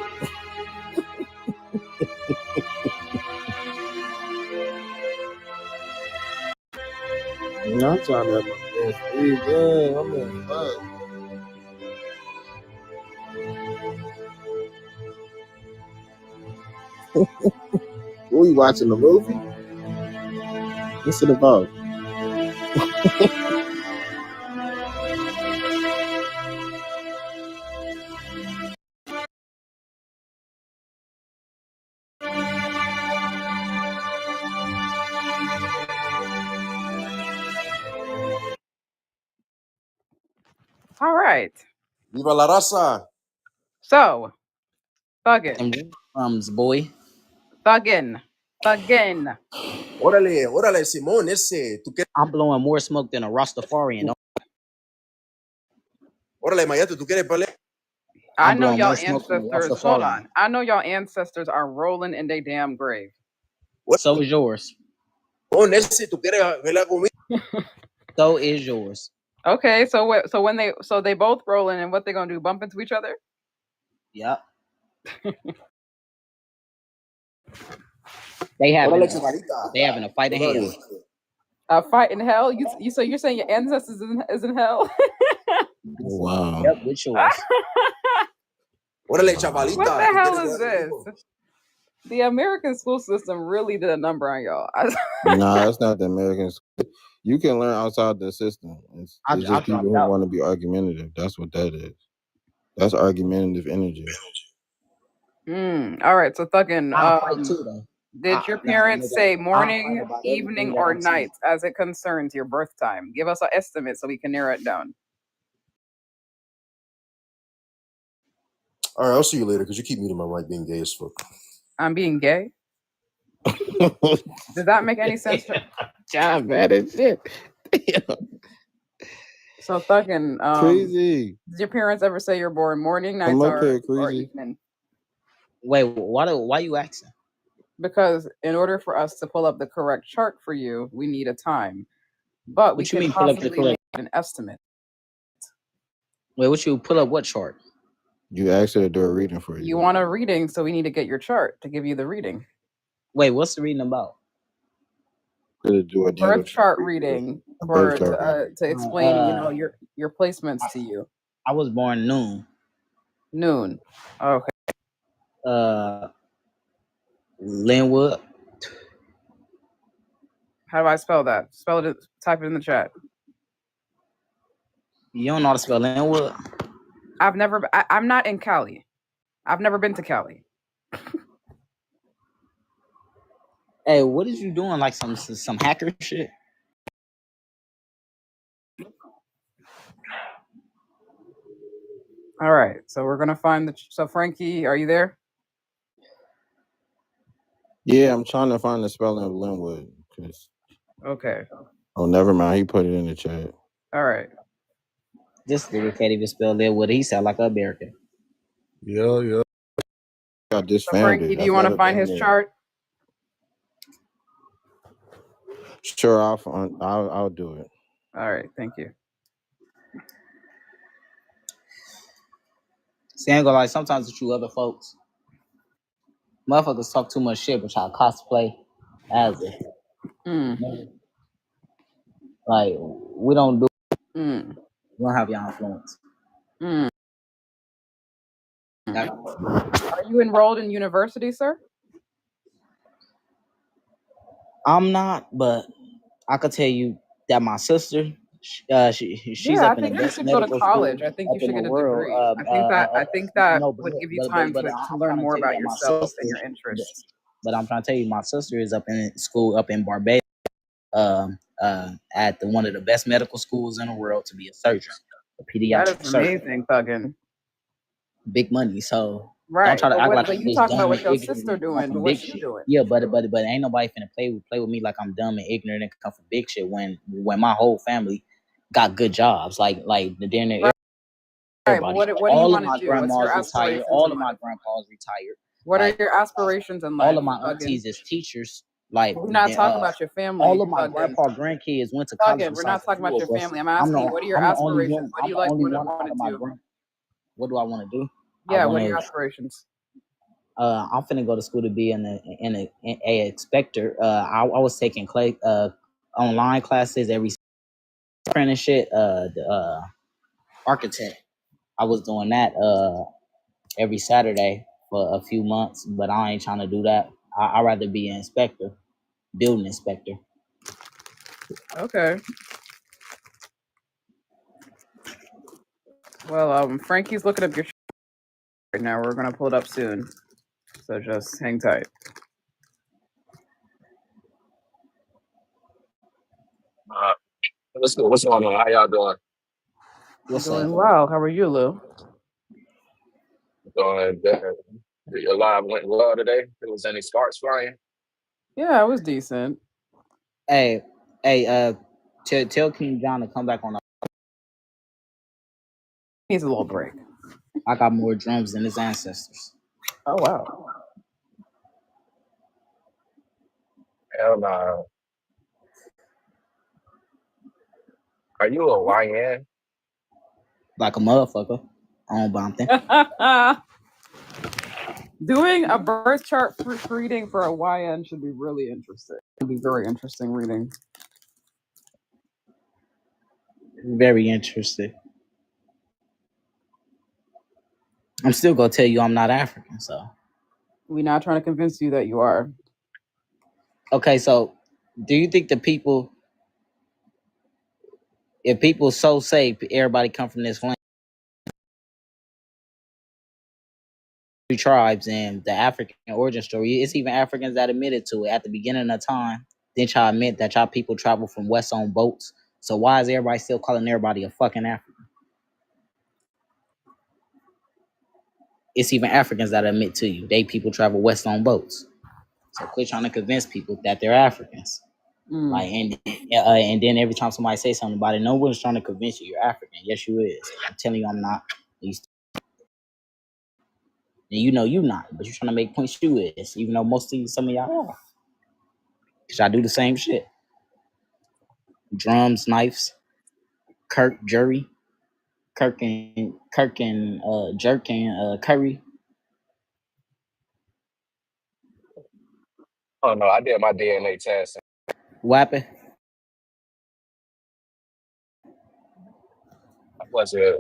I'm trying to have my best week. Yeah, I'm in fuck. We watching the movie? What's it about? All right. Viva la raza. So, Thuggin. Boy. Thuggin. Órale, Simón, ese. I'm blowing more smoke than a Rastafarian. Órale, Mayate, ¿tú quieres pelear? I know y'all ancestors. Hold on. I know y'all ancestors are rolling in their damn grave. So is yours. Oh, ese, ¿tú quieres pelear conmigo? So is yours. Okay, so when they both rolling, and what they gonna do? Bump into each other? Yep. They having a fight in hell. A fight in hell? So you're saying your ancestors is in hell? Wow. Yep, with yours. Órale, chavalita. What the hell is this? The American school system really did a number on y'all. Nah, it's not the American school. You can learn outside the system. It's just people who want to be argumentative. That's what that is. That's argumentative energy. All right, so Thuggin, did your parents say morning, evening, or night as it concerns your birth time? Give us an estimate so we can narrow it down. All right, I'll see you later because you keep muting my mic being gay as fuck. I'm being gay? Does that make any sense? John, bad as shit. So Thuggin, crazy. Did your parents ever say you're born morning, night, or evening? Wait, why you asking? Because in order for us to pull up the correct chart for you, we need a time. But we What you can mean pull up the possibly correct? make an estimate. Wait, what you pull up? What chart? You asked her to do a reading for you. You want a reading, so we need to get your chart to give you the reading. Wait, what's the reading about? To do a Birth chart reading for to explain, your placements to you. I was born noon. Noon. Okay. Linwood. How do I spell that? Spell it. Type it in the chat. You don't know how to spell Linwood? I'm not in Cali. I've never been to Cali. Hey, what is you doing? Like some hacker shit? All right, so we're gonna find so Frankie, are you there? Yeah, I'm trying to find the spelling of Linwood. Okay. Oh, never mind. He put it in the chat. All right. This nigga can't even spell Linwood. He sound like an American. Yeah. I just found Frankie, it. do you want to find his chart? Sure, I'll do it. All right, thank you. See, I ain't gonna lie, sometimes with you other folks, motherfuckers talk too much shit, but y'all cosplay as it. Like, we don't do we don't have y'all influence. Are you enrolled in university, sir? I'm not, but I could tell you that my sister, she's up in the best medical college. school I think you up should in get the a world. degree. I think that no, would give you but time I'm to learn trying more to tell about you that my yourself sister and your interests. But I'm trying to tell you, my sister is up in school up in Barbados, at one of the best medical schools in the world to be a surgeon, a pediatric That is amazing, Thuggin. Big money. So right. don't try to act like but you talking about what your sister doing, but what she doing? Yeah, but ain't nobody finna play with me like I'm dumb and ignorant and come for big shit when my whole family got good jobs. Like they're everybody. What do you all of want my to do? grandmas retired. All of my grandpas retired. What are your aspirations in life? All of my aunties is teachers. Like, we're not talking about your family. All of my grandpa grandkids went to college. We're not talking about your family. I'm asking you, what are your aspirations? What do you like? What do you want to do? What do I want to do? Yeah, what are your aspirations? I'm finna go to school to be an inspector. I was taking online classes every apprenticeship. The architect. I was doing that every Saturday for a few months, but I ain't trying to do that. I'd rather be an inspector, building inspector. Okay. Well, Frankie's looking up your right now. We're gonna pull it up soon, so just hang tight. What's going on? How y'all doing? Doing well. How are you, Lou? Doing good. Your live went well today. There was any sparks flying? Yeah, it was decent. Hey, tell King John to come back on. Needs a little break. I got more drums than his ancestors. Oh wow. Hell no. Are you a YN? Like a motherfucker. On Bompton. Doing a birth chart reading for a YN should be really interesting. It'd be very interesting reading. Very interesting. I'm still gonna tell you I'm not African, so. We're not trying to convince you that you are. Okay, so do you think if people so say everybody come from this land, three tribes, and the African origin story, it's even Africans that admitted to it at the beginning of time. Then y'all admit that y'all people travel from west on boats. So why is everybody still calling everybody a fucking African? It's even Africans that admit to you they people travel west on boats. So quit trying to convince people that they're Africans. Like and then every time somebody says something about it, no one's trying to convince you you're African. Yes, you is. I'm telling you, I'm not. And you know you not, but you're trying to make points you is, even though some of y'all are. Cause I do the same shit. Drums, knives, Kirk, Jury, Kirk and Jerk and Curry. Oh no, I did my DNA test. What happened? Was it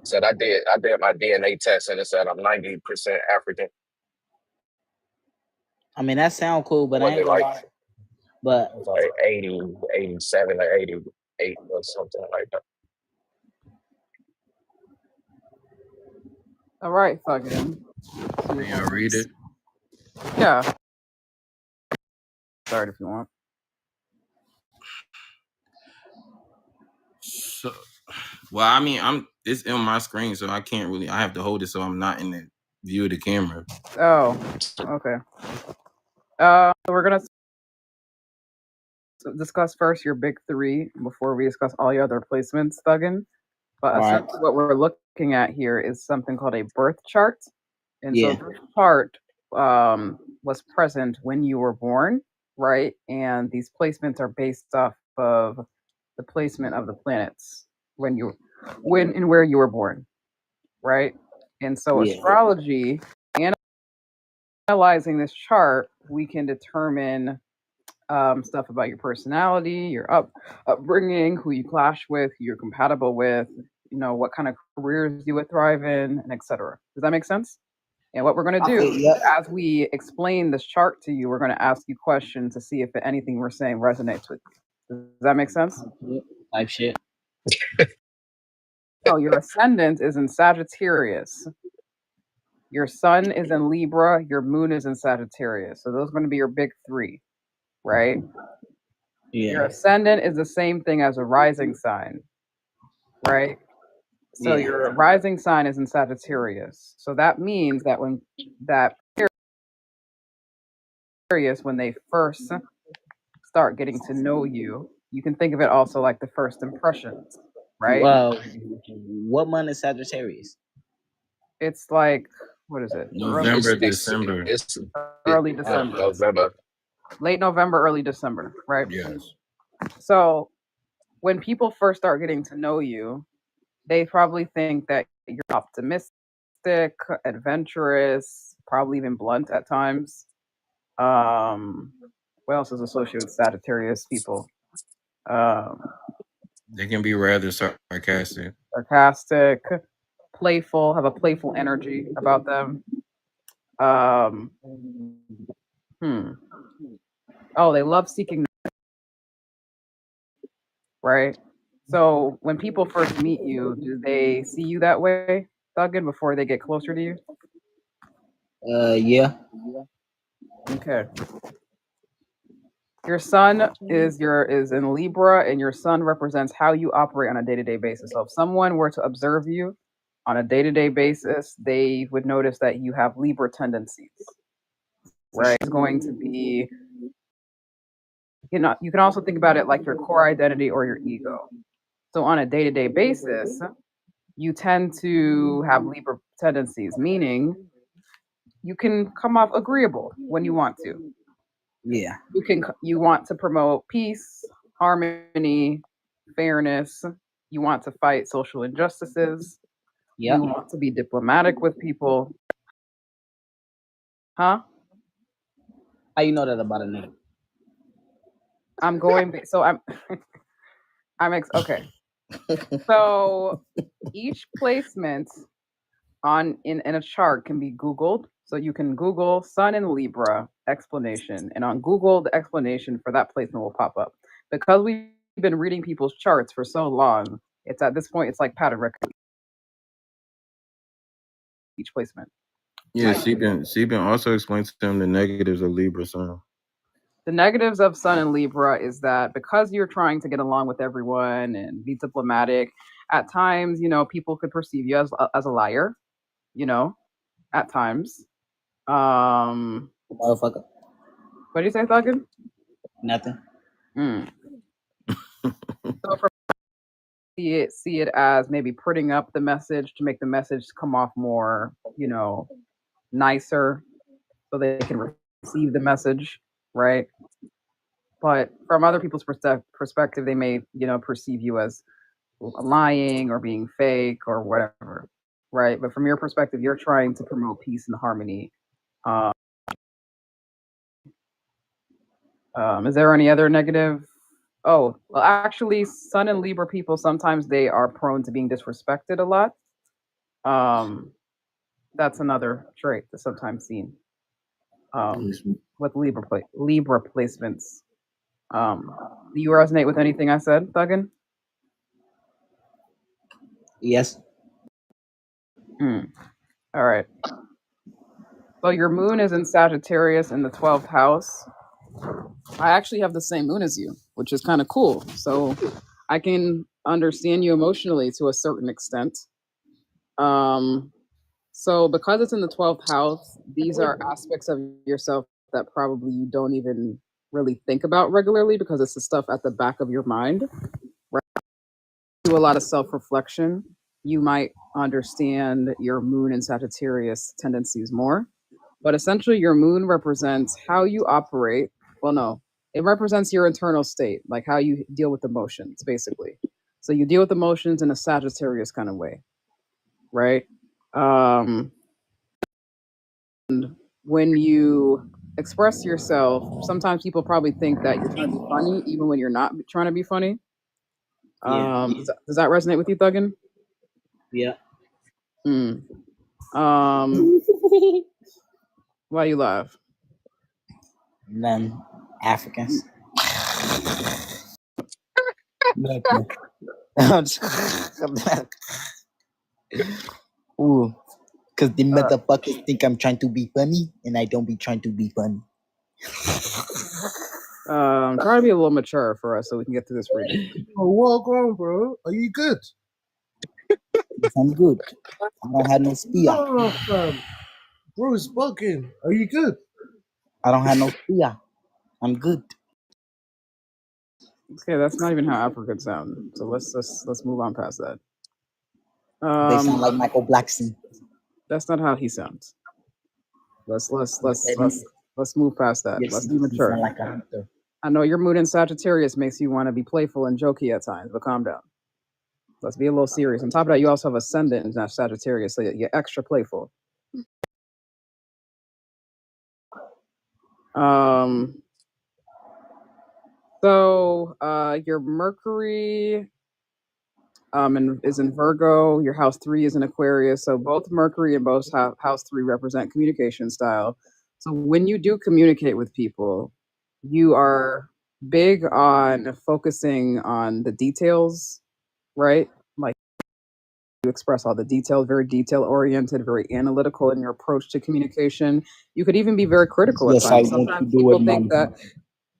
said I did my DNA test and it said I'm 90% African. I mean that sound cool, but I Was ain't it gonna like lie. But it was like 80, 87 or 88 or something like that. All right, fucking. Can y'all read it? Yeah. Start if you want. So, well, I mean, it's on my screen, so I can't really. I have to hold it so I'm not in the view of the camera. Oh, okay. We're gonna discuss first your big three before we discuss all your other placements, Thuggin. But all right. essentially, what we're looking at here is something called a birth chart, and so Yeah. this chart was present when you were born, right? And these placements are based off of the placement of the planets when and where you were born, right? And so Yeah. astrology, analyzing this chart, we can determine stuff about your personality, your upbringing, who you clash with, who you're compatible with, you know, what kind of careers you would thrive in, and etc. Does that make sense? And what we're going to do, Yep. as we explain this chart to you, we're going to ask you questions to see if anything we're saying resonates with you. Does that make sense? Type shit. So your ascendant is in Sagittarius. Your sun is in Libra. Your moon is in Sagittarius. So those are going to be your big three, right? Yeah. Your ascendant is the same thing as a rising sign, right? So Yeah. your rising sign is in Sagittarius. So that means that when they first start getting to know you, you can think of it also like the first impressions, right? What month is Sagittarius? It's like, what is it? November, December. It's Early December. November. Late November, early December, right? Yes. So when people first start getting to know you, they probably think that you're optimistic, adventurous, probably even blunt at times. What else is associated with Sagittarius people? They can be rather sarcastic. Sarcastic, playful, have a playful energy about them. Oh, they love seeking, right? So when people first meet you, do they see you that way, Thuggin, before they get closer to you? Yeah. Okay. Your sun is in Libra, and your sun represents how you operate on a day-to-day basis. So if someone were to observe you on a day-to-day basis, they would notice that you have Libra tendencies, right? It's going to be, you can also think about it like your core identity or your ego. So on a day-to-day basis, you tend to have Libra tendencies, meaning you can come off agreeable when you want to. Yeah. You want to promote peace, harmony, fairness. You want to fight social injustices. Yep. You want to be diplomatic with people. Huh? How you know that about a nigga? I'm okay. So each placement in a chart can be Googled. So you can Google Sun in Libra explanation, and on Google, the explanation for that placement will pop up. Because we've been reading people's charts for so long, it's at this point, it's like pattern recognition. Each placement. Yeah, Sebin also explained to them the negatives of Libra sun. The negatives of Sun in Libra is that because you're trying to get along with everyone and be diplomatic, at times, people could perceive you as a liar, at times. Motherfucker. What do you say, Thuggin? Nothing. So for see it as maybe putting up the message to make the message come off more, nicer so they can receive the message, right? But from other people's perspective, they may, perceive you as lying or being fake or whatever, right? But from your perspective, you're trying to promote peace and harmony. Is there any other negative? Oh, well, actually, Sun and Libra people, sometimes they are prone to being disrespected a lot. That's another trait that's sometimes seen with Libra placements. Do you resonate with anything I said, Thuggin? Yes. All right. So your moon is in Sagittarius in the 12th house. I actually have the same moon as you, which is kind of cool. So I can understand you emotionally to a certain extent. So because it's in the 12th house, these are aspects of yourself that probably you don't even really think about regularly because it's the stuff at the back of your mind. Right? Do a lot of self-reflection. You might understand your moon and Sagittarius tendencies more. But essentially, your moon represents how you operate. Well, no, it represents your internal state, like how you deal with emotions, basically. So you deal with emotions in a Sagittarius kind of way, right? And when you express yourself, sometimes people probably think that you're trying to be funny, even when you're not trying to be funny. Yeah. Does that resonate with you, Thuggin? Yeah. Why you laugh? None. Africans. Nothing. Ooh, because the motherfuckers think I'm trying to be funny, and I don't be trying to be funny. I'm trying to be a little mature for us so we can get through this reading. Oh, walk on, bro. Are you good? Yes, I'm good. I don't have no spear. Oh, fam. Bro, it's bugging. Are you good? I don't have no spear. I'm good. Okay, that's not even how Africans sound. So let's move on past that. They sound like Michael Blackson. That's not how he sounds. Let's move past that. Yes, Let's be mature. sound like a hunter. I know your mood in Sagittarius makes you want to be playful and jokey at times, but calm down. Let's be a little serious. On top of that, you also have ascendant in Sagittarius, so you're extra playful. So your Mercury is in Virgo. Your house 3 is in Aquarius. So both Mercury and both house 3 represent communication style. So when you do communicate with people, you are big on focusing on the details, right? Like you express all the details, very detail oriented, very analytical in your approach to communication. You could even be very critical at times. Sometimes people think that.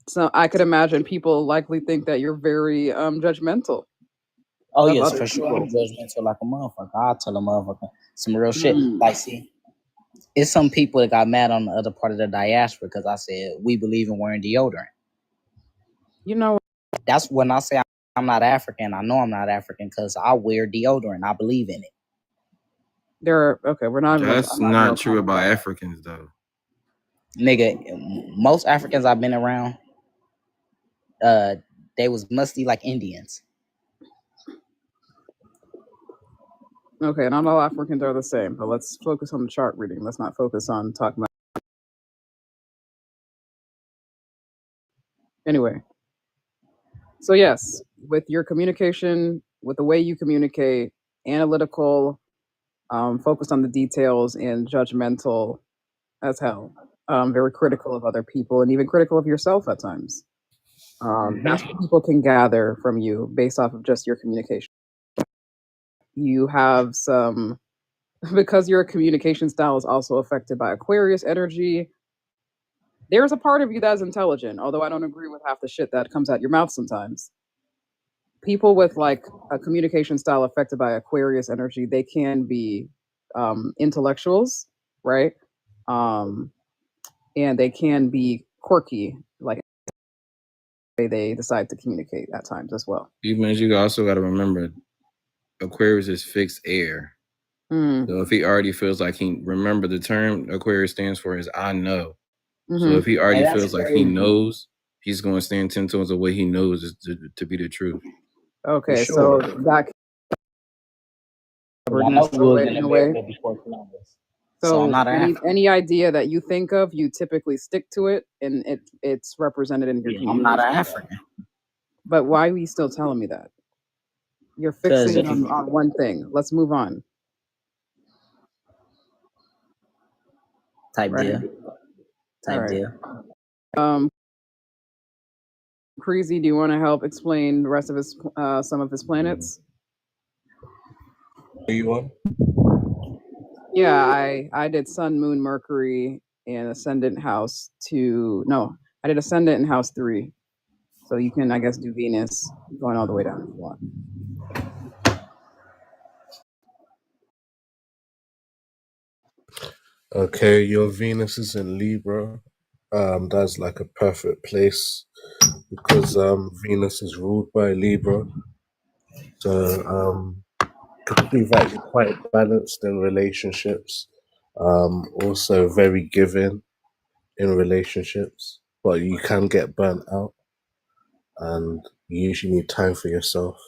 So I could imagine people likely think that you're very judgmental. Oh yes, for sure. I'm judgmental like a motherfucker. I'll tell a motherfucker some real shit. Like, see, it's some people that got mad on the other part of the diaspora because I said we believe in wearing deodorant. You know, that's when I say I'm not African. I know I'm not African because I wear deodorant. I believe in it. We're not. That's not true about Africans though. Nigga, most Africans I've been around, they was musty like Indians. Okay, not all Africans are the same, but let's focus on the chart reading. Let's not focus on talking about. Anyway, so yes, with your communication, with the way you communicate, analytical, focused on the details, and judgmental as hell. Very critical of other people and even critical of yourself at times. That's what people can gather from you based off of just your communication. You have some, because your communication style is also affected by Aquarius energy, there's a part of you that's intelligent, although I don't agree with half the shit that comes out your mouth sometimes. People with like a communication style affected by Aquarius energy, they can be intellectuals, right? And they can be quirky, like they decide to communicate at times as well. You also got to remember, Aquarius is fixed air. So if he already feels like remember the term Aquarius stands for is I know. So Mm-hmm. if he already Hey, that's feels like he crazy. knows, he's going to stand 10 toes of what he knows is to be the truth. For Okay, sure. so that 'Cause I know we was in in a way. America before Columbus. So I'm So not an African. any idea that you think of, you typically stick to it, and it's represented in your Yeah, I'm not communication. an African. But why are you still telling me that? You're 'Cause fixated on one thing. Let's move on. type Right. deal. All Type right. deal. Creasy, do you want to help explain the rest of his some of his planets? Are you on? Yeah, I did Sun, Moon, Mercury, and Ascendant House 2. No, I did Ascendant in House 3. So you can, I guess, do Venus going all the way down if you want. Okay, your Venus is in Libra. That's like a perfect place because Venus is ruled by Libra. So could prove that you're quite balanced in relationships. Also very giving in relationships, but you can get burnt out, and you usually need time for yourself.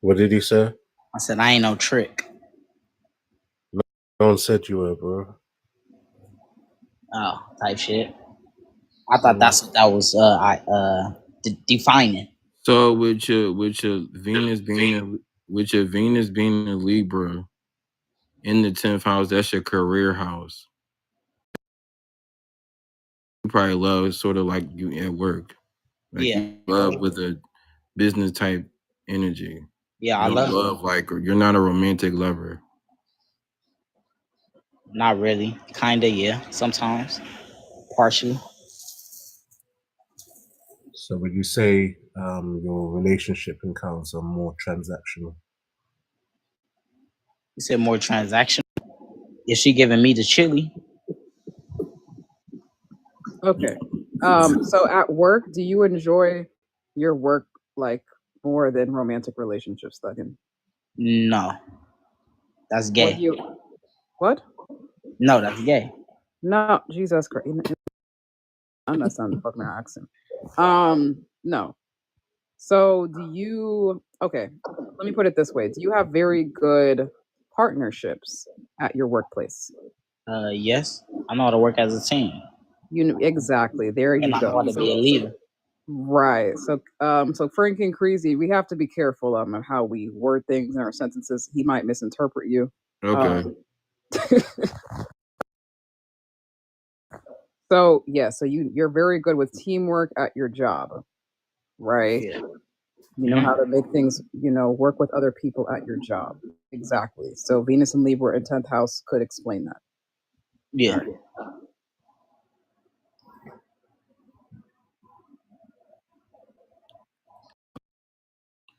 What did he say? I said I ain't no trick. No one said you were, bro. Oh, type shit. I thought that's what that was. Defining. So with your Venus being in Libra in the 10th house, that's your career house. You probably love sort of like you at work. Like Yeah. you love with a business type energy. Yeah, You I don't love it. like you're not a romantic lover. Not really. Kinda, yeah. Sometimes. Partially. So would you say your relationship encounters are more transactional? You said more transactional. Is she giving me the chili? Okay. So at work, do you enjoy your work like more than romantic relationships, Thuggin? No. That's What gay. do you what? No, that's gay. No, Jesus Christ. I'm not sounding fucking accent. No. So do you okay, let me put it this way. Do you have very good partnerships at your workplace? Yes. I know how to work as a team. You know exactly. There And you I know go. how to be a leader. Right. So Frank and Creasy, we have to be careful of how we word things in our sentences. He might misinterpret you. Okay. So yeah, so you're very good with teamwork at your job, right? Yeah. You know how to make things, work with other people at your job. Exactly. So Venus and Libra in 10th house could explain that. Yeah. Right.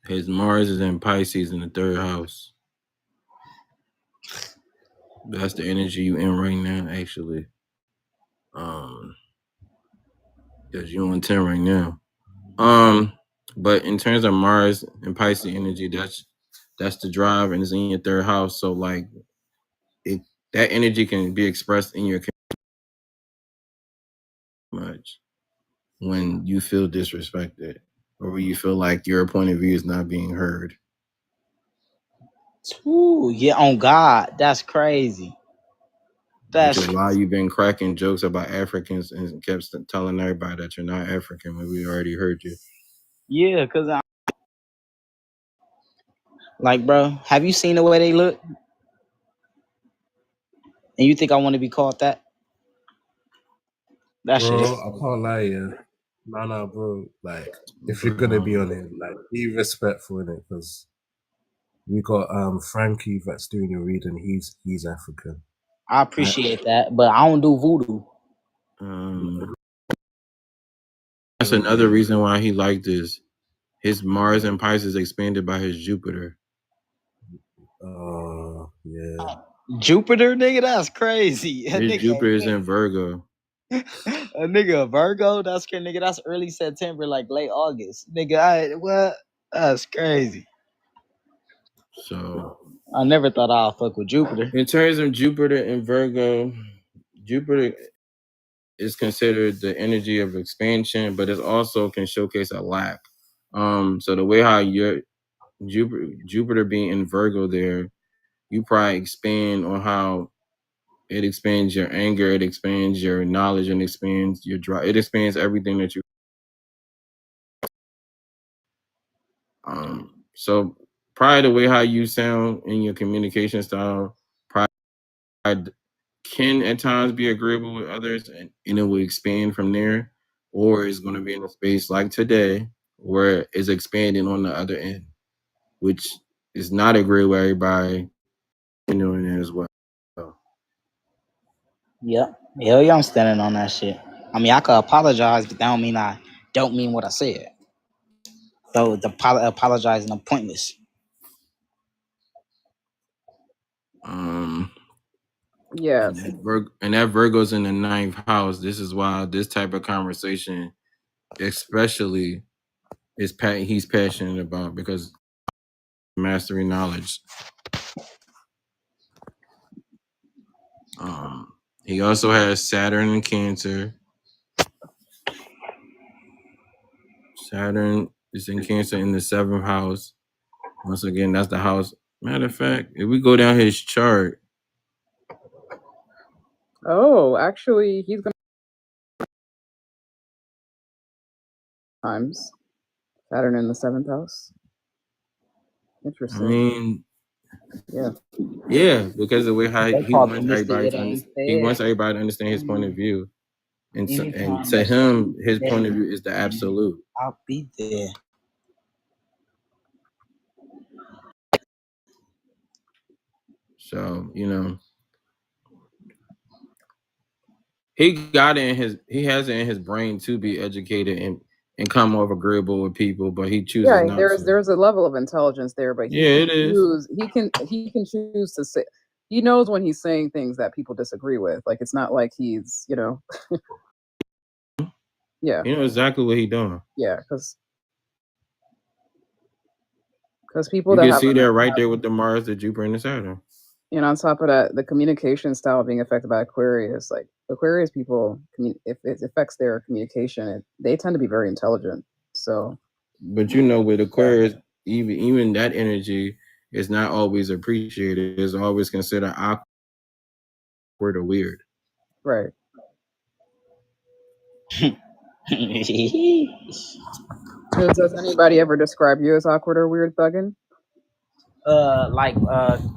His Mars is in Pisces in the 3rd house. That's the energy you in right now, actually. Because you're on 10 right now. But in terms of Mars and Pisces energy, that's the drive and it's in your 3rd house. So like that energy can be expressed in your much when you feel disrespected or when you feel like your point of view is not being heard. Ooh, yeah, on God. That's crazy. Which is why you've been cracking jokes about Africans and kept telling everybody that you're not African when we already heard you. Yeah, because like, bro, have you seen the way they look? And you think I want to be called that? That Bro, shit. I can't lie, yeah. Nah, bro. Like, if you're gonna be on it, like, be respectful in it, because we got Frankie that's doing your reading. He's African. I appreciate that, but I don't do voodoo. That's another reason why he liked this. His Mars and Pisces expanded by his Jupiter. Oh, yeah. Jupiter, nigga, that's crazy. His Jupiter is in Virgo. A nigga Virgo, that's crazy. Nigga, that's early September, like late August. Nigga, what? That's crazy. So I never thought I'd fuck with Jupiter. In terms of Jupiter and Virgo, Jupiter is considered the energy of expansion, but it also can showcase a lack. So the way how your Jupiter being in Virgo there, you probably expand on how it expands your anger, it expands your knowledge, and expands your drive. It expands everything that you. So probably the way how you sound in your communication style, probably can at times be agreeable with others, and it will expand from there, or it's going to be in a space like today where it's expanding on the other end, which is not agreeable with everybody doing it as well. Yep. Hell yeah, I'm standing on that shit. I mean, I could apologize, but that don't mean I don't mean what I said. So the apologizing are pointless. Yeah. And that Virgo's in the 9th house. This is why this type of conversation, especially, he's passionate about, because mastering knowledge. He also has Saturn in Cancer. Saturn is in Cancer in the 7th house. Once again, that's the house. Matter of fact, if we go down his chart. Oh, actually, he's gonna times Saturn in the 7th house. Interesting. I mean, yeah, because the way how he wants everybody to understand his point of view, and to him, his point of view is the absolute. I'll be there. So he has it in his brain to be educated and come off agreeable with people, but he chooses not to. There's a level of intelligence there, but it is. He can choose to say. He knows when he's saying things that people disagree with. Like, it's not like he's yeah. You know exactly what he's doing. Yeah, because people you that can see that right there with the Mars, the Jupiter, and the Saturn. And on top of that, the communication style being affected by Aquarius, like Aquarius people, if it affects their communication, they tend to be very intelligent. So, but with Aquarius, even that energy is not always appreciated. It's always considered awkward or weird. Right. Does anybody ever describe you as awkward or weird, Thuggin?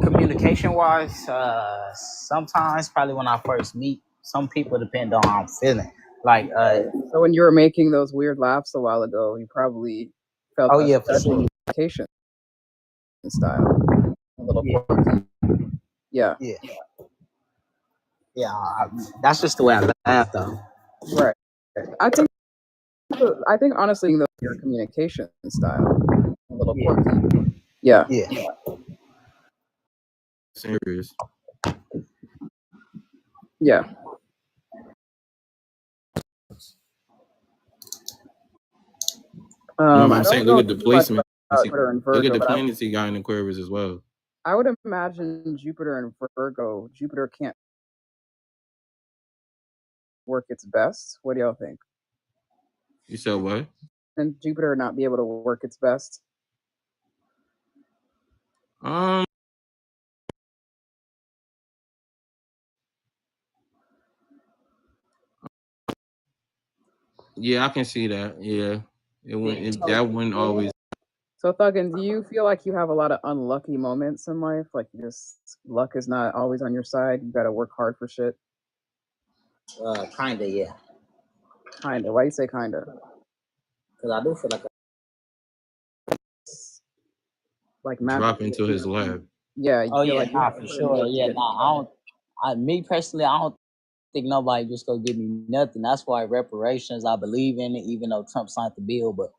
Communication wise, sometimes probably when I first meet, some people depend on how I'm feeling. So when you were making those weird laughs a while ago, you probably felt communication style. A little quirky. Yeah. That's just the way I laugh, though. Right. I think honestly, your communication style a little quirky. Yeah. Serious. Yeah. I'm saying, look at the placement. Look at the planets he got in Aquarius as well. I would imagine Jupiter and Virgo. Jupiter can't work its best. What do y'all think? You said what? And Jupiter not be able to work its best? Yeah, I can see that. Yeah, that wouldn't always. So, Thuggin, do you feel like you have a lot of unlucky moments in life? Like, luck is not always on your side. You got to work hard for shit. Kinda, yeah. Kinda. Why you say kinda? Because I do feel like drop into his lab. Yeah. For sure. Yeah, me personally, I don't think nobody just gonna give me nothing. That's why reparations, I believe in it, even though Trump signed the bill. But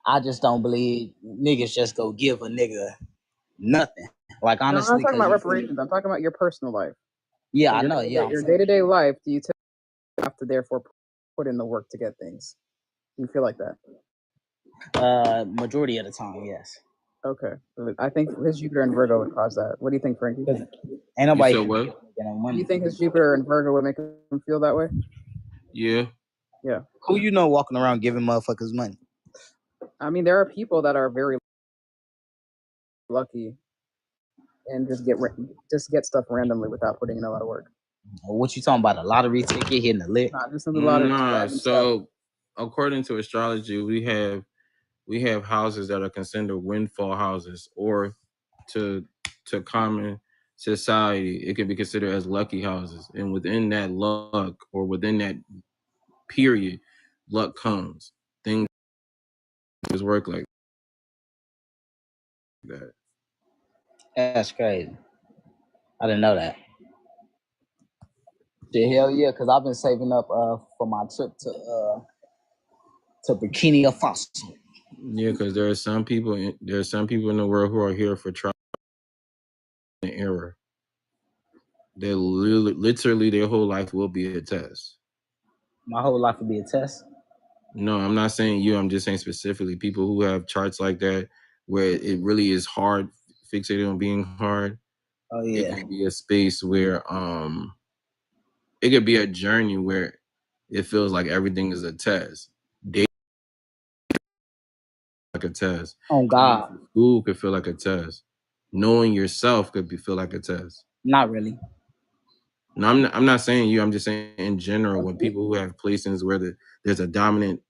I just don't believe niggas just go give a nigga nothing. Like, honestly, I'm not talking about reparations. I'm talking about your personal life. Yeah, I know. Yeah, your day-to-day life. Do you have to therefore put in the work to get things? Do you feel like that? Majority of the time, yes. Okay. I think his Jupiter and Virgo would cause that. What do you think, Frankie? Because ain't You nobody said what? getting Do money. you think his Jupiter and Virgo would make him feel that way? Yeah. Yeah. Who you know walking around giving motherfuckers money? I mean, there are people that are very lucky and just get stuff randomly without putting in a lot of work. What you talking about? A lottery ticket hitting the lick? Not just in the lottery. Nah. Stuff. So according to astrology, we have houses that are considered windfall houses, or to common society, it can be considered as lucky houses. And within that luck, or within that period, luck comes. Things work like that. That's crazy. I didn't know that. Shit, hell yeah, because I've been saving up for my trip to Burkina Faso. Yeah, because there are some people in the world who are here for trial and error. They literally their whole life will be a test. My whole life will be a test. No, I'm not saying you. I'm just saying specifically people who have charts like that, where it really is hard, fixated on being hard. Oh It yeah. can be a space where it could be a journey where it feels like everything is a test. Dating like a test. Oh God. School could feel like a test. Knowing yourself feel like a test. Not really. No, I'm not saying you. I'm just saying in general, when people who have placements where there's a dominant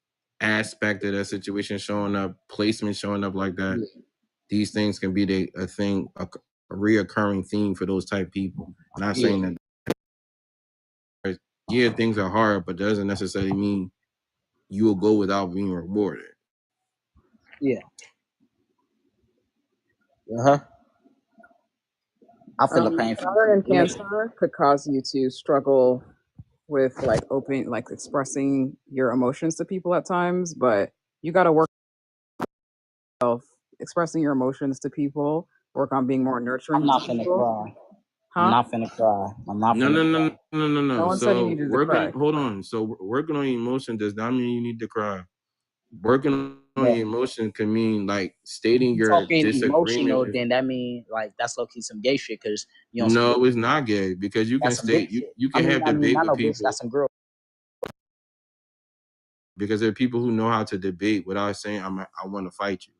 aspect of that situation showing up, placement showing up like that, these things can be a reoccurring theme for those type people. Not saying that, yeah, things are hard, but doesn't necessarily mean you will go without being rewarded. Yeah. Uh-huh. I feel the pain. Saturn and Cancer could cause you to struggle with like expressing your emotions to people at times, but you got to work on expressing your emotions to people. Work on being more nurturing. I'm not to finna people. cry. Huh? I'm not finna cry. I'm not No, finna no, cry. no, no, no, no. No one said you So needed to cry. hold on. So working on your emotion does not mean you need to cry. Working on your emotion can mean like stating If you're your talking disagreement emotional, with. then that means like that's low key some gay shit. Because you know, No, it's not gay, because you can that's some bitch state shit. you can have I mean, debate not with no bitch. people, That's some girl. because there are people who know how to debate without saying I want to fight you.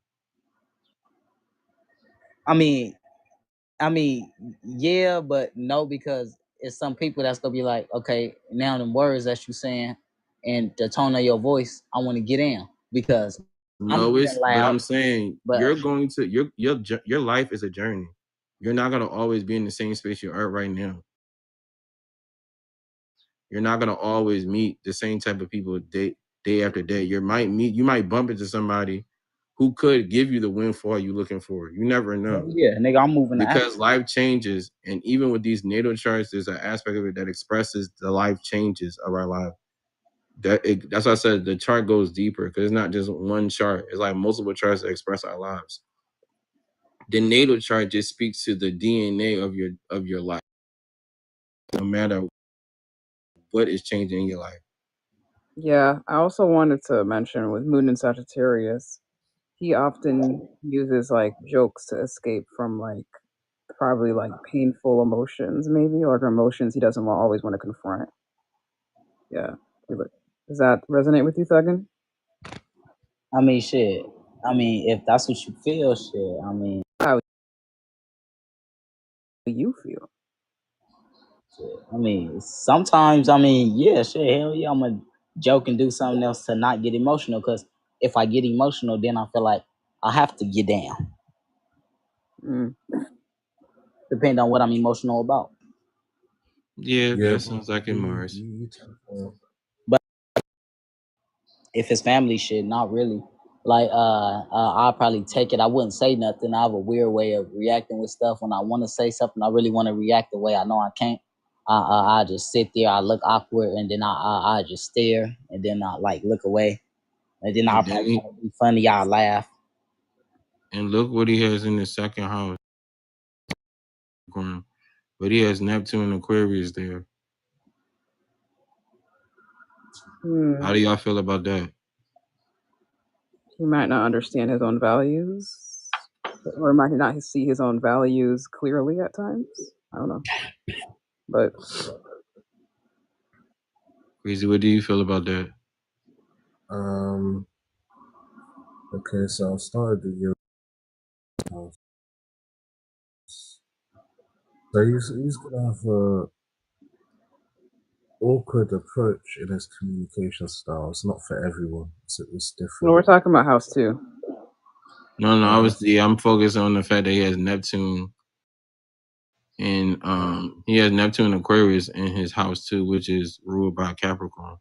I mean, yeah, but no, because it's some people that's gonna be like, okay, now the words that you saying and the tone of your voice, I want to get in because I'm No, getting but loud. I'm saying But you're going to your life is a journey. You're not gonna always be in the same space you are right now. You're not gonna always meet the same type of people day after day. You might bump into somebody who could give you the windfall you're looking for. You never know. yeah, nigga, I'm moving Because life changes, and even with these natal charts, there's an aspect of it that expresses the life changes of our life. That's why I said the chart goes deeper, because it's not just one chart. It's like multiple charts that express our lives. The natal chart just speaks to the DNA of your life, no matter what is changing in your life. Yeah, I also wanted to mention with Moon and Sagittarius, he often uses like jokes to escape from probably painful emotions, maybe, or emotions he doesn't always want to confront. Yeah. Does that resonate with you, Thugin? I mean, shit. I mean, if that's what you feel, shit. I mean, How do you feel? shit. I mean, sometimes, I mean, yeah, shit. Hell yeah, I'm gonna joke and do something else to not get emotional. Because if I get emotional, then I feel like I have to get down. Depending on what I'm emotional about. Yeah, that sounds like in Mars. But if it's family shit, not really. Like I'll probably take it. I wouldn't say nothing. I have a weird way of reacting with stuff. When I want to say something, I really want to react the way I know I can't. I just sit there. I look awkward, and then I just stare, and then I look away, and then I'll probably try to be funny. I'll laugh. And look what he has in the second house. But he has Neptune and Aquarius there. How do y'all feel about that? He might not understand his own values. or might not see his own values clearly at times. I don't know, but Crazy, what do you feel about that? Okay, so I started the year. So he's gonna have a awkward approach in his communication style. It's not for everyone. It's well, we're different. talking about House 2. No, Uh, I'm focused on the fact that he has Neptune and he has Neptune Aquarius in his house too, which is ruled by Capricorn.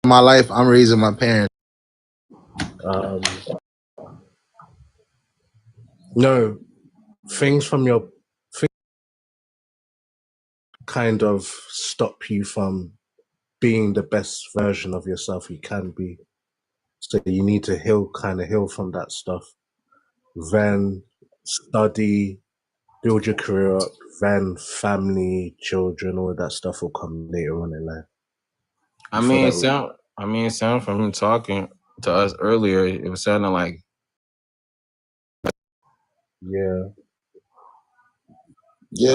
my life, I'm raising my parents. No, things from your things kind of stop you from being the best version of yourself you can be. So you need to heal from that stuff. Then study, build your career up. Then family, children, all that stuff will come later on in life. I For mean, that, it sound from him talking to us earlier, it was sounding like yeah,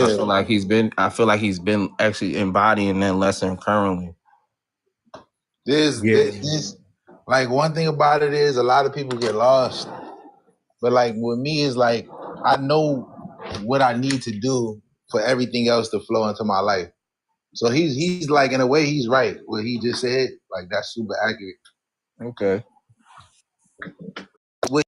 I Yeah, feel like he's been actually embodying that lesson currently. yeah, this like one thing about it is a lot of people get lost, but like with me is like I know what I need to do for everything else to flow into my life. So he's like in a way he's right. What he just said, like that's super accurate. Okay. What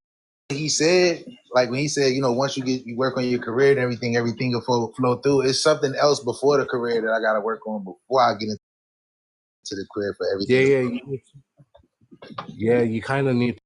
he said, like when he said, once you work on your career and everything will flow through. It's something else before the career that I gotta work on before I get into the career for yeah, everything to yeah, flow. yeah. You kind of need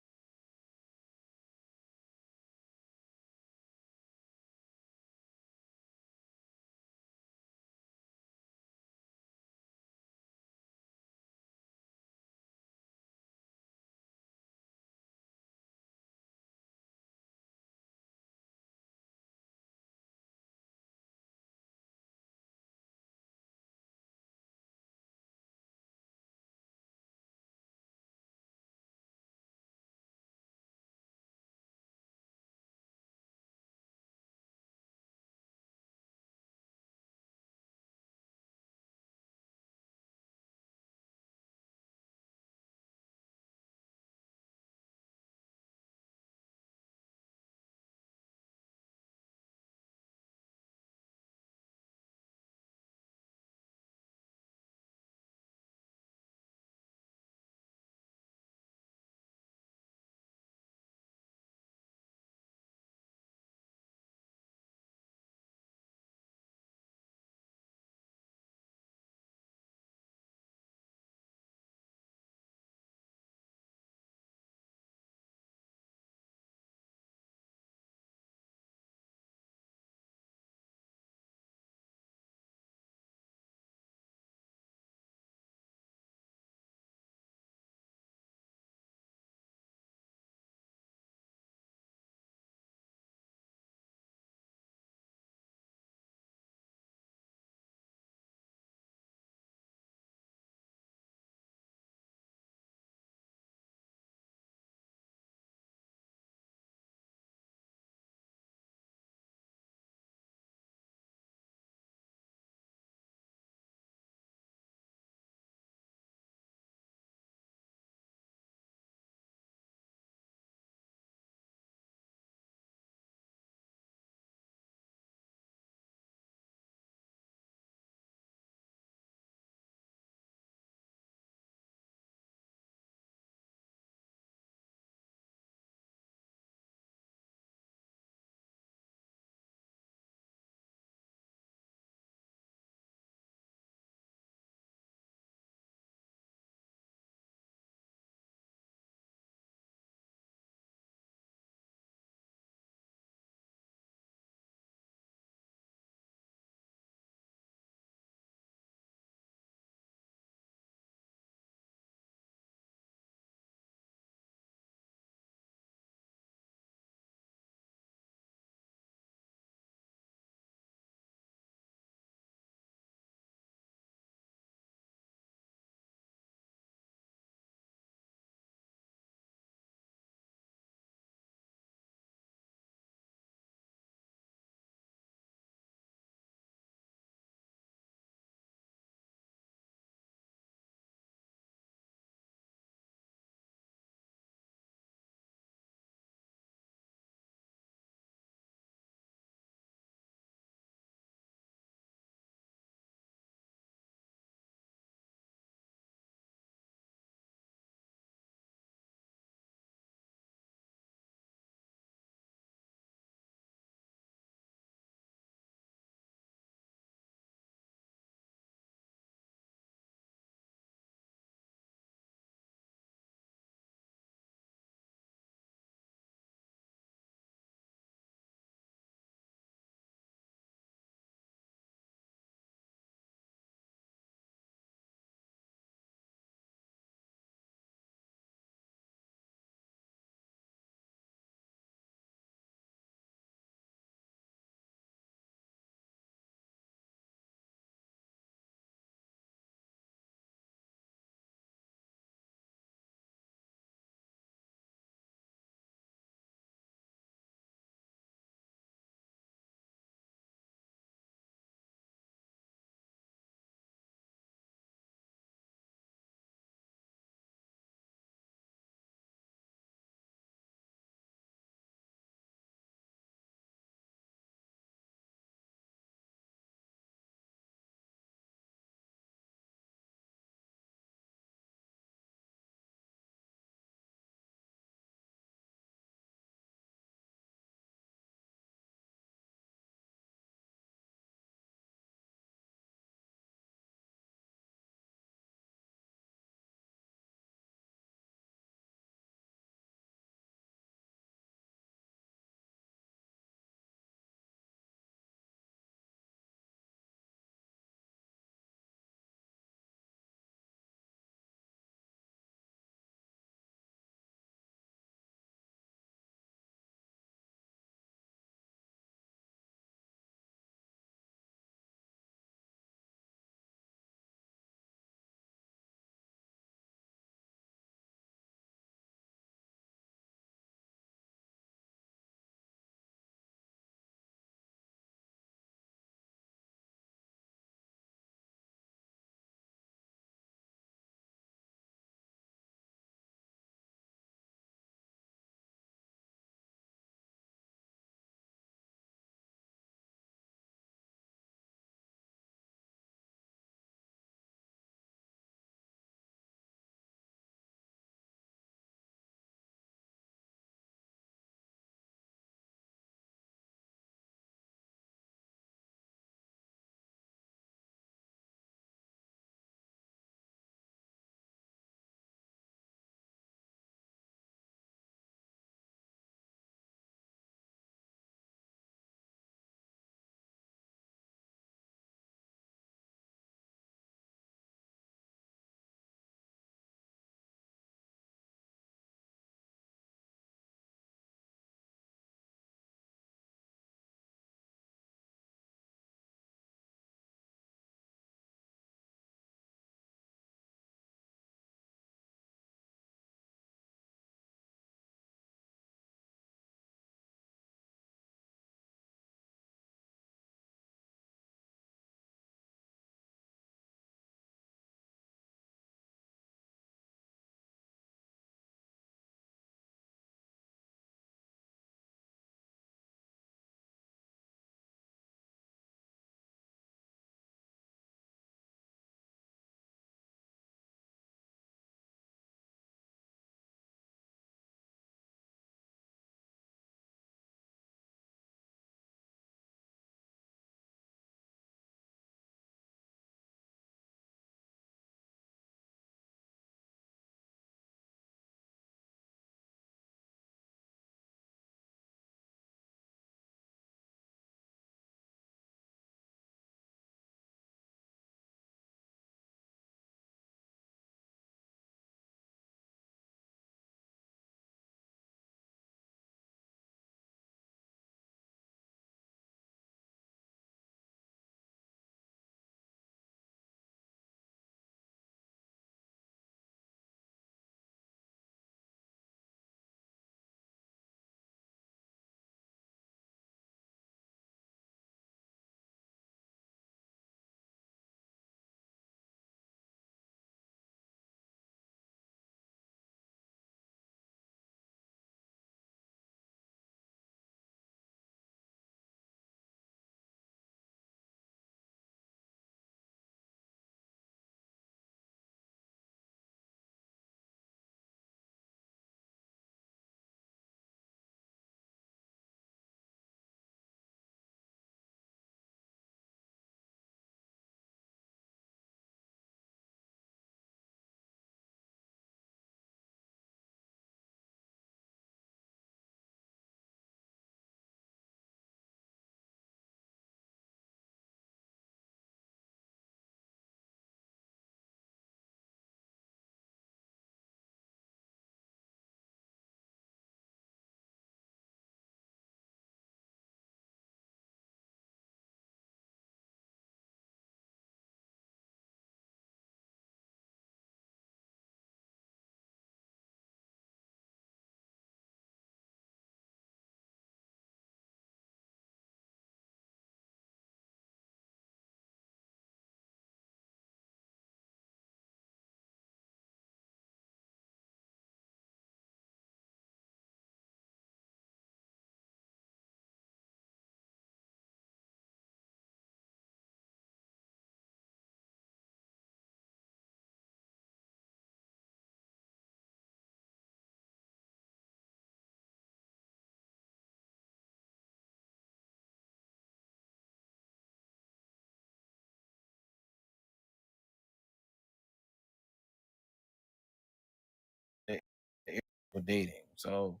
with dating. So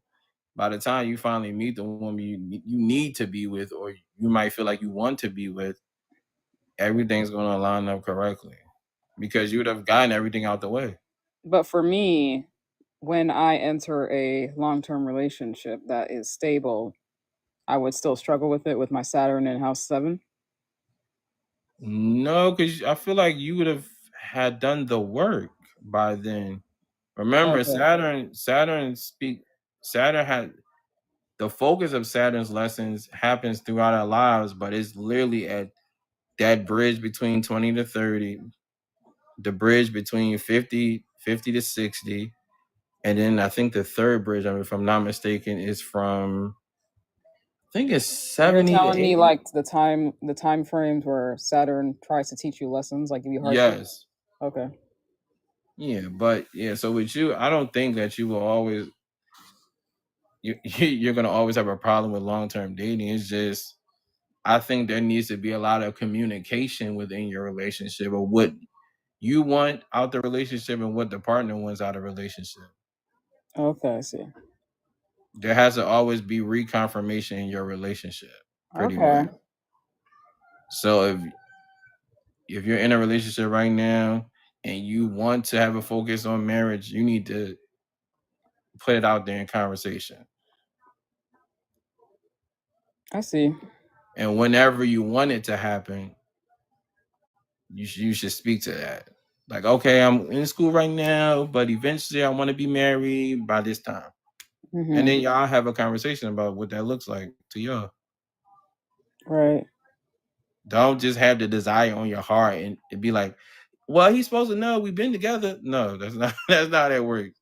by the time you finally meet the woman you need to be with, or you might feel like you want to be with, everything's going to line up correctly because you would have gotten everything out the way. But for me, when I enter a long-term relationship that is stable, I would still struggle with it with my Saturn in house 7. No, because I feel like you would have had done the work by then. Remember, Okay. Saturn had the focus of Saturn's lessons happens throughout our lives, but it's literally at that bridge between 20 to 30, the bridge between 50 to 60, and then I think the third bridge, I mean, if I'm not mistaken, is from I think it's You're 70 to telling me 80. like the time frames where Saturn tries to teach you lessons, like give you hardship? Yes. Okay. Yeah, but yeah, so with you, I don't think that you will always you're gonna always have a problem with long-term dating. It's just I think there needs to be a lot of communication within your relationship of what you want out the relationship and what the partner wants out of the relationship. Okay, I see. There has to always be reconfirmation in your relationship, pretty Okay. much. So if you're in a relationship right now and you want to have a focus on marriage, you need to put it out there in conversation. I see. And whenever you want it to happen, you should speak to that. Like, okay, I'm in school right now, but eventually I want to be married by this time. And then Mm-hmm. y'all have a conversation about what that looks like to y'all. Right. Don't just have the desire on your heart and it be like, well, he's supposed to know we've been together. No, that's not that's not how it works.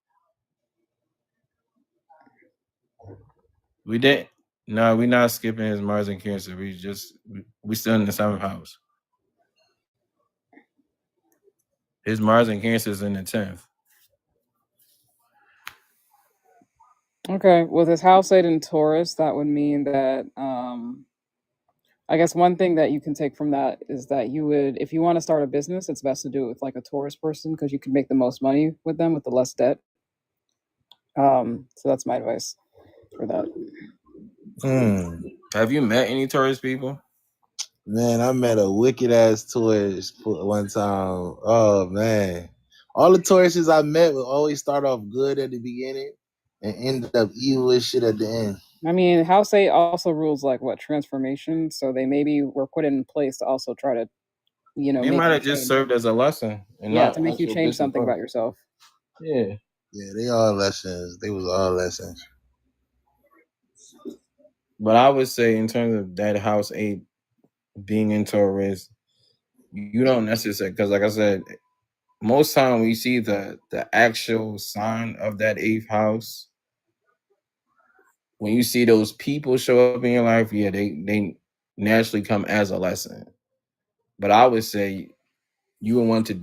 We didn't. No, we're not skipping his Mars and Cancer. We still in the 7th house. His Mars and Cancer is in the 10th. Okay. With his house 8 in Taurus, that would mean that I guess one thing that you can take from that is that you would, if you want to start a business, it's best to do it with like a Taurus person because you can make the most money with them with the less debt. So that's my advice for that. Have you met any Taurus people? Man, I met a wicked ass tourist one time. Oh man, all the tourists I met would always start off good at the beginning and end up evil as shit at the end. I mean, House 8 also rules like what transformation, so they maybe were put in place to also try to, They make might you have just change. served as a lesson and Yeah, not to make you actual change business something growth. about yourself. Yeah. Yeah, they all lessons. They was all lessons. But I would say in terms of that house 8 being in Taurus, you don't necessarily, because like I said, most time we see the actual sign of that 8th house. When you see those people show up in your life, yeah, they naturally come as a lesson. But I would say you would want to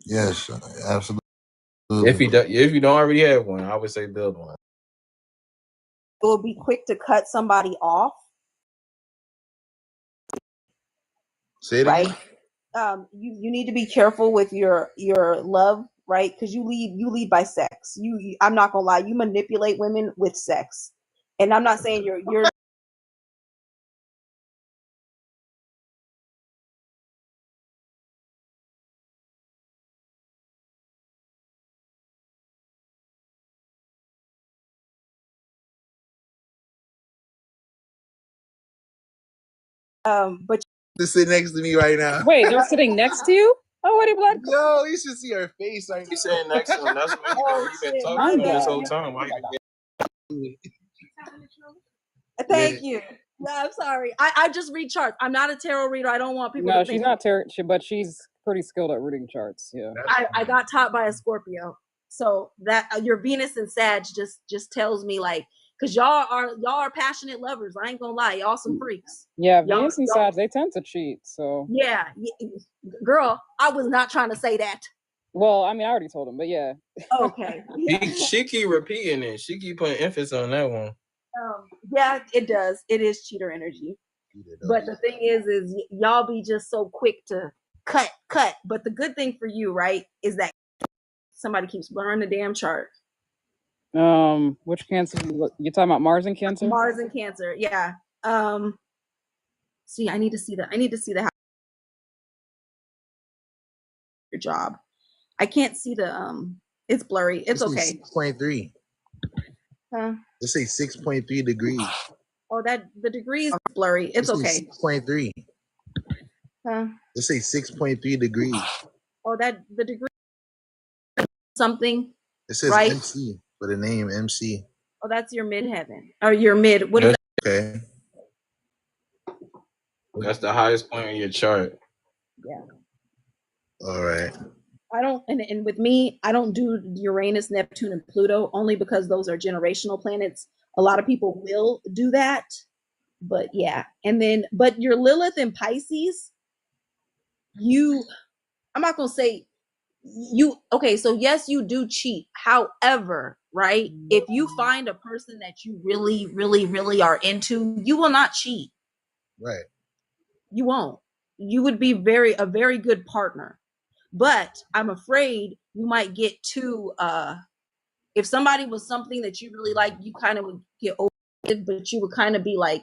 Yes, absolutely. If you don't already have one, I would say build one. Will be quick to cut somebody off. Say it again. Right? You need to be careful with your love, right? Because you lead by sex. You I'm not gonna lie, you manipulate women with sex, and I'm not saying you're. But To sit next to me right now. Wait, they're sitting next to you? Oh, what blood? Yo, you should see her face right You saying next to him? That's what we've been talking My about this bad. whole time. Why you Thank you. Yeah, I'm sorry. I just read charts. I'm not a tarot reader. I don't want people No, to she's think. not tarot, but she's pretty skilled at reading charts. Yeah. I got taught by a Scorpio, so that your Venus and Sag just tells me like, because y'all are passionate lovers. I ain't gonna lie, y'all some freaks. Yeah, Venus and Sag, they tend to cheat. So yeah, girl, I was not trying to say that. Well, I mean, I already told him, but yeah. Okay. she keep repeating it. She keep putting emphasis on that one. Yeah, it does. It is cheater energy. But the thing is y'all be just so quick to cut. But the good thing for you, right, is that somebody keeps blurring the damn chart. Which Cancer? You're talking about Mars and Cancer? Mars and Cancer, yeah. See, I need to see the your job. I can't see the it's blurry. It's okay. 6.3. Huh? Let's say 6.3 degrees. Oh, that the degrees are blurry. It's okay. 6.3. Huh? Let's say 6.3 degrees. Oh, that the degree something. It says right? MC for the name MC. Oh, that's your midheaven or your mid. What is that? Okay. That's the highest point in your chart. Yeah. All right. I don't, and with me, I don't do Uranus, Neptune, and Pluto only because those are generational planets. A lot of people will do that, but yeah. And then, but your Lilith and Pisces, I'm not gonna say okay, so yes, you do cheat. However, right, if you find a person that you really, really, really are into, you will not cheat. Right. You won't. You would be a very good partner. But I'm afraid you might get too if somebody was something that you really like, you kind of would get over it, but you would kind of be like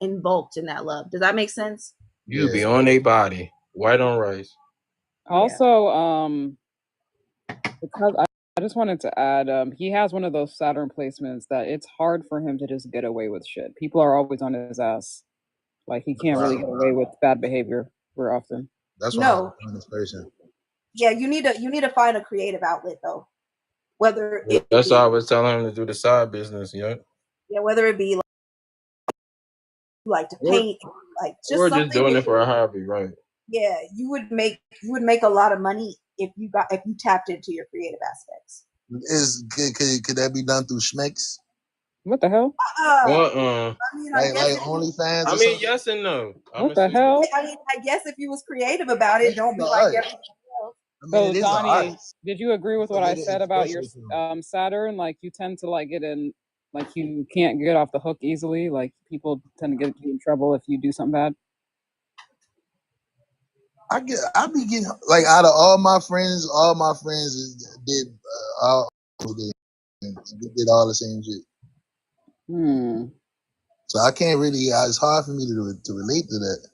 invoked in that love. Does that make sense? You be on their body, white on rice. Also, because I just wanted to add, he has one of those Saturn placements that it's hard for him to just get away with shit. People are always on his ass. Like he can't really get away with bad behavior very often. That's why I'm this person. Yeah, you need to find a creative outlet though. Whether that's why I was telling him to do the side business, yeah. Yeah, whether it be like to paint, like just or something just doing it for a hobby, right? Yeah, you would make a lot of money if you tapped into your creative aspects. Could that be done through Schmecks? What the hell? I mean, like OnlyFans. I mean, yes and no. What the hell? I mean, I guess if you was creative about it, don't be like everything else. So Donnie, did you agree with what I said about your Saturn? Like you tend to like get in, like you can't get off the hook easily. Like people tend to get you in trouble if you do something bad. I be getting like out of all my friends did did all the same shit. So I can't really. It's hard for me to relate to that.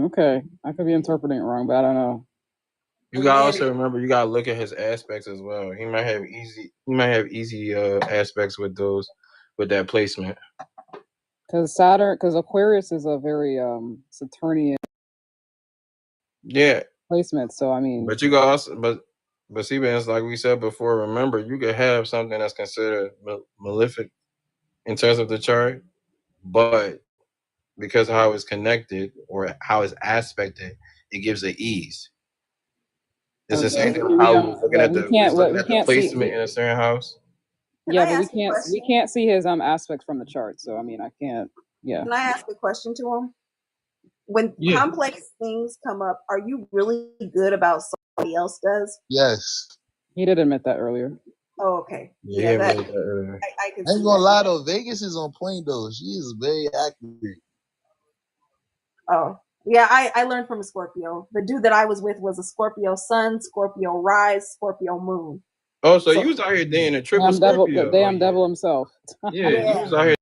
Okay, I could be interpreting it wrong, but I don't know. You gotta also remember, you gotta look at his aspects as well. He might have easy aspects with that placement. Because Aquarius is a very Saturnian placement. So I mean, but you got also, but see, man, it's like we said before. Remember, you could have something that's considered malefic in terms of the chart, but because of how it's connected or how it's aspected, it gives it ease. It's the same thing how we're looking at the placement in a certain house. Yeah, but we can't see his aspects from the chart. So I mean, I can't. Yeah. Can I ask a question to him? When complex things come up, are you really good about else does. Yes. He did admit that earlier. Oh, okay. Yeah, That really, earlier. I can I ain't see gonna that. lie though, Vegas is on point though. She is very accurate. Oh, yeah, I learned from a Scorpio. The dude that I was with was a Scorpio sun, Scorpio rise, Scorpio moon. Oh, so So you was out here dating a triple Damn devil, Scorpio. damn devil himself. Yeah, yeah, you was out here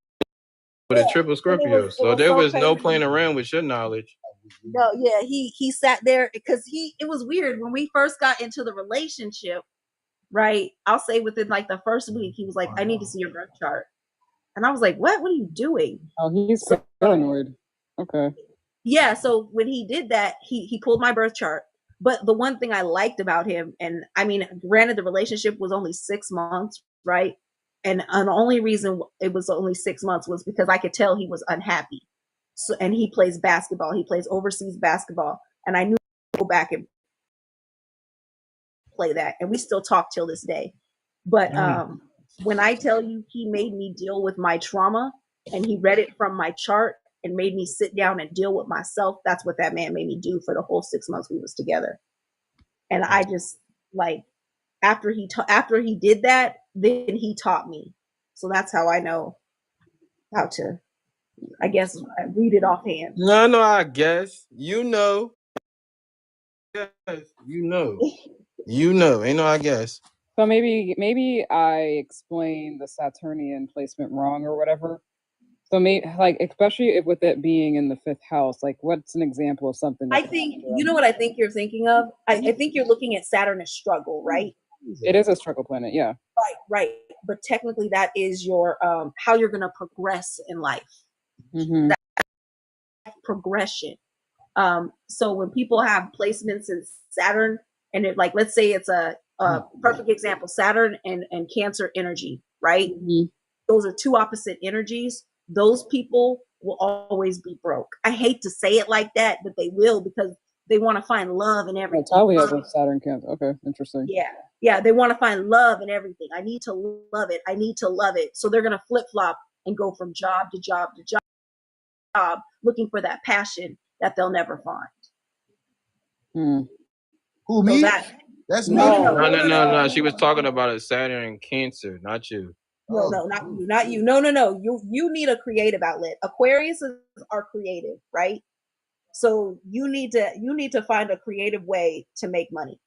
with a triple and Scorpio. it So was there so was no crazy. playing around with your knowledge. No, yeah, he sat there because it was weird when we first got into the relationship, right? I'll say within like the first week, he was like, I need to see your birth chart. And I was like, what are you doing? Oh, he's So, paranoid. Okay. yeah, so when he did that, he pulled my birth chart. But the one thing I liked about him, and I mean, granted, the relationship was only 6 months, right? And the only reason it was only 6 months was because I could tell he was unhappy. So, and he plays basketball. He plays overseas basketball, and I knew to go back and play that, and we still talk till this day. But when I tell you he made me deal with my trauma, and he read it from my chart and made me sit down and deal with myself, that's what that man made me do for the whole 6 months we was together. And I just like after he did that, then he taught me. So that's how I know how to, I guess, read it offhand. No, I guess. You know. Yes, you know. You know. Ain't no I guess. So maybe I explained the Saturnian placement wrong or whatever. So maybe like especially with it being in the 5th house, like what's an example of something? I think you know what I think you're thinking of. I think you're looking at Saturn as struggle, right? It is a struggle planet, yeah. Right. But technically, that is your how you're going to progress in life. Mm-hmm. That progression. So when people have placements in Saturn, and it like let's say it's a perfect example, Saturn and Cancer energy, right? Mm-hmm. Those are two opposite energies. Those people will always be broke. I hate to say it like that, but they will because they want to find love in everything. Tali has a Saturn Cancer. Okay, interesting. Yeah, they want to find love in everything. I need to love it. I need to love it. So they're gonna flip flop and go from job to job to job, looking for that passion that they'll never find. Who, me? That's me. No. She was talking about a Saturn and Cancer, not you. No, not you. No. You need a creative outlet. Aquariuses are creative, right? So you need to find a creative way to make money.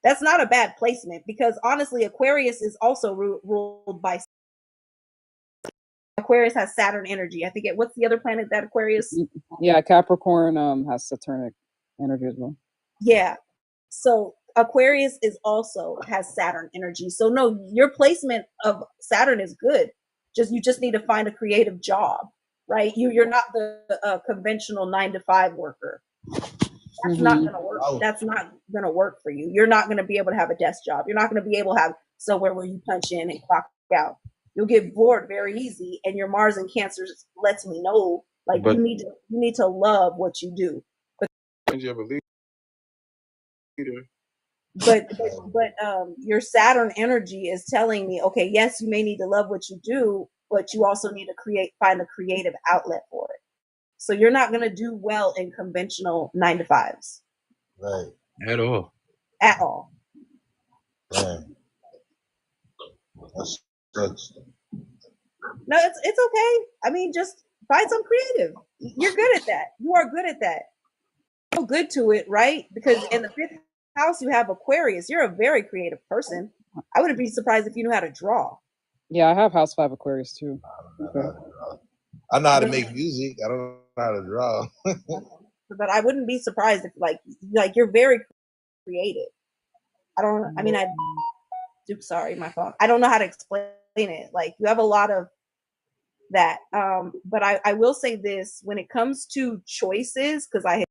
That's not a bad placement because honestly, Aquarius is also ruled by Aquarius has Saturn energy. I think what's the other planet that Aquarius? Yeah, Capricorn has Saturnic energy as well. Yeah. So Aquarius has Saturn energy. So no, your placement of Saturn is good. You just need to find a creative job, right? You're not the conventional 9-to-5 worker. That's not going to work. That's not going to work for you. You're not going to be able to have a desk job. You're not going to be able to have somewhere where you punch in and clock out. You'll get bored very easy, and your Mars and Cancer lets me know like you need to love what you do. But your Saturn energy is telling me, okay, yes, you may need to love what you do, but you also need to find a creative outlet for it. So you're not going to do well in conventional 9-to-5s. Right. At all. Right. That's No, it's okay. I mean, just find some creative. You're good at that. You are good at that. So good to it, right? Because in the 5th house, you have Aquarius. You're a very creative person. I wouldn't be surprised if you knew how to draw. Yeah, I have House 5 Aquarius too. Okay. I know how to make music. I don't know how to draw. But I wouldn't be surprised if like you're very creative. Sorry, my phone. I don't know how to explain it. Like you have a lot of that. But I will say this when it comes to choices, because I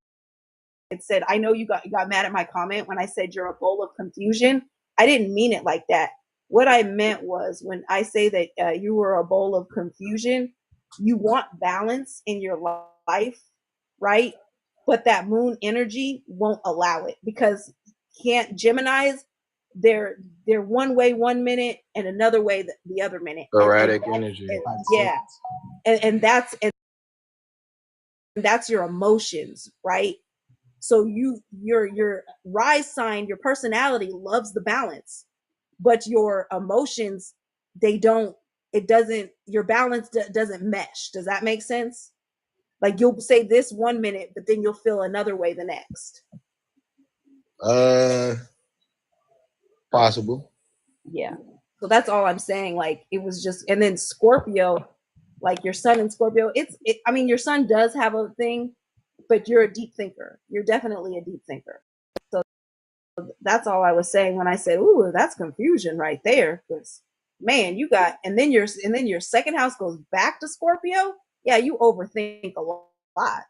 had said, I know you got mad at my comment when I said you're a bowl of confusion. I didn't mean it like that. What I meant was when I say that you were a bowl of confusion, you want balance in your life, right? But that moon energy won't allow it because Geminis, they're one way 1 minute and another way the other minute. Erratic energy. And that's your emotions, right? So your rise sign, your personality loves the balance, but your emotions, they don't. It doesn't. Your balance doesn't mesh. Does that make sense? Like you'll say this 1 minute, but then you'll feel another way the next. Possible. Yeah. So that's all I'm saying. Like it was just, and then Scorpio, like your sun in Scorpio, I mean, your sun does have a thing, but you're a deep thinker. You're definitely a deep thinker. So that's all I was saying when I said, "Ooh, that's confusion right there." Because man, you got, and then your second house goes back to Scorpio. Yeah, you overthink a lot.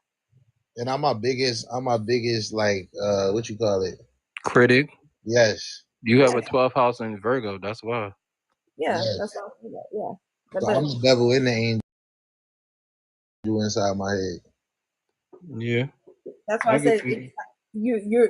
And I'm my biggest like what you call it? Critic. Yes. You have a 12th house in Virgo. That's why. Yeah, Yes. that's all. Yeah, So I'm the devil and the angel inside my head. Yeah. That's why I said you're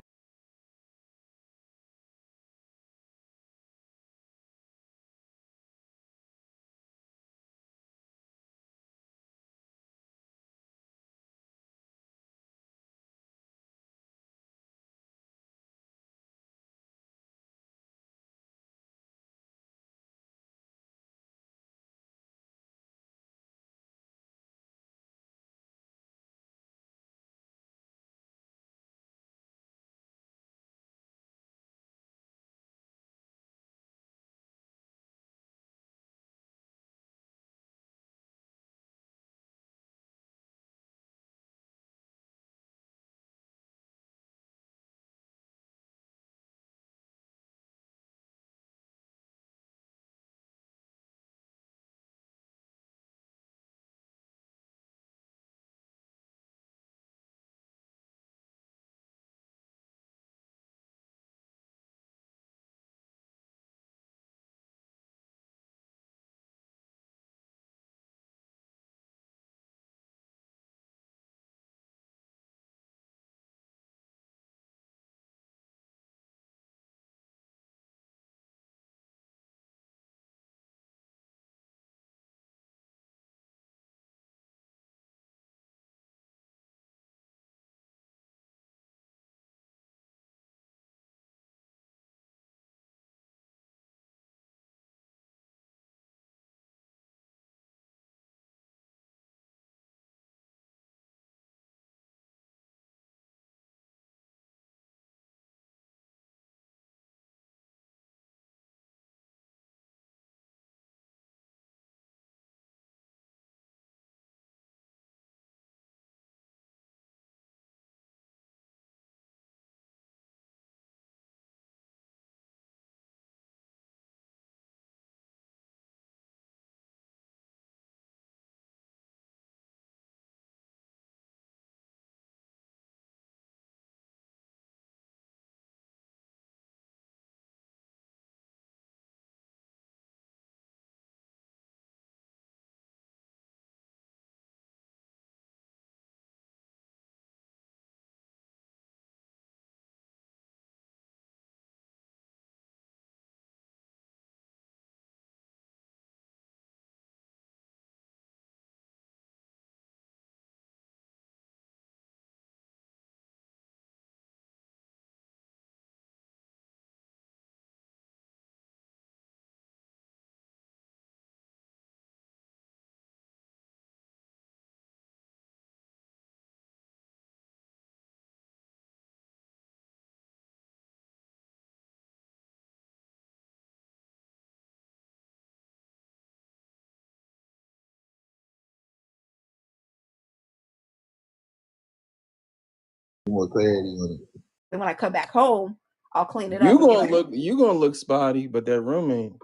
More clarity on it. and when I come back home, I'll clean it You up. gonna look spotty, but that room ain't.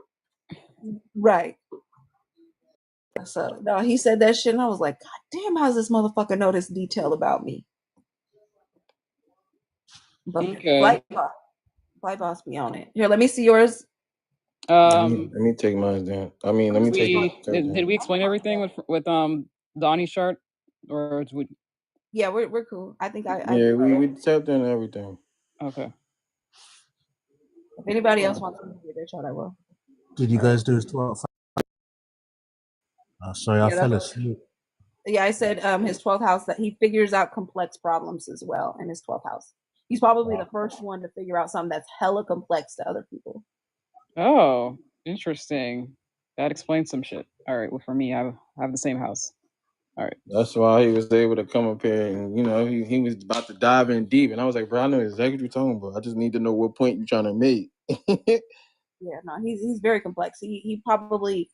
Right. So no, he said that shit, and I was like, God damn, how's this motherfucker know this detail about me? But Okay. flight boss be on it. Here, let me see yours. Let me take mine down. I mean, let me take my Did we explain everything with Donnie's chart, or we? Yeah, we're cool. I think Yeah, we tapped in everything. Okay. If anybody else wants to get their chart, I will. Did you guys do his 12? Sorry, I Yeah, fell that's asleep. Yeah, I said his 12th house, that he figures out complex problems as well in his 12th house. He's probably the first one to figure out something that's hella complex to other people. Oh, interesting. That explains some shit. All right. Well, for me, I have the same house. All right. That's why he was able to come up here and, he was about to dive in deep. And I was like, bro, I know exactly what you're talking about. I just need to know what point you're trying to make. Yeah, no, he's very complex. He probably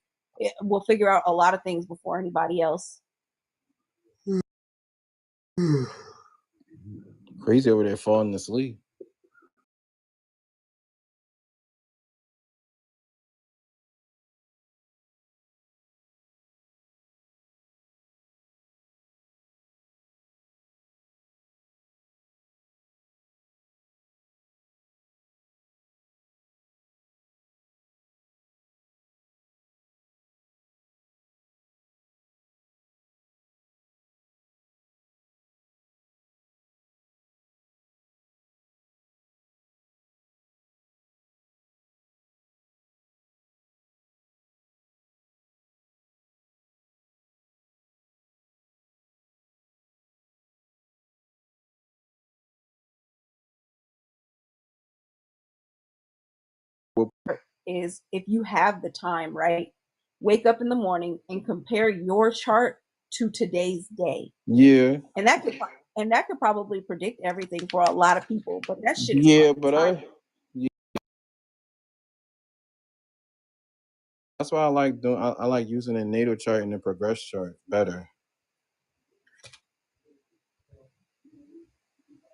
will figure out a lot of things before anybody else. Crazy over there falling asleep. Is if you have the time, right? Wake up in the morning and compare your chart to today's day. Yeah. And that could probably predict everything for a lot of people, but that shit is Yeah, but that's why I like doing. I like using the natal chart and the progress chart better.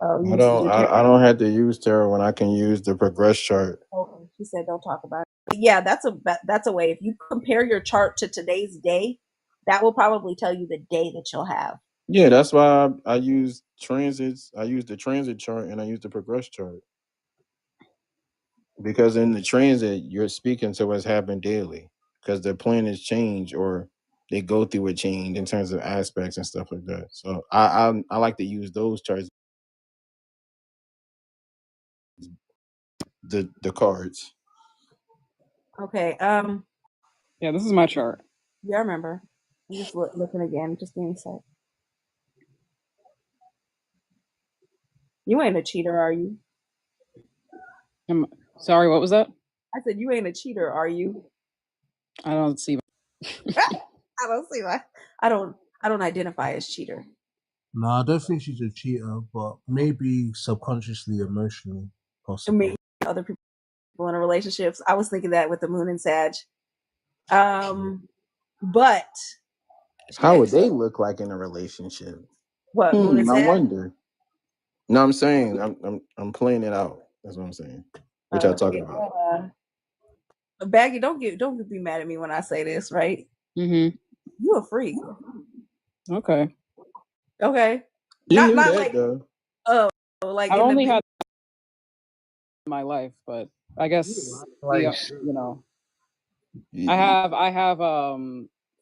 I don't have to use tarot when I can use the progress chart. Okay, she said don't talk about it. Yeah, that's a way. If you compare your chart to today's day, that will probably tell you the day that you'll have. Yeah, that's why I use transits. I use the transit chart and I use the progress chart. Because in the transit, you're speaking to what's happened daily. Because the planets change or they go through a change in terms of aspects and stuff like that. So I like to use those charts, the cards. Okay. Yeah, this is my chart. Yeah, I remember. I'm just looking again. Just give me a sec. You ain't a cheater, are you? Sorry, what was that? I said you ain't a cheater, are you? I don't see. I don't see why. I don't identify as cheater. No, I don't think she's a cheater, but maybe subconsciously, emotionally, possibly. Maybe other people in relationships. I was thinking that with the moon and Sag. But How would they look like in a relationship? What, moon and I Sag? wonder. No, I'm saying I'm playing it out. That's what I'm saying. What y'all talking about? Baggy, don't be mad at me when I say this, right? Mm-hmm. You a freak. Okay. Okay. You not knew that like though. Like I only had my life, but I guess I have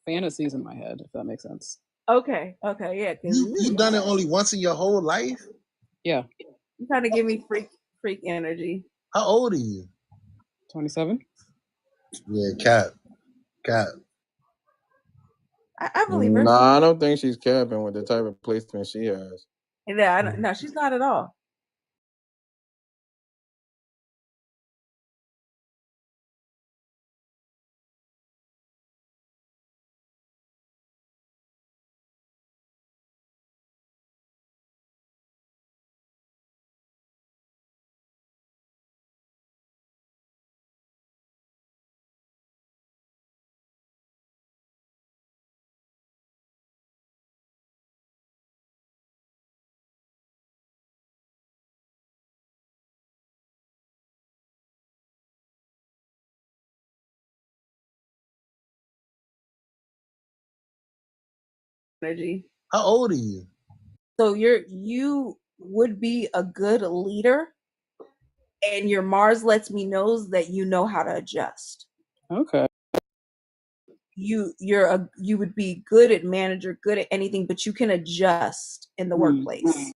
fantasies in my head, if that makes sense. Okay, yeah. You done it only once in your whole life? Yeah. You kind of give me freak energy. How old are you? 27. Yeah, Cap. I believe her. Nah, I don't think she's capping with the type of placement she has. Yeah, no, she's not at all. Energy. How old are you? So you would be a good leader, and your Mars lets me knows that you know how to adjust. Okay. You would be good at manager, good at anything, but you can adjust in the workplace.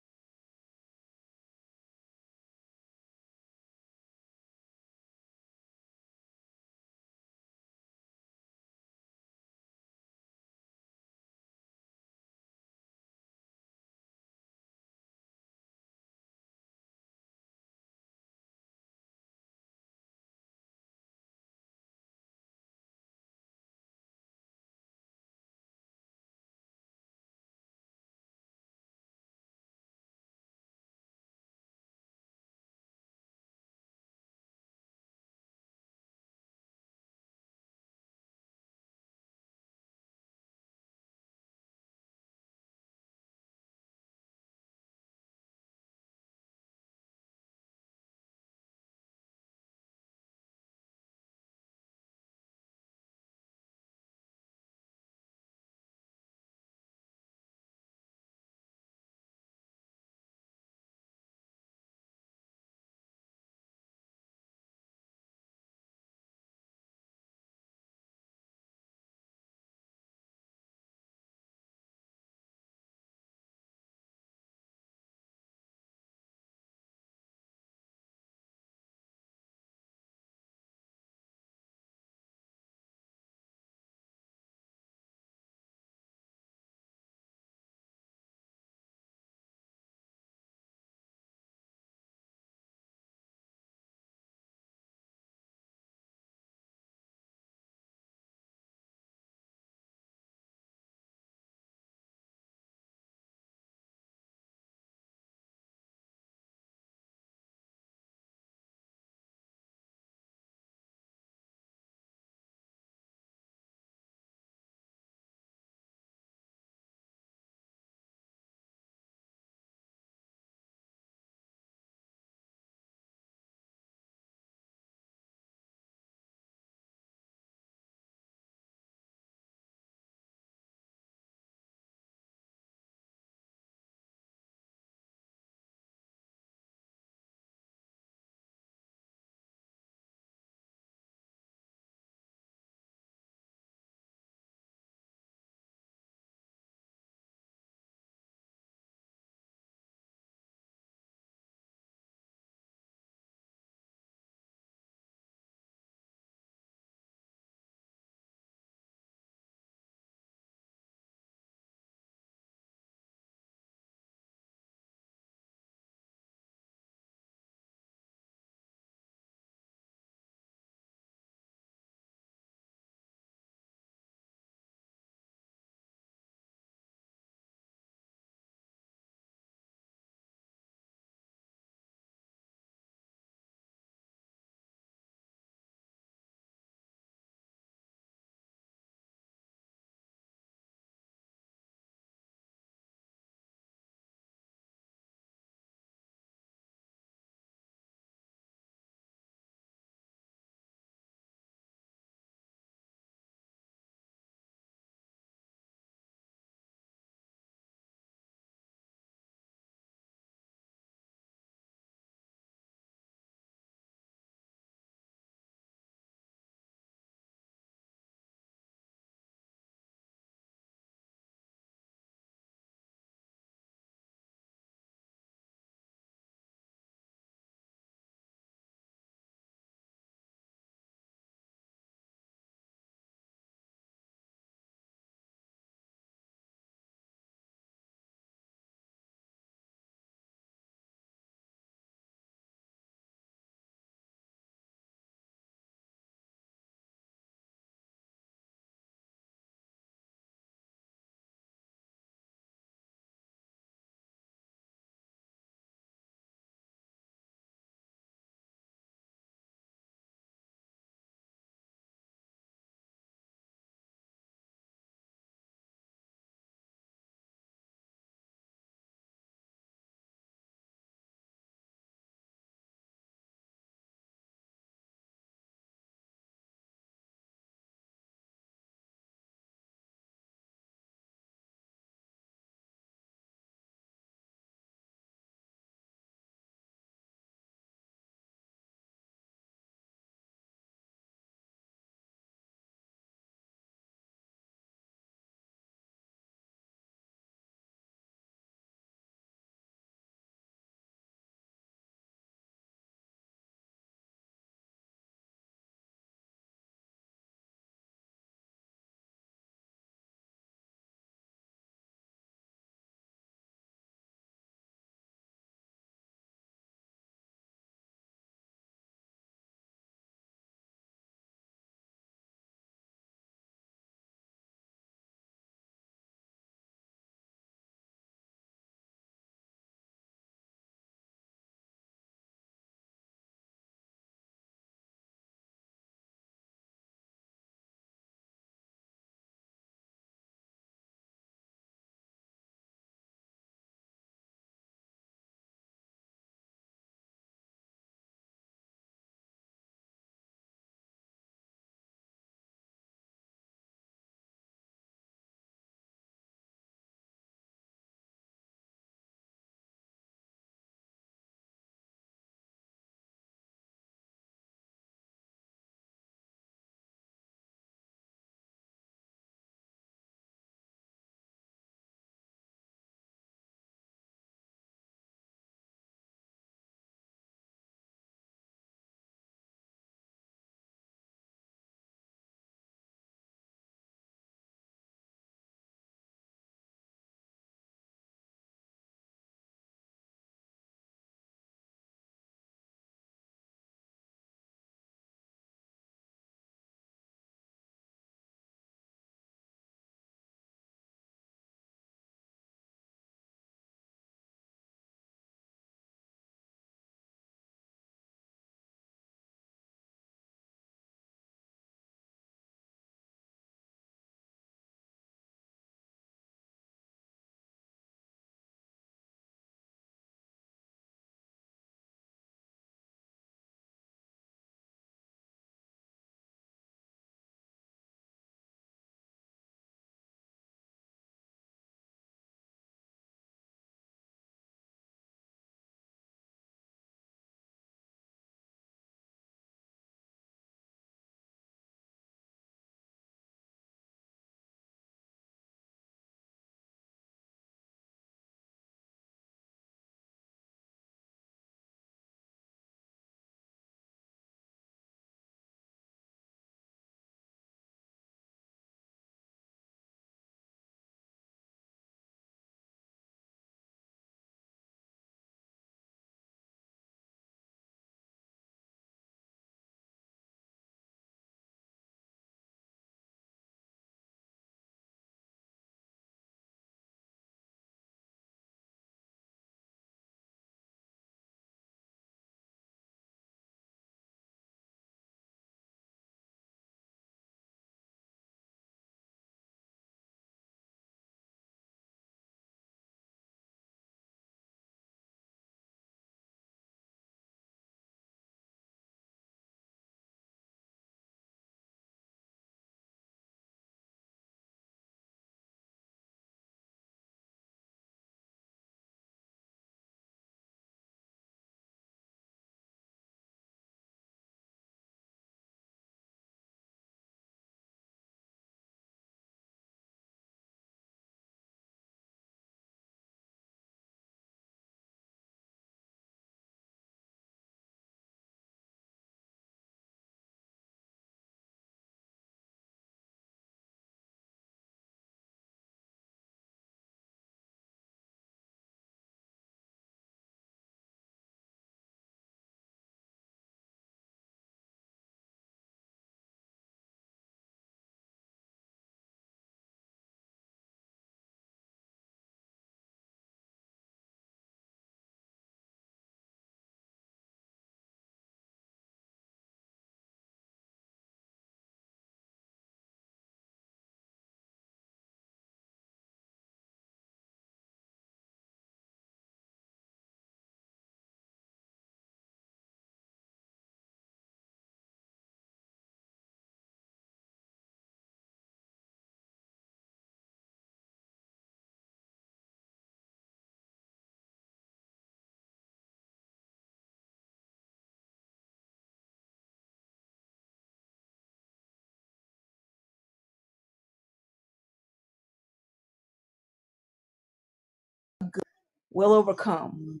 will overcome.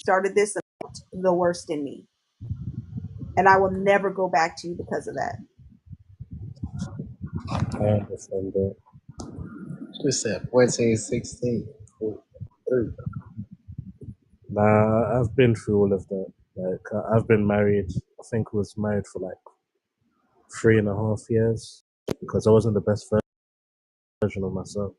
Started this the worst in me, and I will never go back to you because of that. I understand that. She said 14, 16. Nah, I've been through all of that. Like, I've been married. I think I was married for like 3.5 years because I wasn't the best version of myself.